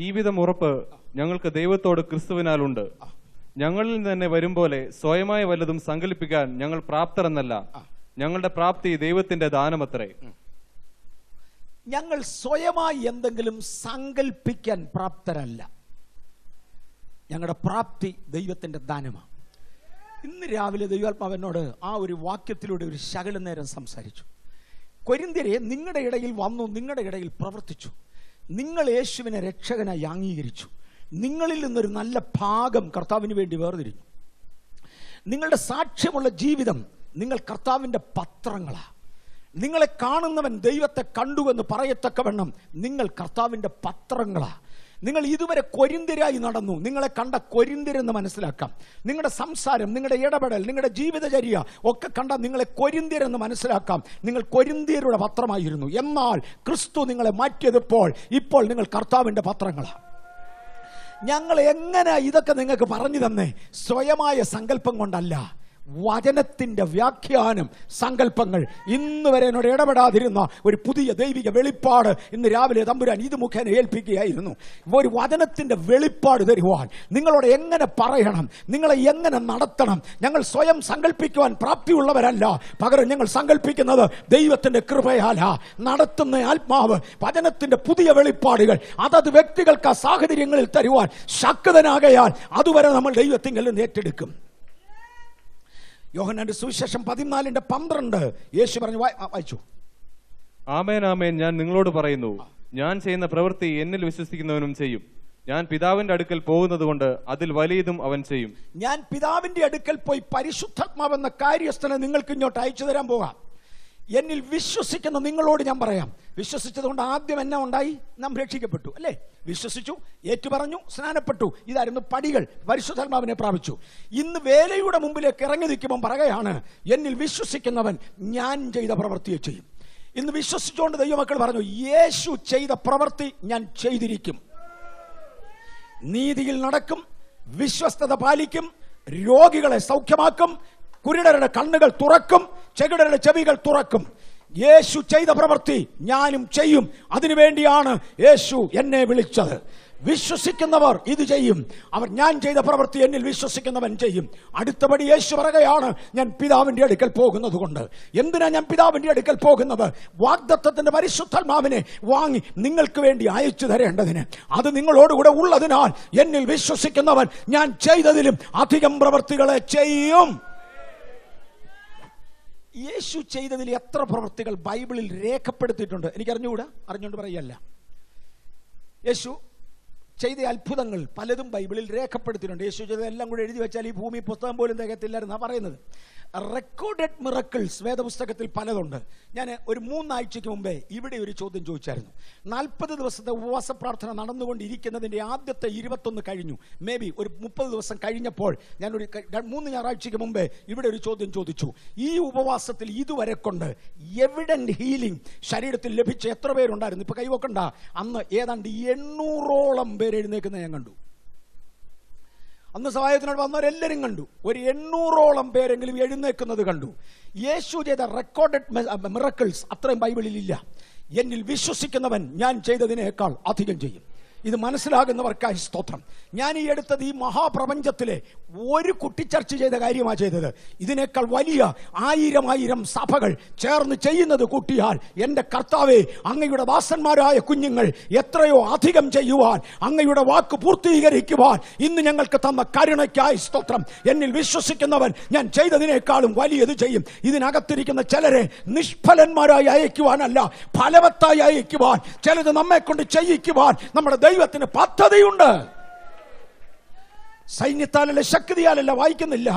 Speaker 2: ഈ വിധം ഉറപ്പ് ഞങ്ങൾക്ക് ദൈവത്തോട് ക്രിസ്തുവിനാലുണ്ട്. ഞങ്ങളിൽ നിന്ന് തന്നെ വരും പോലെ സ്വയമായ വല്ലതും സങ്കല്പിക്കാൻ ഞങ്ങൾ പ്രാപ്തരെന്നല്ല, ഞങ്ങളുടെ പ്രാപ്തി ദൈവത്തിന്റെ ദാനമത്രേ.
Speaker 1: ഞങ്ങൾ സ്വയമായി എന്തെങ്കിലും സങ്കല്പിക്കാൻ പ്രാപ്തരല്ല. ഞങ്ങളുടെ പ്രാപ്തി ദൈവത്തിന്റെ ദാനമാണ്. ഇന്ന് രാവിലെ ദൈവാത്മാവ് എന്നോട് ആ ഒരു വാക്യത്തിലൂടെ ഒരു ശകലം നേരം സംസാരിച്ചു. കൊരിന്ത്യരെ നിങ്ങളുടെ ഇടയിൽ വന്നു, നിങ്ങളുടെ ഇടയിൽ പ്രവർത്തിച്ചു. നിങ്ങൾ യേശുവിനെ രക്ഷകനായി അംഗീകരിച്ചു. നിങ്ങളിൽ നിന്നൊരു നല്ല ഭാഗം കർത്താവിന് വേണ്ടി വേർതിരിഞ്ഞു. നിങ്ങളുടെ സാക്ഷ്യമുള്ള ജീവിതം നിങ്ങൾ കർത്താവിൻ്റെ പത്രങ്ങളാണ്. നിങ്ങളെ കാണുന്നവൻ ദൈവത്തെ കണ്ടുവെന്ന് പറയത്തക്കവണ്ണം നിങ്ങൾ കർത്താവിൻ്റെ പത്രങ്ങളാണ്. നിങ്ങൾ ഇതുവരെ കൊരിന്ത്യരായി നടന്നു. നിങ്ങളെ കണ്ട കൊരിന്ത്യരെന്ന് മനസ്സിലാക്കാം. നിങ്ങളുടെ സംസാരം, നിങ്ങളുടെ ഇടപെടൽ, നിങ്ങളുടെ ജീവിതചര്യ ഒക്കെ കണ്ട നിങ്ങളെ കൊരിന്ത്യരെന്ന് മനസ്സിലാക്കാം. നിങ്ങൾ കൊരിന്ത്യരുടെ പത്രമായിരുന്നു. എന്നാൽ ക്രിസ്തു നിങ്ങളെ മാറ്റിയതിപ്പോൾ ഇപ്പോൾ നിങ്ങൾ കർത്താവിൻ്റെ പത്രങ്ങളാണ്. ഞങ്ങൾ എങ്ങനെ ഇതൊക്കെ നിങ്ങൾക്ക് പറഞ്ഞു തന്നെ? സ്വയമായ സങ്കല്പം കൊണ്ടല്ല, വചനത്തിന്റെ വ്യാഖ്യാനം, സങ്കല്പങ്ങൾ. ഇന്ന് വരെ എന്നോട് ഇടപെടാതിരുന്ന ഒരു പുതിയ ദൈവിക വെളിപ്പാട് ഇന്ന് രാവിലെ തമ്പുരാൻ ഇത് മുഖേന ഏൽപ്പിക്കുകയായിരുന്നു. ഒരു വചനത്തിന്റെ വെളിപ്പാട് തരുവാൻ നിങ്ങളോട് എങ്ങനെ പറയണം, നിങ്ങളെ എങ്ങനെ നടത്തണം. ഞങ്ങൾ സ്വയം സങ്കല്പിക്കുവാൻ പ്രാപ്തിയുള്ളവരല്ല, പകരം ഞങ്ങൾ സങ്കല്പിക്കുന്നത് ദൈവത്തിന്റെ കൃപയാലാ. നടത്തുന്ന ആത്മാവ് വചനത്തിന്റെ പുതിയ വെളിപ്പാടുകൾ അതത് വ്യക്തികൾക്ക് ആ സാഹചര്യങ്ങളിൽ തരുവാൻ ശക്തനാകയാൽ അതുവരെ നമ്മൾ ദൈവത്തിങ്കൽ നിന്ന് ഏറ്റെടുക്കും. യോഹന്നാന്റെ സുവിശേഷം 14:12 യേശു പറഞ്ഞു, വായിച്ചു.
Speaker 2: ആമേൻ ആമേൻ, ഞാൻ നിങ്ങളോട് പറയുന്നു, ഞാൻ ചെയ്യുന്ന പ്രവൃത്തി എന്നിൽ വിശ്വസിക്കുന്നവനും ചെയ്യും. ഞാൻ പിതാവിന്റെ അടുക്കൽ പോകുന്നത് കൊണ്ട് അതിൽ വലിയതും അവൻ ചെയ്യും. ഞാൻ പിതാവിന്റെ അടുക്കൽ പോയി പരിശുദ്ധാത്മാവെന്ന കാര്യസ്ഥനെ നിങ്ങൾക്ക് ഇങ്ങോട്ട് അയച്ചു തരാൻ പോകാം. എന്നിൽ വിശ്വസിക്കുന്ന നിങ്ങളോട് ഞാൻ പറയാം. വിശ്വസിച്ചത് കൊണ്ട് ആദ്യം എന്നാ ഉണ്ടായി? നാം രക്ഷിക്കപ്പെട്ടു, അല്ലേ? വിശ്വസിച്ചു, ഏറ്റുപറഞ്ഞു, സ്നാനപ്പെട്ടു. ഇതായിരുന്നു പടികൾ. പരിശുദ്ധാത്മാവിനെ പ്രാപിച്ചു. ഇന്ന് വേലയുടെ മുമ്പിലേക്ക് ഇറങ്ങി നിൽക്കുമ്പോൾ പറയുകയാണ്, എന്നിൽ വിശ്വസിക്കുന്നവൻ ഞാൻ ചെയ്ത പ്രവൃത്തിയെ ചെയ്യും. ഇന്ന് വിശ്വസിച്ചുകൊണ്ട് ദൈവമക്കൾ പറഞ്ഞു, യേശു ചെയ്ത പ്രവൃത്തി ഞാൻ ചെയ്തിരിക്കും. നീതിയിൽ നടക്കും, വിശ്വസ്തത പാലിക്കും, രോഗികളെ സൗഖ്യമാക്കും, കുരുടരുടെ കണ്ണുകൾ തുറക്കും, ചെകിടരുടെ ചെവികൾ തുറക്കും. യേശു ചെയ്ത പ്രവൃത്തി ഞാനും ചെയ്യും. അതിനുവേണ്ടിയാണ് യേശു എന്നെ വിളിച്ചത്. വിശ്വസിക്കുന്നവർ ഇത് ചെയ്യും. അവർ ഞാൻ ചെയ്ത പ്രവൃത്തി എന്നിൽ വിശ്വസിക്കുന്നവൻ ചെയ്യും. അടുത്തപടി യേശു പറയുകയാണ്, ഞാൻ പിതാവിന്റെ അടുക്കൽ പോകുന്നത് കൊണ്ട്. എന്തിനാ ഞാൻ പിതാവിന്റെ അടുക്കൽ പോകുന്നത്? വാഗ്ദത്തത്തിന്റെ പരിശുദ്ധാത്മാവിനെ വാങ്ങി നിങ്ങൾക്ക് വേണ്ടി അയച്ചു തരേണ്ടതിന്. അത് നിങ്ങളോടുകൂടെ ഉള്ളതിനാൽ എന്നിൽ വിശ്വസിക്കുന്നവൻ ഞാൻ ചെയ്തതിലും അധികം പ്രവൃത്തികളെ ചെയ്യും. യേശു ചെയ്തതിൽ എത്ര പ്രവൃത്തികൾ ബൈബിളിൽ രേഖപ്പെടുത്തിയിട്ടുണ്ട് എനിക്കറിഞ്ഞുകൂടാ, അറിഞ്ഞുകൊണ്ട് പറയല്ല. യേശു
Speaker 1: ചെയ്ത അത്ഭുതങ്ങൾ പലതും ബൈബിളിൽ രേഖപ്പെടുത്തിയിട്ടുണ്ട്. യേശു ചെയ്തതെല്ലാം കൂടെ എഴുതി വെച്ചാൽ ഈ ഭൂമി പുസ്തകം പോലും തികയത്തില്ലായിരുന്നാണ് പറയുന്നത്. റെക്കോർഡഡ് മിറക്കിൾസ് വേദപുസ്തകത്തിൽ പലതുണ്ട്. ഞാൻ ഒരു 3 ആഴ്ചയ്ക്ക് മുമ്പേ ഇവിടെ ഒരു ചോദ്യം ചോദിച്ചായിരുന്നു. 40 ദിവസത്തെ ഉപവാസ പ്രാർത്ഥന നടന്നുകൊണ്ടിരിക്കുന്നതിൻ്റെ ആദ്യത്തെ 21 കഴിഞ്ഞു. മേ ബി ഒരു 30 ദിവസം കഴിഞ്ഞപ്പോൾ ഞാനൊരു 3 ഞായറാഴ്ചയ്ക്ക് മുമ്പേ ഇവിടെ ഒരു ചോദ്യം ചോദിച്ചു. ഈ ഉപവാസത്തിൽ ഇതുവരെ കൊണ്ട് എവിഡന്റ് ഹീലിംഗ് ശരീരത്തിൽ ലഭിച്ച എത്ര പേരുണ്ടായിരുന്നു? ഇപ്പൊ കൈവക്കണ്ട. അന്ന് ഏതാണ്ട് 800ഓളം പേര് എഴുന്നേക്കുന്നത് ഞാൻ കണ്ടു. അന്ന് സഹായത്തിനോട് വന്നവരെല്ലാവരും കണ്ടു. ഒരു 800ഓളം പേരെങ്കിലും എഴുന്നേക്കുന്നത് കണ്ടു. യേശു ചെയ്ത റെക്കോർഡഡ് മിറക്കിൾസ് അത്രയും ബൈബിളിൽ ഇല്ല. എന്നിൽ വിശ്വസിക്കുന്നവൻ ഞാൻ ചെയ്തതിനേക്കാൾ അധികം ചെയ്യും. ഇത് മനസ്സിലാകുന്നവർക്കായി സ്തോത്രം. ഞാൻ ഈ എടുത്തത് ഈ മഹാപ്രപഞ്ചത്തിലെ ഒരു കുട്ടിച്ചർച്ച ചെയ്ത കാര്യമാണ് ചെയ്തത്. ഇതിനേക്കാൾ വലിയ 1000 സഭകൾ ചേർന്ന് ചെയ്യുന്നത് കൂട്ടിയാൽ എൻ്റെ കർത്താവേ, അങ്ങയുടെ ദാസന്മാരായ കുഞ്ഞുങ്ങൾ എത്രയോ അധികം ചെയ്യുവാൻ, അങ്ങയുടെ വാക്ക് പൂർത്തീകരിക്കുവാൻ ഇന്ന് ഞങ്ങൾക്ക് തന്ന കരുണയ്ക്കായി സ്തോത്രം. എന്നിൽ വിശ്വസിക്കുന്നവൻ ഞാൻ ചെയ്തതിനേക്കാളും വലിയത് ചെയ്യും. ഇതിനകത്തിരിക്കുന്ന ചിലരെ നിഷ്ഫലന്മാരായി അയക്കുവാനല്ല, ഫലവത്തായി അയക്കുവാൻ, ചിലത് നമ്മെ കൊണ്ട് ചെയ്യിക്കുവാൻ നമ്മുടെ ദൈവത്തിന് പദ്ധതിയുണ്ട്. സൈന്യത്താലല്ല ശക്തിയാലല്ല, വായിക്കുന്നില്ല,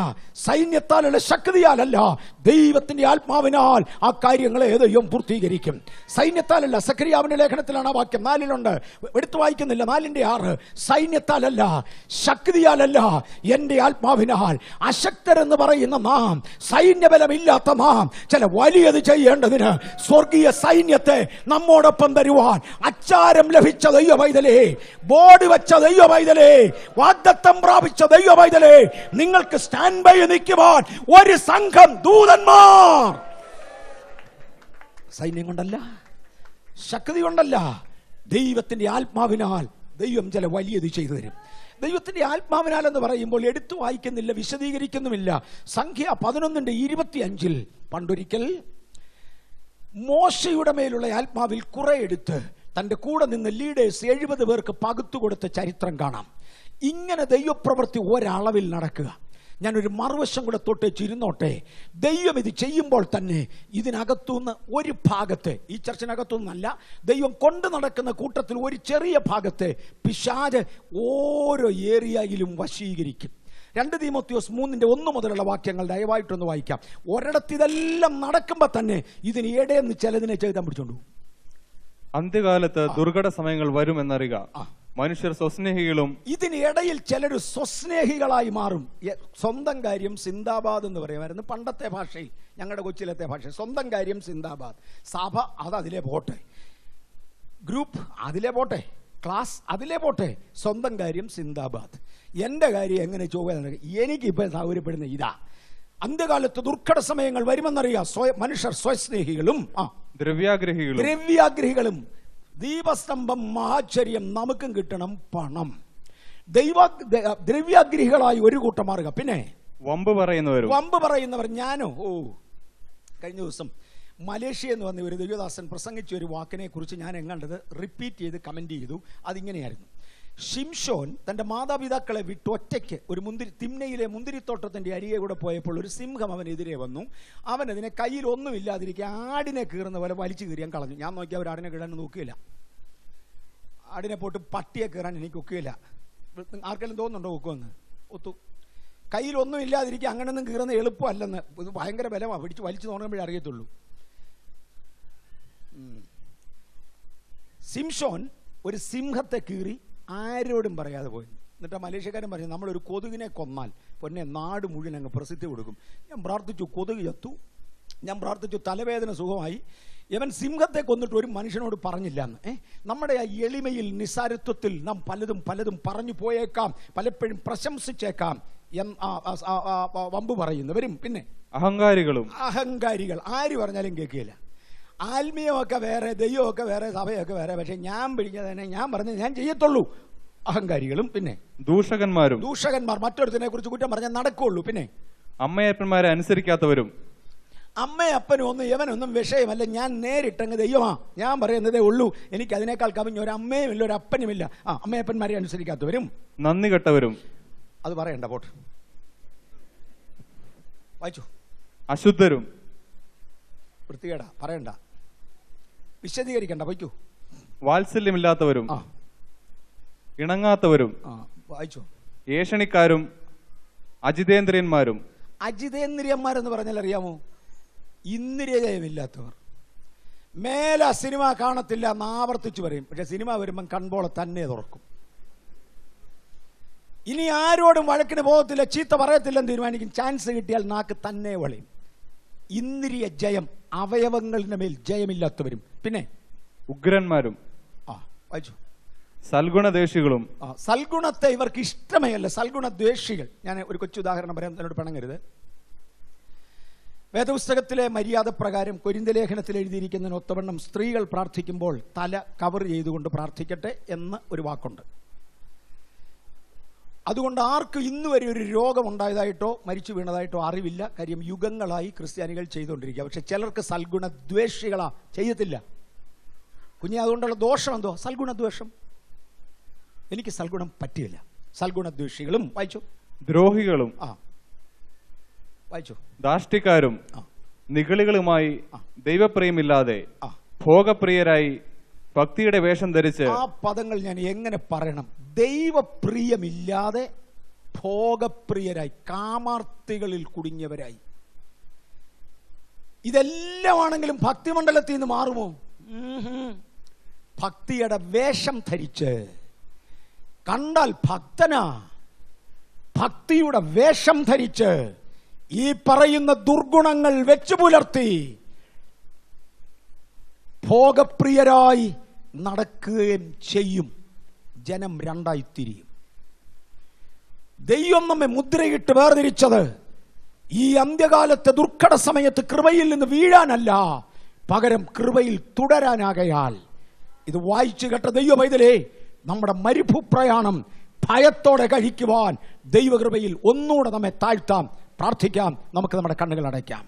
Speaker 1: സൈന്യത്താലല്ല ശക്തിയാലല്ല, ദൈവത്തിന്റെ ആത്മാവിനാൽ ആ കാര്യങ്ങളെ ദൈവം പൂർത്തീകരിക്കും. സൈന്യത്താലല്ല. സഖരിയാവിന്റെ ലേഖനത്തിലാണ് ആ വാക്യം, 4 എടുത്തു വായിക്കുന്നില്ല, 4:6. സൈന്യത്താലല്ല ശക്തിയാലല്ല, എന്റെ ആത്മാവിനാൽ. അശക്തരെന്ന് പറയുന്ന നാം, സൈന്യബലമില്ലാത്ത നാം ചില വലിയത് ചെയ്യേണ്ടതിന് സ്വർഗീയ സൈന്യത്തെ നമ്മോടൊപ്പം തരുവാൻ അച്ചാരം ലഭിച്ച ദൈവവൈതലേ, ബോർഡ് വെച്ച ദൈവവൈതലേ, വാഗ്ദത്തം പ്രാപിച്ച ദൈവവൈതലേ, നിങ്ങൾക്ക് സ്റ്റാൻഡ് ബൈ നിൽക്കുവാൻ ഒരു സംഘം ദൂതന്മാർ. സൈന്യം കൊണ്ടല്ല, ശക്തി കൊണ്ടല്ല, ദൈവത്തിന്റെ ആത്മാവിനാൽ ദൈവം ചില വലിയത് ചെയ്തു തരും. ദൈവത്തിന്റെ ആത്മാവിനാൽ എന്ന് പറയുമ്പോൾ എടുത്തു വായിക്കുന്നില്ല, വിശദീകരിക്കുന്നുമില്ല. സംഖ്യ 11:25 പണ്ടൊരിക്കൽ മോശയുടെ മേലുള്ള ആത്മാവിൽ കുറെ എടുത്ത് തന്റെ കൂടെ നിന്ന് ലീഡേഴ്സ് 70 പേർക്ക് പകുത്തു കൊടുത്ത ചരിത്രം കാണാം. ഇങ്ങനെ ദൈവപ്രവൃത്തി ഒരളവിൽ നടക്കുക. ഞാനൊരു മറുവശം കൂടെ തൊട്ടേച്ചിരുന്നോട്ടെ. ദൈവം ഇത് ചെയ്യുമ്പോൾ തന്നെ ഇതിനകത്തുനിന്ന് ഒരു ഭാഗത്തെ, ഈ ചർച്ചിനകത്തുനിന്നല്ല, ദൈവം കൊണ്ടു നടക്കുന്ന കൂട്ടത്തിൽ ഒരു ചെറിയ ഭാഗത്തെ പിശാച് ഓരോ ഏരിയയിലും വശീകരിക്കും. 2 തീമോത്തിയോസ് 3:1 മുതലുള്ള വാക്യങ്ങൾ ദയവായിട്ടൊന്ന് വായിക്കാം. ഒരിടത്ത് ഇതെല്ലാം നടക്കുമ്പോൾ തന്നെ ഇതിന് ഇടയെന്ന് ചിലതിനെ ചെയ്താൻ പിടിച്ചോണ്ടു.
Speaker 2: അന്ത്യകാലത്ത് ദുർഘട സമയങ്ങൾ വരുമെന്നറിയുക. മനുഷ്യർ സ്വസ്നേഹികളും. ഇതിനിടയിൽ ചിലർ സ്വസ്നേഹികളായി മാറും. സ്വന്തം കാര്യം സിന്ദാബാദ് എന്ന് പറയുമായിരുന്നു പണ്ടത്തെ ഭാഷയിൽ, ഞങ്ങളുടെ കൊച്ചിലത്തെ ഭാഷ. സ്വന്തം കാര്യം സിന്ദാബാദ്. സഭ അത് അതിലെ പോട്ടെ, ഗ്രൂപ്പ് അതിലെ പോട്ടെ, ക്ലാസ് അതിലെ പോട്ടെ, സ്വന്തം കാര്യം സിന്ദാബാദ്. എൻ്റെ കാര്യം എങ്ങനെ ചൊവ്വ? എനിക്കിപ്പോൾ സൗകര്യപ്പെടുന്ന ഇതാ. അന്ത്യകാലത്ത് ദുർഘട സമയങ്ങൾ വരുമെന്നറിയാം. മനുഷ്യർ സ്വസ്നേഹികളും ദ്രവ്യാഗ്രഹികളും. ദീപസ്തംഭം മഹാശ്ചര്യം, നമുക്കും കിട്ടണം പണം. ദ്രവ്യാഗ്രഹികളായി ഒരു കൂട്ടം മാറുക. പിന്നെ വമ്പ് പറയുന്നവർ. ഞാനോ കഴിഞ്ഞ ദിവസം മലേഷ്യ എന്ന് വന്ന ഒരു ദൈവദാസൻ പ്രസംഗിച്ച ഒരു വാക്കിനെ കുറിച്ച് ഞാൻ എങ്ങാണ്ടത് റിപ്പീറ്റ് ചെയ്ത് കമന്റ് ചെയ്തു. അതിങ്ങനെയായിരുന്നു: ഷിംഷോൻ തന്റെ മാതാപിതാക്കളെ വിട്ട് ഒറ്റയ്ക്ക് ഒരു തിമ്നയിലെ മുന്തിരിത്തോട്ടത്തിന്റെ അരികെ കൂടെ പോയപ്പോൾ ഒരു സിംഹം അവനെതിരെ വന്നു. അവൻ അതിനെ കയ്യിൽ ഒന്നുമില്ലാതിരിക്കുക ആടിനെ കീറുന്ന പോലെ വലിച്ചു കീറിയാൻ കളഞ്ഞു. ഞാൻ നോക്കി അവർ ആടിനെ കീറാൻ നോക്കുകയില്ല. ആടിനെ പോട്ട് പട്ടിയെ കീറാൻ എനിക്ക് ഒക്കുകയില്ല. ആർക്കെങ്കിലും തോന്നുന്നുണ്ടോ ഒക്കുമെന്ന്? ഒത്തു. കയ്യിൽ ഒന്നും ഇല്ലാതിരിക്കുക അങ്ങനെയൊന്നും കീറുന്ന എളുപ്പമല്ലെന്ന്. ഇത് ഭയങ്കര ബലമാണ്. വലിച്ചു തുടങ്ങുമ്പോഴേ അറിയത്തുള്ളൂ. സിംഷോൻ ഒരു സിംഹത്തെ കീറി ആരോടും പറയാതെ പോയി. എന്നിട്ട് മലേഷ്യക്കാരൻ പറഞ്ഞു, നമ്മളൊരു കൊതുകിനെ കൊന്നാൽ പൊന്നെ നാട് മുഴുവൻ അങ്ങ് പ്രസിദ്ധി കൊടുക്കും. ഞാൻ പ്രാർത്ഥിച്ചു, കൊതുക് ചത്തു. ഞാൻ പ്രാർത്ഥിച്ചു, തലവേദന സുഖമായി. ഇവൻ സിംഹത്തെ കൊന്നിട്ട് ഒരു മനുഷ്യനോട് പറഞ്ഞില്ല എന്ന്. നമ്മുടെ ആ എളിമയിൽ, നിസ്സാരത്വത്തിൽ നാം പലതും പറഞ്ഞു പോയേക്കാം, പലപ്പോഴും പ്രശംസിച്ചേക്കാം. വമ്പ് പറയുന്നവരും പിന്നെ അഹങ്കാരികൾ ആര് പറഞ്ഞാലും കേൾക്കുകയില്ല. ആത്മീയമൊക്കെ വേറെ, ദൈവമൊക്കെ വേറെ, സഭയൊക്കെ വേറെ, പക്ഷെ ഞാൻ പിടിക്കാതെ തന്നെ ഞാൻ പറഞ്ഞത് ഞാൻ ചെയ്യത്തുള്ളൂ. അഹങ്കാരികളും പിന്നെ ദൂഷകന്മാർ, മറ്റൊരുത്തിനെ കുറിച്ച് കുറ്റം പറഞ്ഞാൽ നടക്കുള്ളൂ. പിന്നെ അമ്മയപ്പന്മാരെ അനുസരിക്കാത്തവരും.
Speaker 1: അമ്മയപ്പനും ഒന്നും ഇവനൊന്നും വിഷയമല്ല. ഞാൻ നേരിട്ടങ്ങ് ദൈവമാ, ഞാൻ പറയുന്നതേ ഉള്ളൂ. എനിക്ക് അതിനേക്കാൾ കവിഞ്ഞ ഒരു അമ്മയുമില്ല, ഒരു അപ്പനുമില്ല. അമ്മയപ്പന്മാരെ അനുസരിക്കാത്തവരും,
Speaker 2: നന്ദി കെട്ടവരും.
Speaker 1: അത് പറയണ്ട, പോട്ട് വായിച്ചു.
Speaker 2: അശുദ്ധരും.
Speaker 1: വൃത്തികേടാ, പറയണ്ട, വിശദീകരിക്കണ്ട, വയ്ക്കൂ.
Speaker 2: വാത്സല്യമില്ലാത്തവരും. ഇണങ്ങാത്തവരും
Speaker 1: വായിച്ചോ.
Speaker 2: ഏഷണിക്കാരും അജിതേന്ദ്രിയന്മാരും.
Speaker 1: അജിതേന്ദ്രിയന്മാരെന്ന് പറഞ്ഞാൽ അറിയാമോ? ഇന്ദ്രിയജയമില്ലാത്തവർ. മേലെ സിനിമ കാണത്തില്ല എന്ന് ആവർത്തിച്ചു പറയും, പക്ഷെ സിനിമ വരുമ്പം കൺപോളെ തന്നെ തുറക്കും. ഇനി ആരോടും വഴക്കിന് പോകത്തില്ല, ചീത്ത പറയത്തില്ലെന്ന് തീരുമാനിക്കും. ചാൻസ് കിട്ടിയാൽ നാക്ക് തന്നെ വളയും. ഇന്ദ്രിയ ജയം, അവയവങ്ങളുടെ മേൽ ജയമില്ലാത്തവരും. പിന്നെ
Speaker 2: ഉഗ്രന്മാരും.
Speaker 1: വായിച്ചു.
Speaker 2: സൽഗുണദ്വേഷികളും.
Speaker 1: സൽഗുണത്തെ ഇവർക്ക് ഇഷ്ടമേ അല്ല, സൽഗുണദ്വേഷികൾ. ഞാൻ ഒരു കൊച്ചു ഉദാഹരണം പറയാം, എന്നോട് പിണങ്ങരുത്. വേദപുസ്തകത്തിലെ മര്യാദ പ്രകാരം കൊരിന്ത്യ ലേഖനത്തിൽ എഴുതിയിരിക്കുന്നതിന് ഒത്തവണ്ണം സ്ത്രീകൾ പ്രാർത്ഥിക്കുമ്പോൾ തല കവർ ചെയ്തുകൊണ്ട് പ്രാർത്ഥിക്കട്ടെ എന്ന് ഒരു വാക്കുണ്ട്. അതുകൊണ്ട് ആർക്കും ഇന്ന് വരെ ഒരു രോഗമുണ്ടായതായിട്ടോ മരിച്ചു വീണതായിട്ടോ അറിവില്ല. കാര്യം യുഗങ്ങളായി ക്രിസ്ത്യാനികൾ ചെയ്തുകൊണ്ടിരിക്കുക. പക്ഷെ ചിലർക്ക് സൽഗുണദ്വേഷികളാ, ചെയ്യത്തില്ല. കുഞ്ഞെ, അതുകൊണ്ടുള്ള ദോഷം എന്തോ? സൽഗുണദ്വേഷം. എനിക്ക് സൽഗുണം പറ്റില്ല. സൽഗുണദ്വേഷികളും. വായിച്ചു.
Speaker 2: ദ്രോഹികളും.
Speaker 1: വായിച്ചു.
Speaker 2: ദാഷ്ടിക്കാരും നിഗളികളുമായി ദൈവപ്രിയമില്ലാതെ ഭോഗപ്രിയരായി ഭക്തിയുടെ വേഷം ധരിച്ച്.
Speaker 1: ആ പദങ്ങൾ ഞാൻ എങ്ങനെ പറയണം? ദൈവപ്രിയമില്ലാതെ ഭോഗപ്രിയരായി, കാമാർത്തികളിൽ കുടുങ്ങിയവരായി. ഇതെല്ലാമാണെങ്കിലും ഭക്തിമണ്ഡലത്തിൽ നിന്ന് മാറുമോ? ഭക്തിയുടെ വേഷം ധരിച്ച്, കണ്ടാൽ ഭക്തനാ, ഭക്തിയുടെ വേഷം ധരിച്ച് ഈ പറയുന്ന ദുർഗുണങ്ങൾ വെച്ചു പുലർത്തി ഭോഗപ്രിയരായി നടക്കുകയും ചെയ്യും. ജനം രണ്ടായി തിരിയും. ദൈവം നമ്മെ മുദ്രയിട്ട് വേർതിരിച്ചത് ഈ അന്ത്യകാലത്തെ ദുർഘട സമയത്ത് കൃപയിൽ നിന്ന് വീഴാനല്ല, പകരം കൃപയിൽ തുടരാനാകയാൽ. ഇത് വായിച്ചു കേട്ട ദൈവ പൈതലേ, നമ്മുടെ മരുഭൂപ്രയാണം ഭയത്തോടെ കഴിക്കുവാൻ ദൈവകൃപയിൽ ഒന്നുകൂടെ നമ്മെ താഴ്ത്താം, പ്രാർത്ഥിക്കാം. നമുക്ക് നമ്മുടെ കണ്ണുകൾ അടയ്ക്കാം.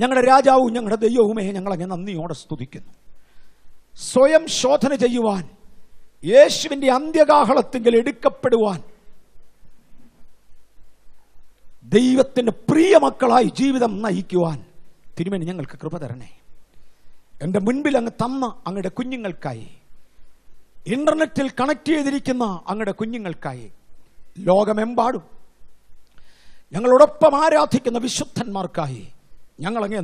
Speaker 1: ഞങ്ങളുടെ രാജാവും ഞങ്ങളുടെ ദൈവവുമേ, ഞങ്ങളങ്ങ് നന്ദിയോടെ സ്തുതിക്കുന്നു. സ്വയം ശോധന ചെയ്യുവാൻ, യേശുവിന്റെ അന്ത്യകാഹളത്തിങ്കിൽ എടുക്കപ്പെടുവാൻ, ദൈവത്തിന്റെ പ്രിയ മക്കളായി ജീവിതം നയിക്കുവാൻ തിരുമേനി ഞങ്ങൾക്ക് കൃപ തരണേ. എൻ്റെ മുൻപിൽ അങ്ങ് തന്ന അങ്ങയുടെ കുഞ്ഞുങ്ങൾക്കായി, ഇന്റർനെറ്റിൽ കണക്ട് ചെയ്തിരിക്കുന്ന അങ്ങയുടെ കുഞ്ഞുങ്ങൾക്കായി, ലോകമെമ്പാടും ഞങ്ങളോടൊപ്പം ആരാധിക്കുന്ന വിശുദ്ധന്മാർക്കായി ഞങ്ങളങ്ങേ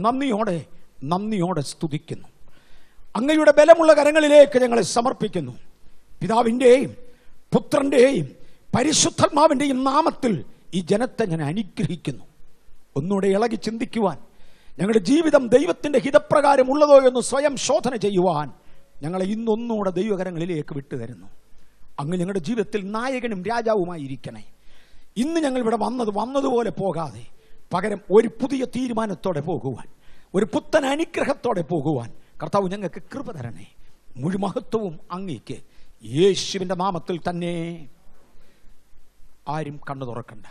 Speaker 1: നന്ദിയോടെ സ്തുതിക്കുന്നു. അങ്ങയുടെ ബലമുള്ള കരങ്ങളിലേക്ക് ഞങ്ങളെ സമർപ്പിക്കുന്നു. പിതാവിൻ്റെയും പുത്രൻ്റെയും പരിശുദ്ധാത്മാവിൻ്റെയും നാമത്തിൽ ഈ ജനത്തെ ഞാൻ അനുഗ്രഹിക്കുന്നു. ഒന്നുകൂടെ ഇളകി ചിന്തിക്കുവാൻ, ഞങ്ങളുടെ ജീവിതം ദൈവത്തിൻ്റെ ഹിതപ്രകാരം ഉള്ളതോ എന്ന് സ്വയം ശോധന ചെയ്യുവാൻ ഞങ്ങളെ ഇന്നൊന്നുകൂടെ ദൈവകരങ്ങളിലേക്ക് വിട്ടുതരുന്നു. അങ്ങ് ഞങ്ങളുടെ ജീവിതത്തിൽ നായകനും രാജാവുമായിരിക്കണേ. ഇന്ന് ഞങ്ങൾ ഇവിടെ വന്നതുപോലെ പോകാതെ, പകരം ഒരു പുതിയ തീരുമാനത്തോടെ പോകുവാൻ, ഒരു പുത്തൻ അനുഗ്രഹത്തോടെ പോകുവാൻ കർത്താവ് ഞങ്ങൾക്ക് കൃപ തരണേ. മുഴുമഹത്വവും അങ്ങേക്ക്, യേശുവിൻ്റെ നാമത്തിൽ തന്നെ. ആരും കണ്ണു തുറക്കണ്ട.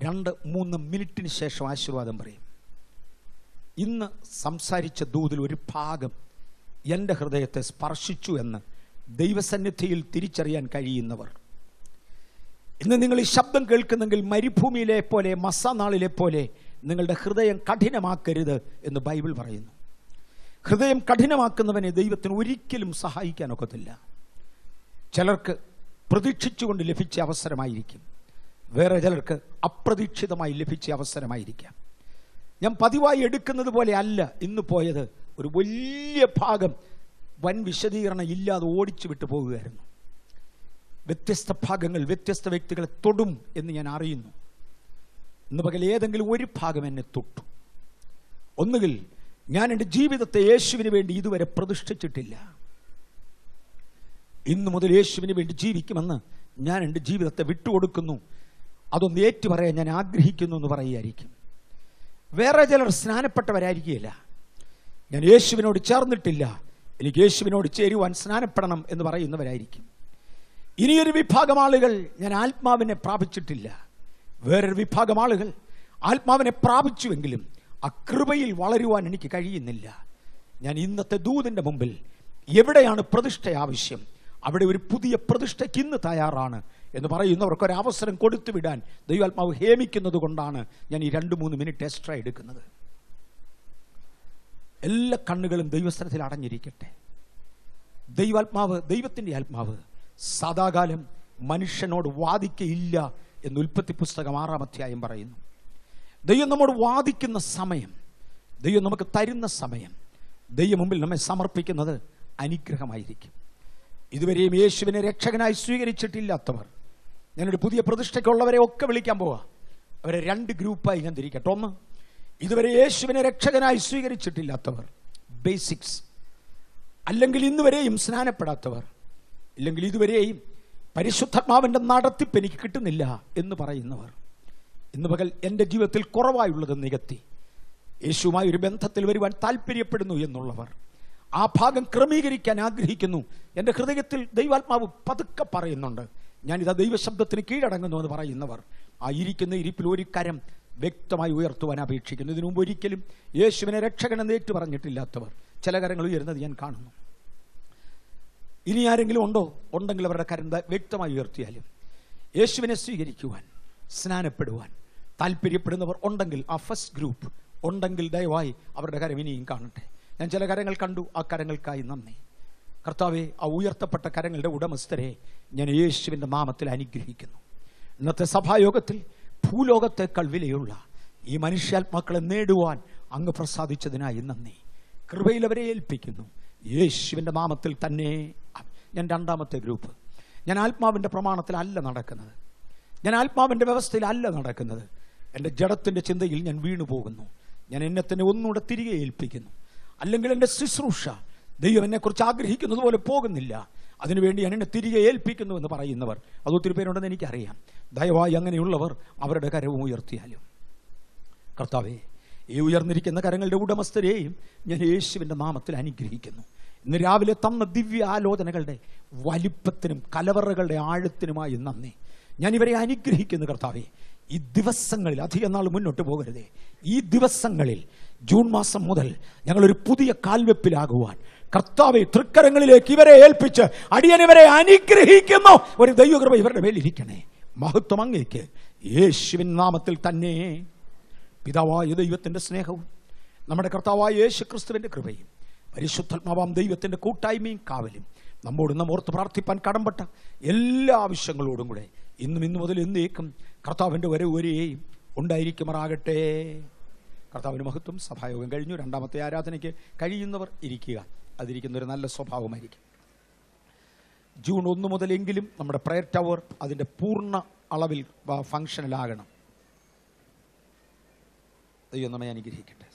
Speaker 1: 2-3 മിനിറ്റിന് ശേഷം ആശീർവാദം പറയും. ഇന്ന് സംസാരിച്ച ദൂതിൽ ഒരു ഭാഗം എൻ്റെ ഹൃദയത്തെ സ്പർശിച്ചു എന്ന് ദൈവസന്നിധിയിൽ തിരിച്ചറിയാൻ കഴിയുന്നവർ, ഇന്ന് നിങ്ങൾ ഈ ശബ്ദം കേൾക്കുന്നെങ്കിൽ മരുഭൂമിയിലെ പോലെ, മസാനാളിലെ പോലെ നിങ്ങളുടെ ഹൃദയം കഠിനമാക്കരുത് എന്ന് ബൈബിൾ പറയുന്നു. ഹൃദയം കഠിനമാക്കുന്നവനെ ദൈവത്തിന് ഒരിക്കലും സഹായിക്കാനൊക്കത്തില്ല. ചിലർക്ക് പ്രതീക്ഷിച്ചുകൊണ്ട് ലഭിച്ച അവസരമായിരിക്കും, വേറെ ചിലർക്ക് അപ്രതീക്ഷിതമായി ലഭിച്ച അവസരമായിരിക്കാം. ഞാൻ പതിവായി എടുക്കുന്നത് പോലെ അല്ല ഇന്ന് പോയത്. ഒരു വലിയ ഭാഗം വൻ വിശദീകരണം ഇല്ലാതെ ഓടിച്ചു വിട്ടു പോകുകയായിരുന്നു. വ്യത്യസ്ത ഭാഗങ്ങൾ വ്യത്യസ്ത വ്യക്തികളെ തൊടും എന്ന് ഞാൻ അറിയുന്നു. ഇന്ന് പകൽ ഏതെങ്കിലും ഒരു ഭാഗം എന്നെ തൊട്ടു. ഒന്നുകിൽ ഞാൻ എൻ്റെ ജീവിതത്തെ യേശുവിന് വേണ്ടി ഇതുവരെ പ്രതിഷ്ഠിച്ചിട്ടില്ല, ഇന്നു മുതൽ യേശുവിന് വേണ്ടി ജീവിക്കുമെന്ന് ഞാൻ എൻ്റെ ജീവിതത്തെ വിട്ടുകൊടുക്കുന്നു, അതൊന്ന് ഏറ്റുപറയാൻ ഞാൻ ആഗ്രഹിക്കുന്നു എന്ന് പറയുകയായിരിക്കും. വേറെ ചിലർ സ്നാനപ്പെട്ടവരായിരിക്കുകയില്ല. ഞാൻ യേശുവിനോട് ചേർന്നിട്ടില്ല, എനിക്ക് യേശുവിനോട് ചേരുവാൻ സ്നാനപ്പെടണം എന്ന് പറയുന്നവരായിരിക്കും. ഇനിയൊരു വിഭാഗം ആളുകൾ ഞാൻ ആത്മാവിനെ പ്രാപിച്ചിട്ടില്ല. വേറൊരു വിഭാഗം ആളുകൾ ആത്മാവിനെ പ്രാപിച്ചുവെങ്കിലും ആ കൃപയിൽ വളരുവാൻ എനിക്ക് കഴിയുന്നില്ല. ഞാൻ ഇന്നത്തെ ദൂതന്റെ മുമ്പിൽ എവിടെയാണ് പ്രതിഷ്ഠ ആവശ്യം, അവിടെ ഒരു പുതിയ പ്രതിഷ്ഠയ്ക്ക് ഇന്ന് തയ്യാറാണ് എന്ന് പറയുന്നവർക്ക് ഒരു അവസരം കൊടുത്തു വിടാൻ ദൈവാത്മാവ് ഹേമിക്കുന്നത് കൊണ്ടാണ് ഞാൻ ഈ 2-3 മിനിറ്റ് എക്സ്ട്രാ എടുക്കുന്നത്. എല്ലാ കണ്ണുകളും ദൈവസ്ഥലത്തിൽ അടഞ്ഞിരിക്കട്ടെ. ദൈവത്തിൻ്റെ ആത്മാവ് സദാകാലം മനുഷ്യനോട് വാദിക്കയില്ല എന്ന് ഉൽപ്പത്തി പുസ്തകം 6-ാം അധ്യായം പറയുന്നു. ദൈവം നമ്മോട് വാദിക്കുന്ന സമയം, ദൈവം നമുക്ക് തരുന്ന സമയം, ദൈവം മുമ്പിൽ നമ്മെ സമർപ്പിക്കുന്നത് അനുഗ്രഹമായിരിക്കും. ഇതുവരെയും യേശുവിനെ രക്ഷകനായി സ്വീകരിച്ചിട്ടില്ലാത്തവർ, ഞാനൊരു പുതിയ പ്രതിഷ്ഠയ്ക്കുള്ളവരെ ഒക്കെ വിളിക്കാൻ പോവാ. അവരെ 2 ഗ്രൂപ്പായി ഞാൻ തിരിക്കട്ടെ. ഒന്ന്, ഇതുവരെ യേശുവിനെ രക്ഷകനായി സ്വീകരിച്ചിട്ടില്ലാത്തവർ, ബേസിക്സ്, അല്ലെങ്കിൽ ഇന്നുവരെയും സ്നാനപ്പെടാത്തവർ, ഇല്ലെങ്കിൽ ഇതുവരെയും പരിശുദ്ധാത്മാവിൻ്റെ നടത്തിപ്പ് എനിക്ക് കിട്ടുന്നില്ല എന്ന് പറയുന്നവർ. ഇന്ന് പകൽ എൻ്റെ ജീവിതത്തിൽ കുറവായുള്ളത് നികത്തി യേശുവുമായി ഒരു ബന്ധത്തിൽ വരുവാൻ താല്പര്യപ്പെടുന്നു എന്നുള്ളവർ, ആ ഭാഗം ക്രമീകരിക്കാൻ ആഗ്രഹിക്കുന്നു. എൻ്റെ ഹൃദയത്തിൽ ദൈവാത്മാവ് പതുക്കെ പറയുന്നുണ്ട്, ഞാനിതാ ദൈവശബ്ദത്തിന് കീഴടങ്ങുന്നു എന്ന് പറയുന്നവർ, ആ ഇരിക്കുന്ന ഇരിപ്പിൽ ഒരു കരം വ്യക്തമായി ഉയർത്തുവാൻ അപേക്ഷിക്കുന്നു. ഇതിനു മുമ്പ് ഒരിക്കലും യേശുവിനെ രക്ഷകനെന്ന് ഏറ്റു പറഞ്ഞിട്ടില്ലാത്തവർ ചില കരങ്ങൾ ഉയരുന്നത് ഞാൻ കാണുന്നു. ഇനി ആരെങ്കിലും ഉണ്ടെങ്കിൽ അവരുടെ കരം വ്യക്തമായി ഉയർത്തിയാലും യേശുവിനെ സ്വീകരിക്കുവാൻ, സ്നാനപ്പെടുവാൻ താല്പര്യപ്പെടുന്നവർ ഉണ്ടെങ്കിൽ, ആ ഫസ്റ്റ് ഗ്രൂപ്പ് ഉണ്ടെങ്കിൽ ദയവായി അവരുടെ കരം ഇനിയും കാണട്ടെ. ഞാൻ ചില കരങ്ങൾ കണ്ടു, ആ കരങ്ങൾക്കായി നന്ദി. കർത്താവെ, ആ ഉയർത്തപ്പെട്ട കരങ്ങളുടെ ഉടമസ്ഥരെ ഞാൻ യേശുവിൻ്റെ നാമത്തിൽ അനുഗ്രഹിക്കുന്നു. ഇന്നത്തെ സഭായോഗത്തിൽ ഭൂലോകത്തേക്കാൾ വിലയുള്ള ഈ മനുഷ്യാത്മാക്കളെ നേടുവാൻ അങ്ങ് പ്രസാദിച്ചതിനായി നന്ദി. കൃപയിൽ അവരെ ഏൽപ്പിക്കുന്നു യേശുവിൻ്റെ നാമത്തിൽ തന്നെ. ഞാൻ 2-ാമത്തെ ഗ്രൂപ്പ്, ഞാൻ ആത്മാവിൻ്റെ പ്രമാണത്തിലല്ല നടക്കുന്നത്, ഞാൻ ആത്മാവിൻ്റെ വ്യവസ്ഥയിലല്ല നടക്കുന്നത്. എൻ്റെ ജഡത്തിൻ്റെ ചിന്തയിൽ ഞാൻ വീണു പോകുന്നു. ഞാൻ എന്നെ തന്നെ ഒന്നുകൂടെ തിരികെ ഏൽപ്പിക്കുന്നു. അല്ലെങ്കിൽ എൻ്റെ ശുശ്രൂഷ ദൈവം എന്നെക്കുറിച്ച് ആഗ്രഹിക്കുന്നത് പോലെ പോകുന്നില്ല, അതിനുവേണ്ടി ഞാൻ എന്നെ തിരികെ ഏൽപ്പിക്കുന്നു എന്ന് പറയുന്നവർ അത് ഒത്തിരി പേരുണ്ടെന്ന് എനിക്കറിയാം. ദയവായി അങ്ങനെയുള്ളവർ അവരുടെ കരവും ഉയർത്തിയാലും. കർത്താവേ, ഈ ഉയർന്നിരിക്കുന്ന കരങ്ങളുടെ ഉടമസ്ഥരെയും ഞാൻ യേശുവിൻ്റെ നാമത്തിൽ അനുഗ്രഹിക്കുന്നു. ഇന്ന് രാവിലെ തന്ന ദിവ്യ ആലോചനകളുടെ വലിപ്പത്തിനും കലവറകളുടെ ആഴത്തിനുമായി നന്ദി. ഞാൻ ഇവരെ അനുഗ്രഹിക്കുന്നു കർത്താവേ. ഈ ദിവസങ്ങളിൽ അധികം നാൾ മുന്നോട്ട് പോകരുതേ. ഈ ദിവസങ്ങളിൽ ജൂൺ മാസം മുതൽ ഞങ്ങളൊരു പുതിയ കാൽവെപ്പിലാകുവാൻ കർത്താവെ തൃക്കരങ്ങളിലേക്ക് ഇവരെ ഏൽപ്പിച്ച് അടിയനിവരെ അനുഗ്രഹിക്കുന്നു. ഒരു ദൈവകൃപ ഇവരുടെ മേലിരിക്കണേ. മഹത്വം അങ്ങേക്ക്, യേശുവിൻ നാമത്തിൽ തന്നെ. പിതാവായ ദൈവത്തിൻ്റെ സ്നേഹവും നമ്മുടെ കർത്താവായ യേശു ക്രിസ്തുവിൻ്റെ കൃപയും പരിശുദ്ധാത്മാവാം ദൈവത്തിൻ്റെ കൂട്ടായ്മയും കാവലും നമ്മോട് ഓർത്ത് പ്രാർത്ഥിപ്പാൻ കടംപെട്ട എല്ലാ ആവശ്യങ്ങളോടും കൂടെ ഇന്നു മുതൽ എന്നേക്കും കർത്താവിൻ്റെ വരവരെയും ഉണ്ടായിരിക്കുമാറാകട്ടെ. കർത്താവിന് മഹത്വം. സഭായോഗം കഴിഞ്ഞു. 2-ാമത്തെ ആരാധനയ്ക്ക് കഴിയുന്നവർ ഇരിക്കുക. അതിരിക്കുന്നൊരു നല്ല സ്വഭാവമായിരിക്കും. ജൂൺ 1 മുതലെങ്കിലും നമ്മുടെ പ്രയർ ടവർ അതിൻ്റെ പൂർണ്ണ അളവിൽ ഫങ്ഷനിലാകണം. ദൈവം നമ്മെ അനുഗ്രഹിക്കട്ടെ.